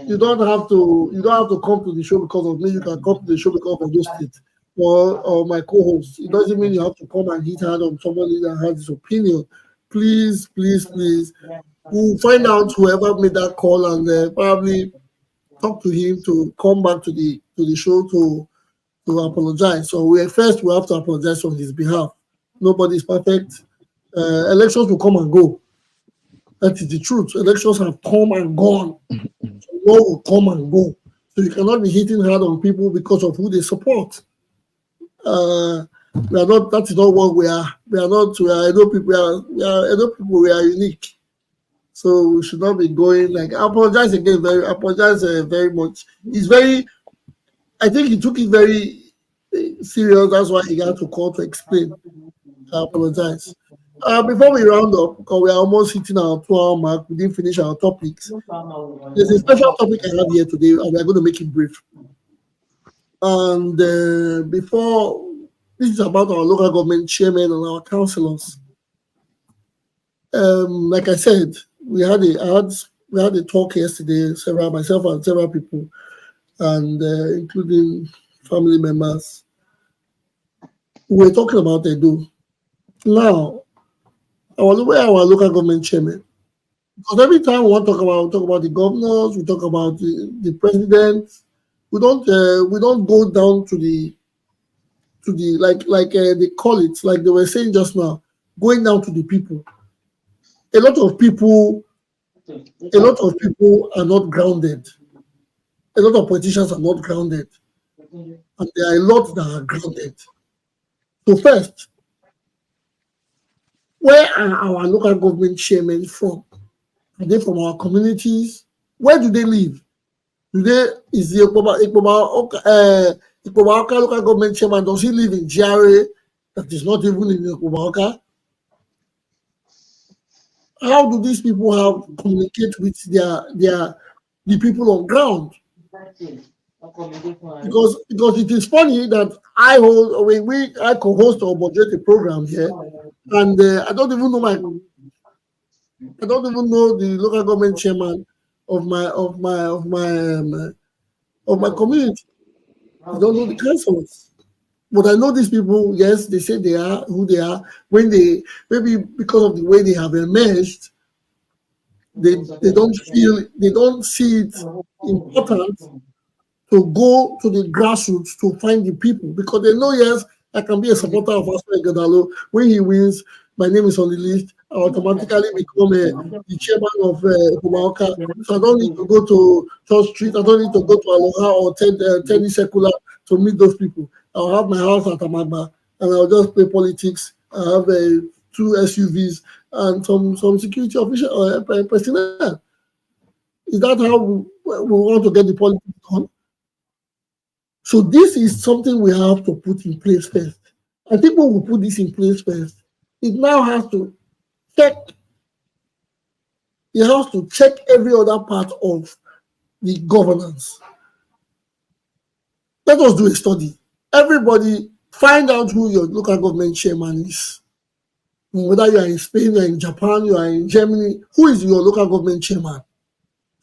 You don't have to come to the show because of me. You can come to the show because of those states or my co-host. It doesn't mean you have to come and hit hard on somebody that has his opinion. Please. We'll find out whoever made that call and probably talk to him to come back to the show to apologize. So we have to apologize on his behalf. Nobody's perfect. Elections will come and go. That is the truth. Elections have come and gone. War will come and go. So you cannot be hitting hard on people because of who they support. We are not. That is not what we are. We are not. We are Edo people. We are Edo people. We are unique. So we should not be going like. I apologize again. Very much. It's very. I think he took it very serious. That's why he got to call to explain. I apologize. Before we round up, because we are almost hitting our 2-hour mark, we didn't finish our topics. There's a special topic I have here today, and we are going to make it brief. And before, this is about our local government chairman and our councillors. Like I said, we had a talk yesterday, myself and several people, and including family members. We were talking about Edo. Now, our local government chairman. Because every time we want to talk about the governors, we talk about the president. We don't go down to the like they call it, like they were saying just now, going down to the people. A lot of people are not grounded. A lot of politicians are not grounded, and there are a lot that are grounded. So first, where are our local government chairmen from? Are they from our communities? Where do they live? Is the Okpebholo local government chairman, does he live in GRA that is not even in Okpebholo? How do these people communicate with the people on ground? Because it is funny that I co-host or moderate a program here, and I don't even know the local government chairman of my community. I don't know the councillors. But I know these people, yes, they say they are who they are. When they, maybe because of the way they have emerged, they don't see it important to go to the grassroots to find the people, because they know, yes, I can be a supporter of Ighodalo. When he wins, my name is on the list. I automatically become the chairman of Humaoka. So I don't need to go to Church Street. I don't need to go to Aloha or Tennis Secular to meet those people. I'll have my house at Amagba and I'll just play politics. I have 2 SUVs and some security official personnel. Is that how we want to get the politics done? So this is something we have to put in place first. I think when we put this in place first, it now has to check. It has to check every other part of the governance. Let us do a study. Everybody find out who your local government chairman is. Whether you are in Spain, you are in Japan, you are in Germany, who is your local government chairman?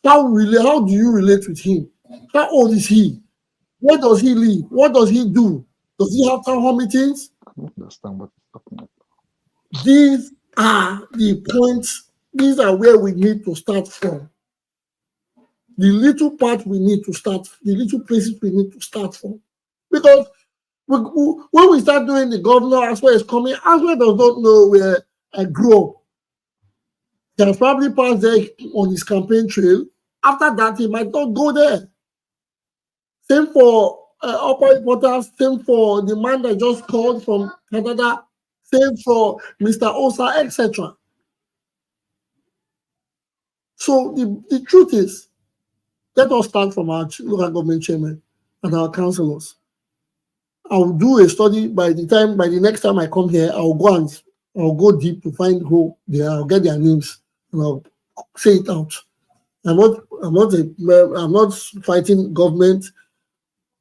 How do you relate with him? How old is he? Where does he live? What does he do? Does he have town hall meetings? Understand what you're talking about. These are the points. These are where we need to start from. The little part we need to start, the little places we need to start from. Because when we start doing the governor, Aswa is coming, Aswa does not know where I grew up. He has probably passed there on his campaign trail. After that, he might not go there. Same for upper reporters, same for the man that just called from Canada, same for Mr. Osa, etc. So the truth is, let us start from our local government chairman and our councillors. I'll do a study by the next time I come here. I'll go deep to find who they are. I'll get their names and I'll say it out. I'm not fighting government,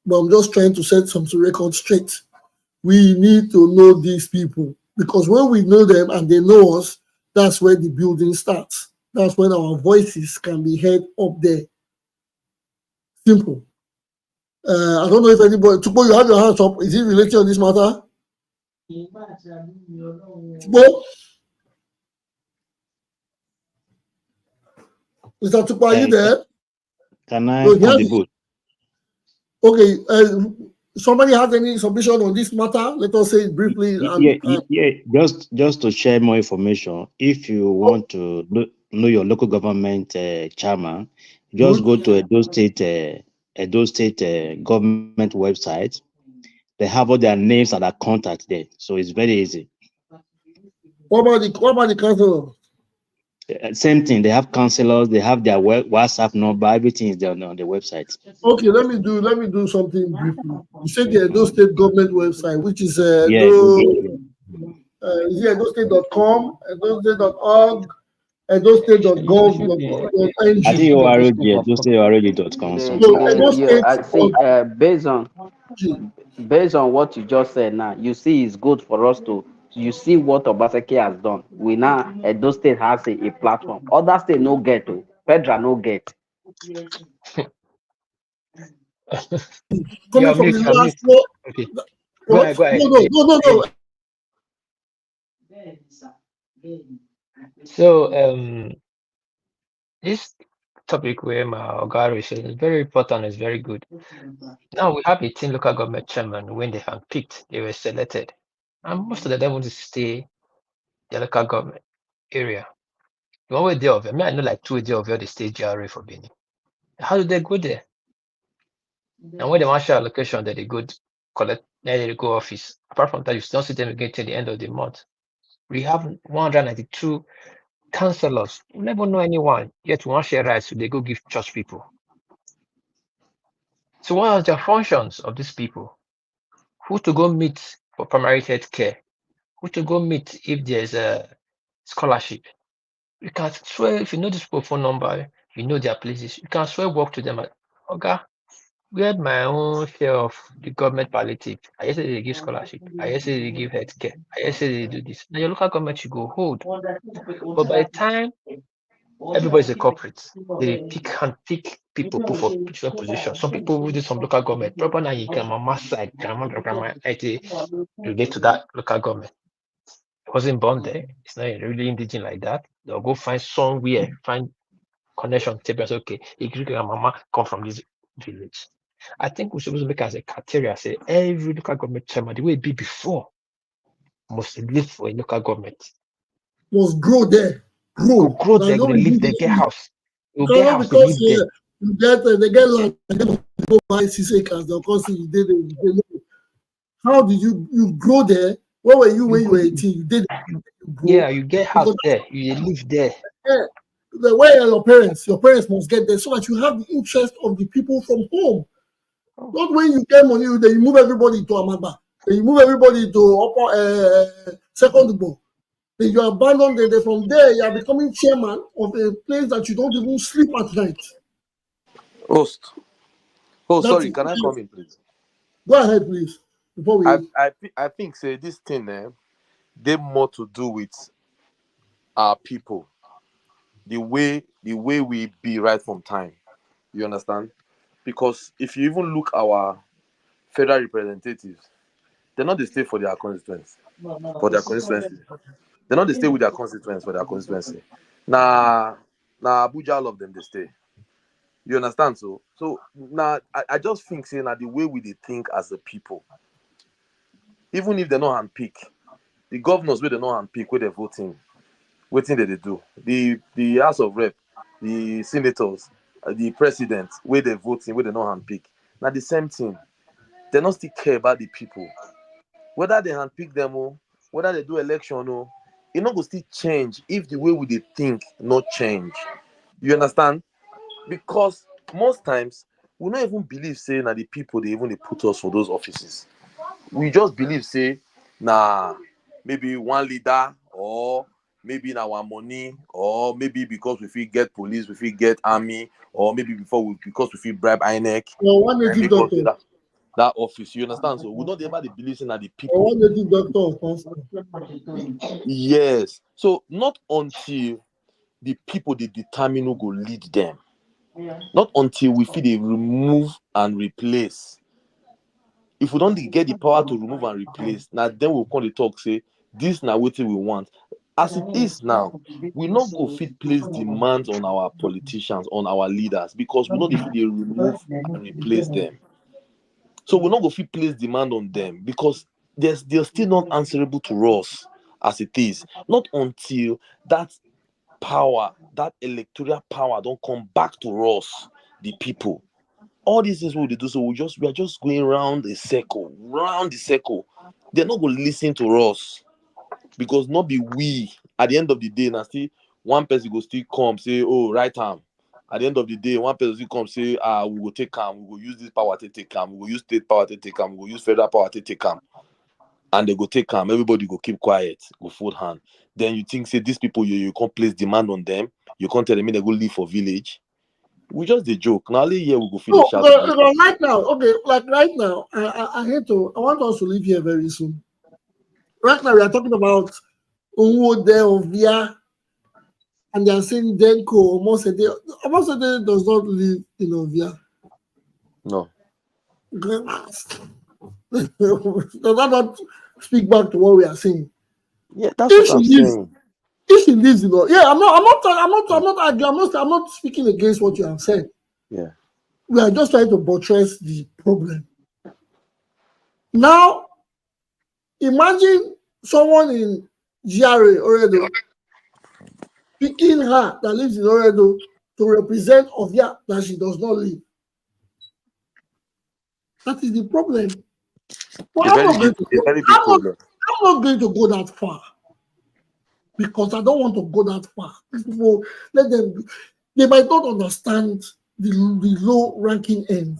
but I'm just trying to set some record straight. We need to know these people, because when we know them and they know us, that's where the building starts. That's when our voices can be heard up there. Simple. I don't know if anybody, Tukbo, you have your hands up. Is it related on this matter? Tukbo? Mr. Tukbo, are you there? Can I No, contribute? Okay. Somebody has any submission on this matter? Let us say it briefly. Just to share more information. If you want to know your local government chairman, just go to Edo State government website. They have all their names and their contact there, so it's very easy. What about the councillor? Same thing. They have councillors. They have their WhatsApp number. Everything is there on the website. Okay, let me do something briefly. You said the Edo State government website, which is Is it edostate.com, edostate.org, edostate.gov.ng. I think you are already edostate.com. Based on what you just said now, you see it's good for us to, you see what Obaseki has done. We now, Edo State has a platform. Other state no get to, Federal no get. Coming from the last floor. Okay. What? Go ahead. No. So this topic where my Ogari said is very important, is very good. Now we have 18 local government chairmen. When they have picked, they were selected. And most of them want to stay the local government area. The one way they of them, I know like 2 days of the state GRA for Benin. How do they go there? And when they want share allocation, that they go collect, then they go office. Apart from that, you don't see them again till the end of the month. We have 192 councillors. We never know anyone. Yet we want share rights, so they go give church people. So what are the functions of these people? Who to go meet for primary health care? Who to go meet if there's a scholarship? You can swear, if you know this phone number, you know their places. You can swear walk to them. Okay, We had my own share of the government palliative. I say they give scholarship. I say they give healthcare. I say they do this. Now your local government should go hold. But by the time everybody's a corporate, they pick people put for different positions. Some people who do some local government, probably now you can mama side, grandma, IT relate to that local government. Wasn't born there. It's not really indigenous like that. They'll go find somewhere, find connection. Tell us, okay, mama come from this village. I think we should make as a criteria, say every local government chairman, the way it be before, must live for a local government. Must grow there. Grow there, go live there, get house. You get house, because live there. You get they get land, they go buy 6 acres, they'll cost you did it. How did you grow there? Where were you when you were 18? You did it. You grow. Yeah, you get house there, you live there. Yeah. Where are your parents? Your parents must get there so that you have the interest of the people from home. Not when you get money, then you move everybody to Amaba. Then you move everybody to upper second ball. Then you abandon them. Then from there, you are becoming chairman of a place that you don't even sleep at night. Host. Oh, That sorry, is, can I come in, please? Go ahead, please. Before we I think say this thing they more to do with our people. The way we be right from time. You understand? Because if you even look our federal representatives, they're not they stay for their constituency. For their constituency. They're not they stay with their constituents for their constituency. Nah, Abuja, all of them they stay. You understand? So now I just think saying that the way we they think as a people, even if they're not handpick, the governors where they're not handpick, where they're voting, what thing they do. The House of Rep, the senators, the president, where they're voting, where they're not handpick. Now the same thing. They don't still care about the people. Whether they handpick them or whether they do election or it not go still change if the way we they think not change. You understand? Because most times we don't even believe saying that the people they even they put us for those offices. We just believe say maybe one leader or maybe in our money or maybe because we feel get police, we feel get army or maybe because we feel bribe INEC one and native because doctor. that office. You understand? So we don't ever believe in that the Or people. one native doctor of constant. Yes. So not until the people they determine who go lead them. Not until we feel they remove and replace. If we don't get the power to remove and replace, now then we'll come to talk say this now what we want. As it is now, we not go fit place demands on our politicians, on our leaders, because we know if they remove and replace them. So we're not going to place demand on them because they're still not answerable to us as it is. Not until that power, that electoral power don't come back to us, the people. All these things we do, so we are just going round the circle. They're not going to listen to us because not be we. At the end of the day, now still one person go still come say, oh, right arm. At the end of the day, one person will come say, we will take him, we will use this power to take him, we will use state power to take him, we will use federal power to take him. And they go take him, everybody go keep quiet, go fold hand. Then you think, say, these people, you can't place demand on them, you can't tell them they go live for village. We just the joke. Now, only here we go finish out. Right now, okay, like right now, I want us to leave here very soon. Right now, we are talking about Unwode Ovia, and they are saying Denko Omosede does not live in Ovia. No. Does that not speak back to what we are saying? Yeah, that's what I'm saying. If she lives in Ovia, I'm not speaking against what you have said. Yeah. We are just trying to buttress the problem. Now, imagine someone in GRA Oredo picking her that lives in Oredo to represent Ovia that she does not live. That is the problem. But I'm not going to go that far because I don't want to go that far. People, let them. They might not understand the low-ranking end.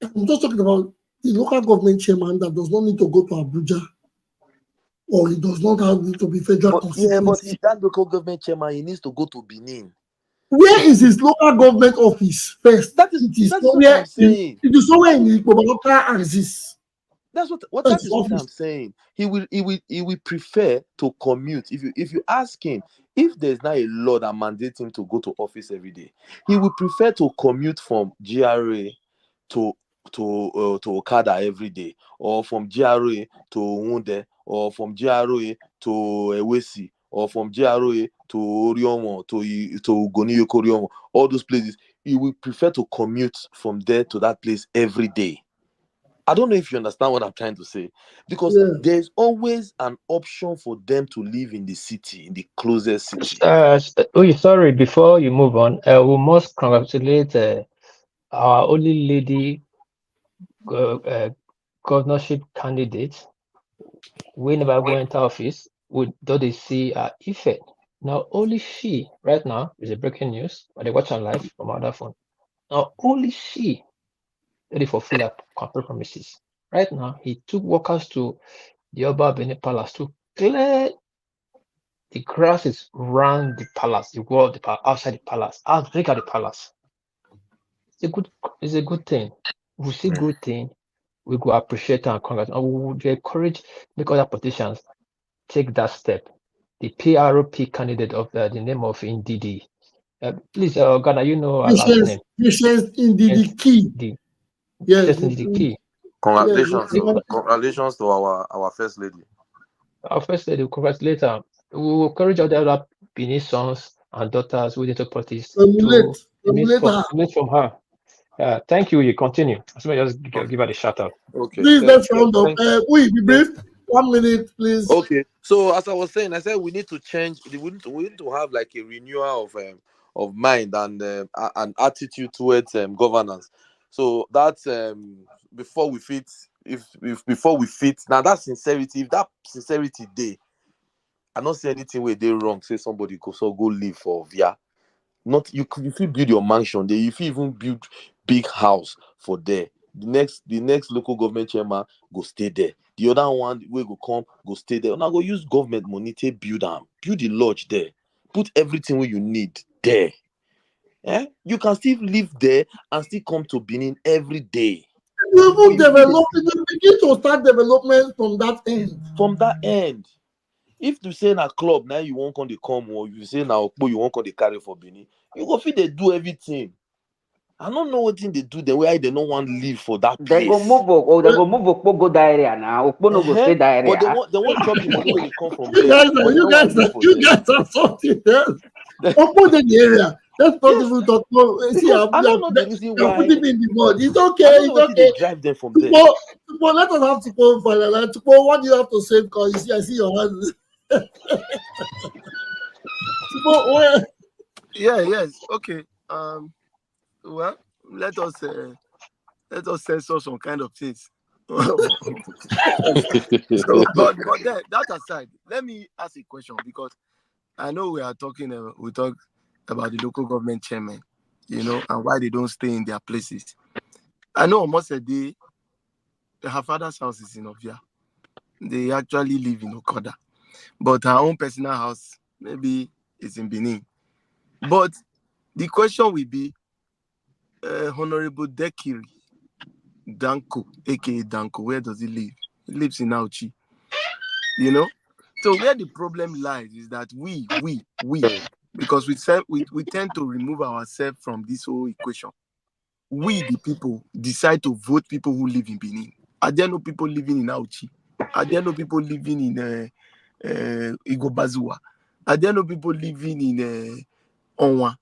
I'm just talking about the local government chairman that does not need to go to Abuja, or he does not need to be federal constituency. Yeah, but if that local government chairman, he needs to go to Benin. Where is his local government office first? That is what I'm saying. It is somewhere in Igbinedion exists. That is what I'm saying. He will prefer to commute. If you ask him, if there's not a law that mandates him to go to office every day, he will prefer to commute from GRA to Okada every day, or from GRA to Wunde, or from GRA to Ewesi, or from GRA to Oriomo, to Goniyoko, all those places. He will prefer to commute from there to that place every day. I don't know if you understand what I'm trying to say, because there's always an option for them to live in the city, in the closest city. Sorry, before you move on, we must congratulate our only lady governorship candidate. We never go into office, we don't see Ife. Now only she, right now, is a breaking news, but they watch her live from our other phone. Now only she ready for full up corporate promises. Right now, he took workers to the Oba Bene Palace to clear the grasses around the palace, the wall of the palace, outside the palace, outbreak of the palace. It's a good thing. We see good thing, we go appreciate and congratulate, and we would encourage make other politicians take that step. The PROP candidate of the name of Ndidi. Please, Ghana, you know our last name. Patience Ndidi Key. Yes, Ndidi Key. Congratulations to our first lady. Our first lady, congratulate her. We will encourage other Benin sons and daughters who into politics to emulate from her. Thank you. You continue. So just give her a shout out. Okay. Please let's round up. We brief. 1 minute, please. Okay. So as I was saying, I said we need to change. We need to have like a renewal of mind and an attitude towards governance. So that's before we fit. Before we fit now, that sincerity. If that sincerity day, I don't see anything where they wrong. Say somebody go live for via. Not you build your mansion there. If you even build big house for there, the next local government chairman go stay there. The other one will go stay there. Now go use government money to build the lodge there. Put everything where you need there. You can still live there and still come to Benin every day. You begin to start development from that end. From that end. If you say na club now you won't come to come, or you say na Okpo you won't come to carry for Benin, you go feel they do everything. I don't know what thing they do then why they don't want to live for that place. They go move Okpo go that area now. Okpo no go stay that area. But they want chop the money when they come from there. You guys are something else. Okpo in the area. That's not even talk. I don't know the reason why. Put him in the mud. It's okay. It's okay. They drive them from there. But let us have to go for that. What do you have to say? Because you see, I see your hands. Yes. Okay. Well, let us censor some kind of things. But then, that aside, let me ask a question, because I know we talk about the local government chairman, and why they don't stay in their places. I know almost a day, her father's house is in Ovia. They actually live in Okada. But her own personal house, maybe it's in Benin. But the question will be, Honorable Dekiri Danko, aka Danko, where does he live? He lives in Auchi. So where the problem lies is that we, because we tend to remove ourselves from this whole equation. We, the people, decide to vote people who live in Benin. Are there no people living in Auchi? Are there no people living in Ighodalo? Are there no people living in Onwa?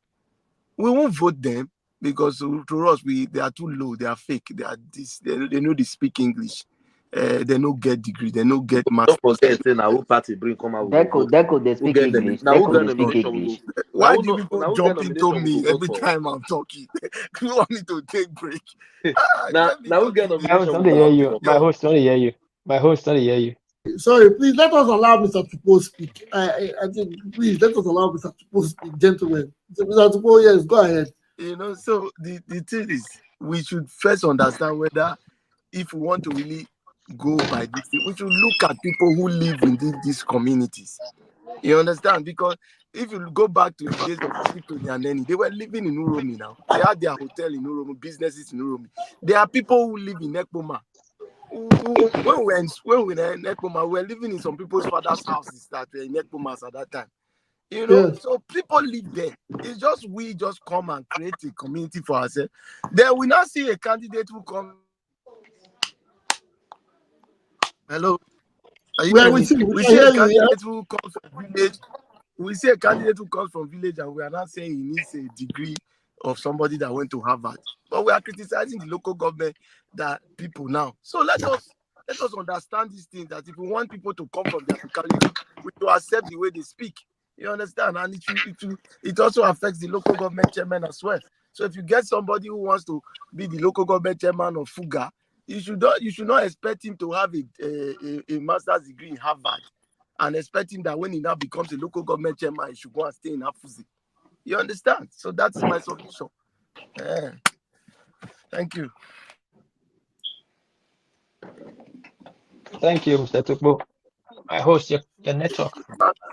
We won't vote them because to us, they are too low, they are fake, they are this, they know they speak English. They no get degree, they no get master. Don't forget, now who party bring come out. Deco, they speak English. Deco, they speak English. Why do people jump into me every time I'm talking? You want me to take break? Now who get nomination? My host don't hear you. My host don't hear you. Sorry, please let us allow Mr. Tupo speak. I think please let us allow Mr. Tupo speak, gentlemen. Mr. Tupo, yes, go ahead. So the thing is, we should first understand whether, if we want to really go by this thing, we should look at people who live in these communities. You understand? Because if you go back to the days of Tony and Neni, they were living in Uromi now. They had their hotel in Uromi, businesses in Uromi. There are people who live in Ekpoma. When we were in Ekpoma, we were living in some people's father's houses that were in Ekpomas at that time. You know, Yes. so people live there. It's just we just come and create a community for ourselves. Then we now see a candidate who comes. Hello, are you We are hearing me? with you. We We can see hear a you. Yeah. candidate who comes from village. We see a candidate who comes from village, and we are not saying he needs a degree of somebody that went to Harvard. But we are criticizing the local government that people now. So let us understand these things, that if we want people to come from their locality, we to accept the way they speak. You understand? And it also affects the local government chairman as well. So if you get somebody who wants to be the local government chairman of Fuga, you should not expect him to have a master's degree in Harvard and expecting that when he now becomes a local government chairman, he should go and stay in Afuzi. You understand? So that is my solution. Thank you. Thank you, Mr. Tukbo. I host your network.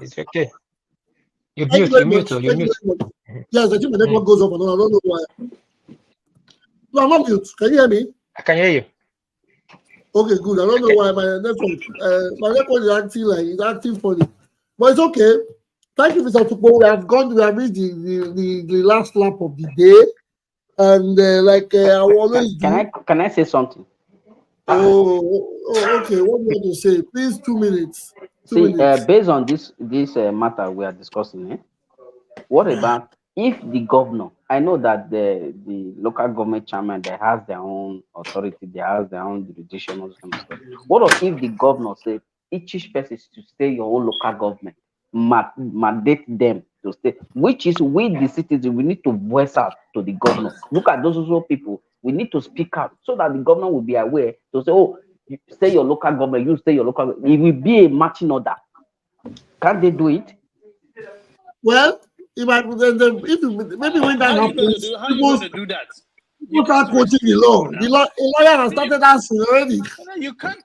It's okay. You Thank you mute, very you mute, much. or you Thank you mute. very much. Yes, I think my network goes up and on. I don't know why. No, I'm not mute. Can you hear me? I can hear you. Okay, good. I don't know why my network is acting funny. But it's okay. Thank you, Mr. Tukbo. We have reached the last lap of the day. And I always do. Can I say something? Oh, okay. What do you want to say? Please, 2 minutes. Based on this matter we are discussing, what about if the governor? I know that the local government chairman, they has their own authority, they has their own jurisdiction, all this kind of stuff. What if the governor say each person is to stay your own local government, mandate them to stay, which is we the citizens, we need to voice out to the governor. Look at those also people. We need to speak out so that the governor will be aware to say, oh, you stay your local government, you stay your local government. It will be a matching order. Can't they do it? Well, if maybe when that happens, how are you going to do that? People start quoting the law. A lawyer has started answering already. You can't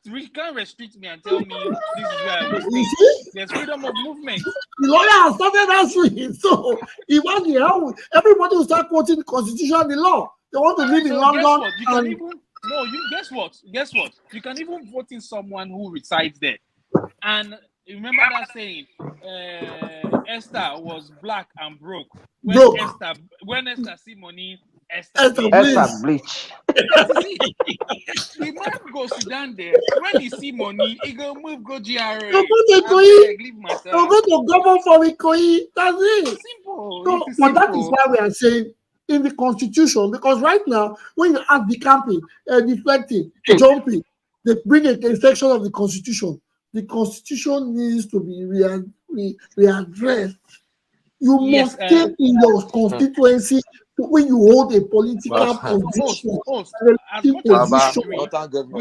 restrict me and tell me this is where I will stay. You see? There's freedom of movement. The lawyer has started answering. So imagine how everybody will start quoting the constitution and the law. They want to live in London. Guess what? Guess what? You can even vote in someone who resides there. And remember that saying, Esther was black and broke. When Esther see money, Esther bleach. That is it. The man goes down there. When he see money, he go move, go GRA. He'll go to government for Ikoyi. That's it. Simple. So, but that is why we are saying in the constitution, because right now, when you ask the camping, deflecting, jumping, they bring a section of the constitution. The constitution needs to be readdressed. You must stay in your constituency when you hold a political position. We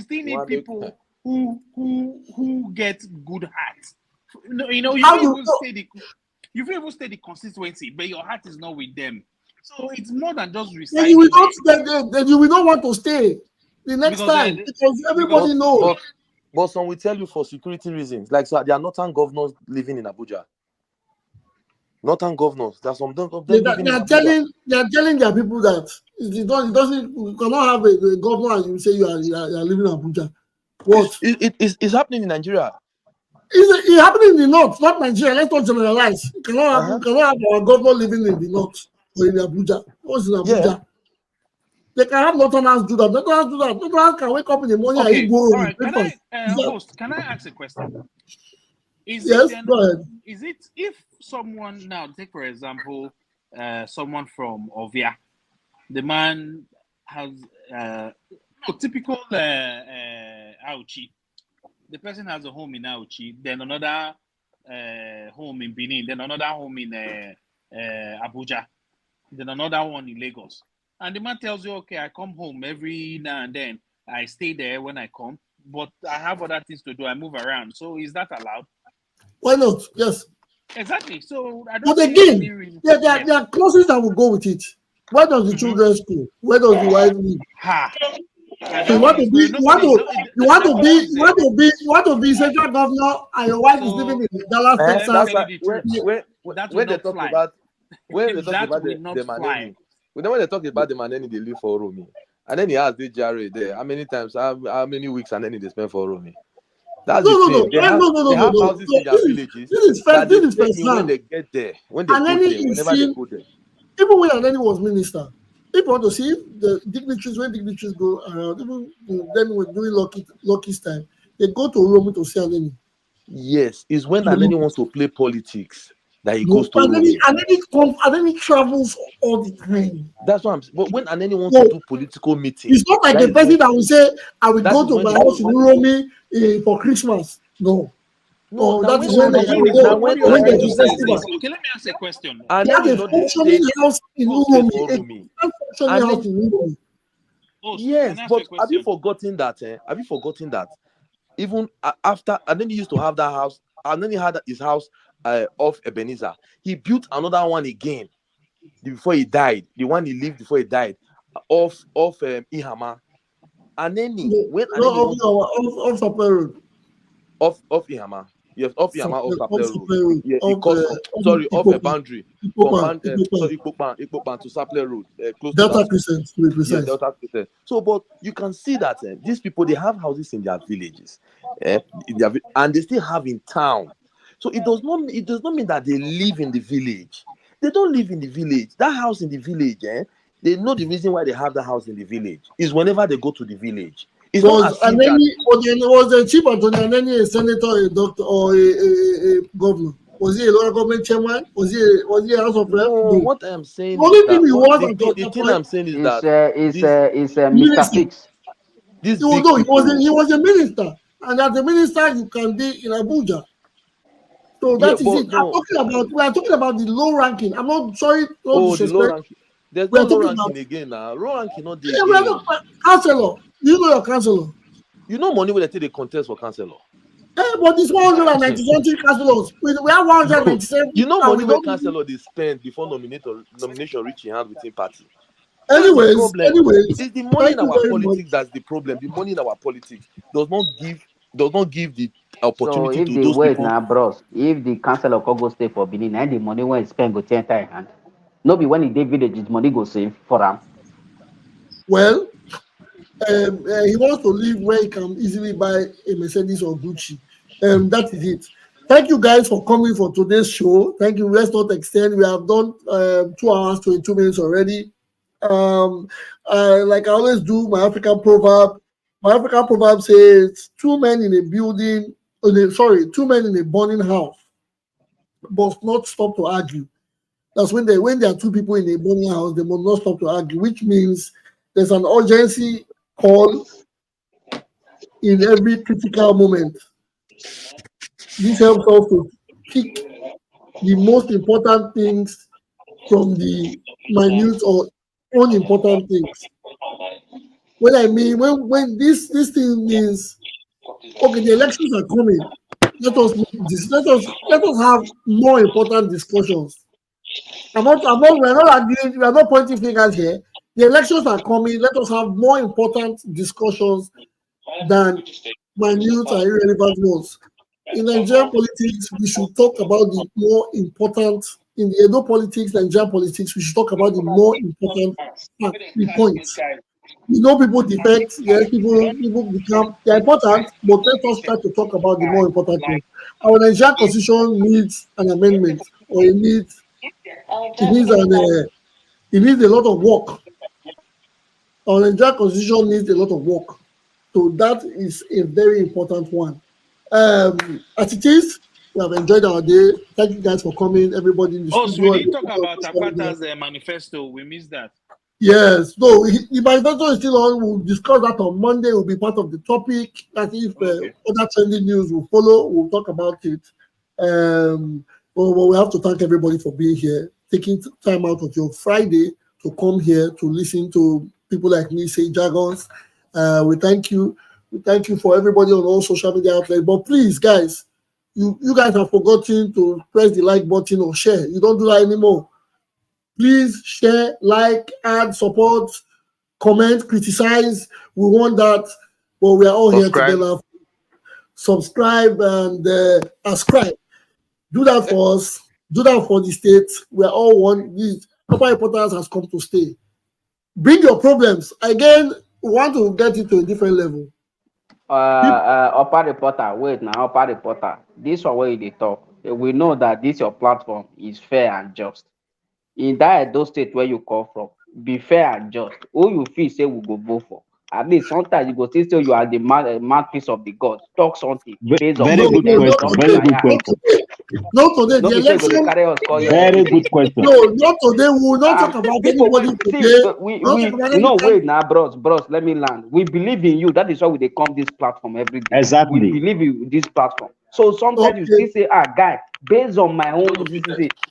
still need people who get good hearts. You even stay the constituency, but your heart is not with them. So it's more than just reciting. You will not want to stay the next time because everybody knows. But some will tell you for security reasons. Like, so there are northern governors living in Abuja. Northern governors. There are some of them living in Abuja. They are telling their people that you cannot have a governor and you say you are living in Abuja. What? It's happening in Nigeria. It's happening in the north, not Nigeria. Let's not generalize. You cannot have our governor living in the north or in Abuja. What's in Abuja? Yeah. They can have Northerners do that. Northerners can wake up in the morning and eat all right. Can I ask a question? Go ahead. Is it if someone now, take for example, someone from Ovia, the man has typical Auchi. The person has a home in Auchi, then another home in Benin, then another home in Abuja, then another one in Lagos. And the man tells you, okay, I come home every now and then. I stay there when I come, but I have other things to do. I move around. So is that allowed? Why not? Yes. Exactly. So I don't. But again, there are clauses that will go with it. Where does the children school? Where does the wife live? So you want to be, you want to be central governor, and your wife is living in Dallas, Texas. That's why when they talk about the Maneni, when they talk about the Maneni, they live for Rumi, and then he has the Jerry there. How many times, how many weeks, and then they spend for Rumi? That's the thing. They have houses in their villages that they stay in when they get there, whenever they go there. Even when Aneni was minister, people want to see the dignitaries, when dignitaries go around, even then when during Lucky's time, they go to Rome to see Aneni. Yes, it's when Aneni wants to play politics that he goes to Rome. Aneni travels all the time. That's what I'm saying. But when Aneni wants to do political meetings, it's not like a person that will say, I will go to my house in Rome for Christmas. No. Okay, let me ask a question. He has a functioning house in Uromi. Yes, but have you forgotten that? Have you forgotten that? Even after, and then he used to have that house, and then he had his house off Ebenezer. He built another one again before he died. The one he lived before he died, off Ihama. And then off Sapele Road. Off Ihama. Yes, off Ihama, off Sapele Road. Yeah, off a boundary. From Ikpopan to Sapele Road. Close Delta Crescent, to be precise. Yeah, Delta Crescent. So, but you can see that these people, they have houses in their villages, and they still have in town. So it does not mean that they live in the village. They don't live in the village. That house in the village, they know the reason why they have the house in the village is whenever they go to the village. It's was a chief Anthony a senator, a doctor, or a governor? Was he a local government chairman? Was he a House of Rep? No, what I'm saying is that the thing I'm saying is that it's Mr. Fix. He was a minister, and as a minister you can be in Abuja. So that is it. We are talking about the low ranking. I'm not sorry. The low ranking. There's no low ranking again now. Low ranking not there. Councillor. You know your councillor. You know money when they take the contest for councillor. But it's 190 councillors. We have 197. You know money when councillor they spend before nomination reach in hand within party. Anyways, it's the money in our politics that's the problem. The money in our politics does not give the opportunity to those people. Now, bros, if the councillor go stay for Benin and the money when spend go enter in hand, no be when the village his money go save for him. Well, he wants to live where he can easily buy a Mercedes or Gucci. That is it. Thank you guys for coming for today's show. Thank you. Let's not extend. We have done 2 hours 22 minutes already. Like I always do, my African proverb says 2 men in a building. Two men in a burning house must not stop to argue. That's when there are 2 people in a burning house, they must not stop to argue, which means there's an urgency call in every critical moment. This helps us to pick the most important things from the minute or unimportant things. When I mean when this thing means, okay, the elections are coming. Let us have more important discussions. We are not pointing fingers here. The elections are coming. Let us have more important discussions than minute and irrelevant ones. In Nigerian politics, we should talk about the more important. In the Edo politics, Nigerian politics, we should talk about the more important points. You know, people defect. Yes, people become. They are important, but let us try to talk about the more important thing. Our Nigerian constitution needs an amendment, or it needs a lot of work. Our Nigerian constitution needs a lot of work. So that is a very important one. As it is, we have enjoyed our day. Thank you guys for coming, everybody in the studio. So we didn't talk about Akpata's manifesto. We missed that. Yes. No, the manifesto is still on. We'll discuss that on Monday. It will be part of the topic. That if other trending news will follow, we'll talk about it. Well, we have to thank everybody for being here, taking time out of your Friday to come here to listen to people like me say jargons. We thank you. We thank you for everybody on all social media outlets. But please, guys, you guys have forgotten to press the like button or share. You don't do that anymore. Please share, like, add, support, comment, criticize. We want that. Well, we are all here Subscribe. together. Subscribe and ascribe. Do that for us. Do that for the state. We are all one. This Upper Reporters has come to stay. Bring your problems. Again, we want to get it to a different level. Upper Reporter, wait now, Upper Reporter. This one where they talk. We know that this your platform is fair and just. In that Edo state where you come from, be fair and just. Who you feel say we go vote for? At least sometimes you go still say you are the mouthpiece of the gods. Talk something based on Very good evidence. question. Very good question. Not today. No The be say you go dey election. carry us call you Very every day. good question. No, not today. We will not talk about People anybody will see today. we Not talk about no anybody. wait now, bros, let me land. We believe in you. That is why we they come this platform every day. Exactly. We believe in this platform. So sometimes you still say, guy, based on my own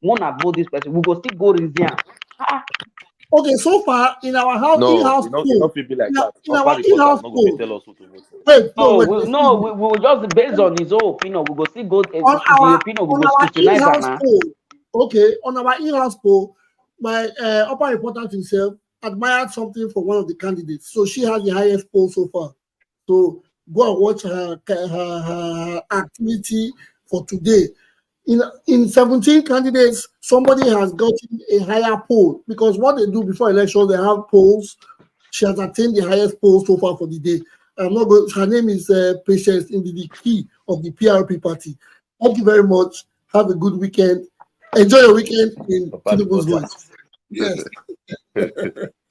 wanna vote this person, we go still go resign. Okay, so far in our No, in-house it poll, not feel be like that. in Upper our reporters in-house not going to poll. tell us who to vote for. Wait, We will just based on his own opinion. We go still go the opinion. We go scrutinize that now. Poll. Okay, on our in-house poll, my upper reporter himself admired something for one of the candidates. So she has the highest poll so far. So go and watch her activity for today. In 17 candidates, somebody has gotten a higher poll because what they do before elections, they have polls. She has attained the highest poll so far for the day. I'm not going. Her name is Patience in the key of the PRP party. Thank you very much. Have a good weekend. Enjoy your weekend in Tinubu's voice. Yes.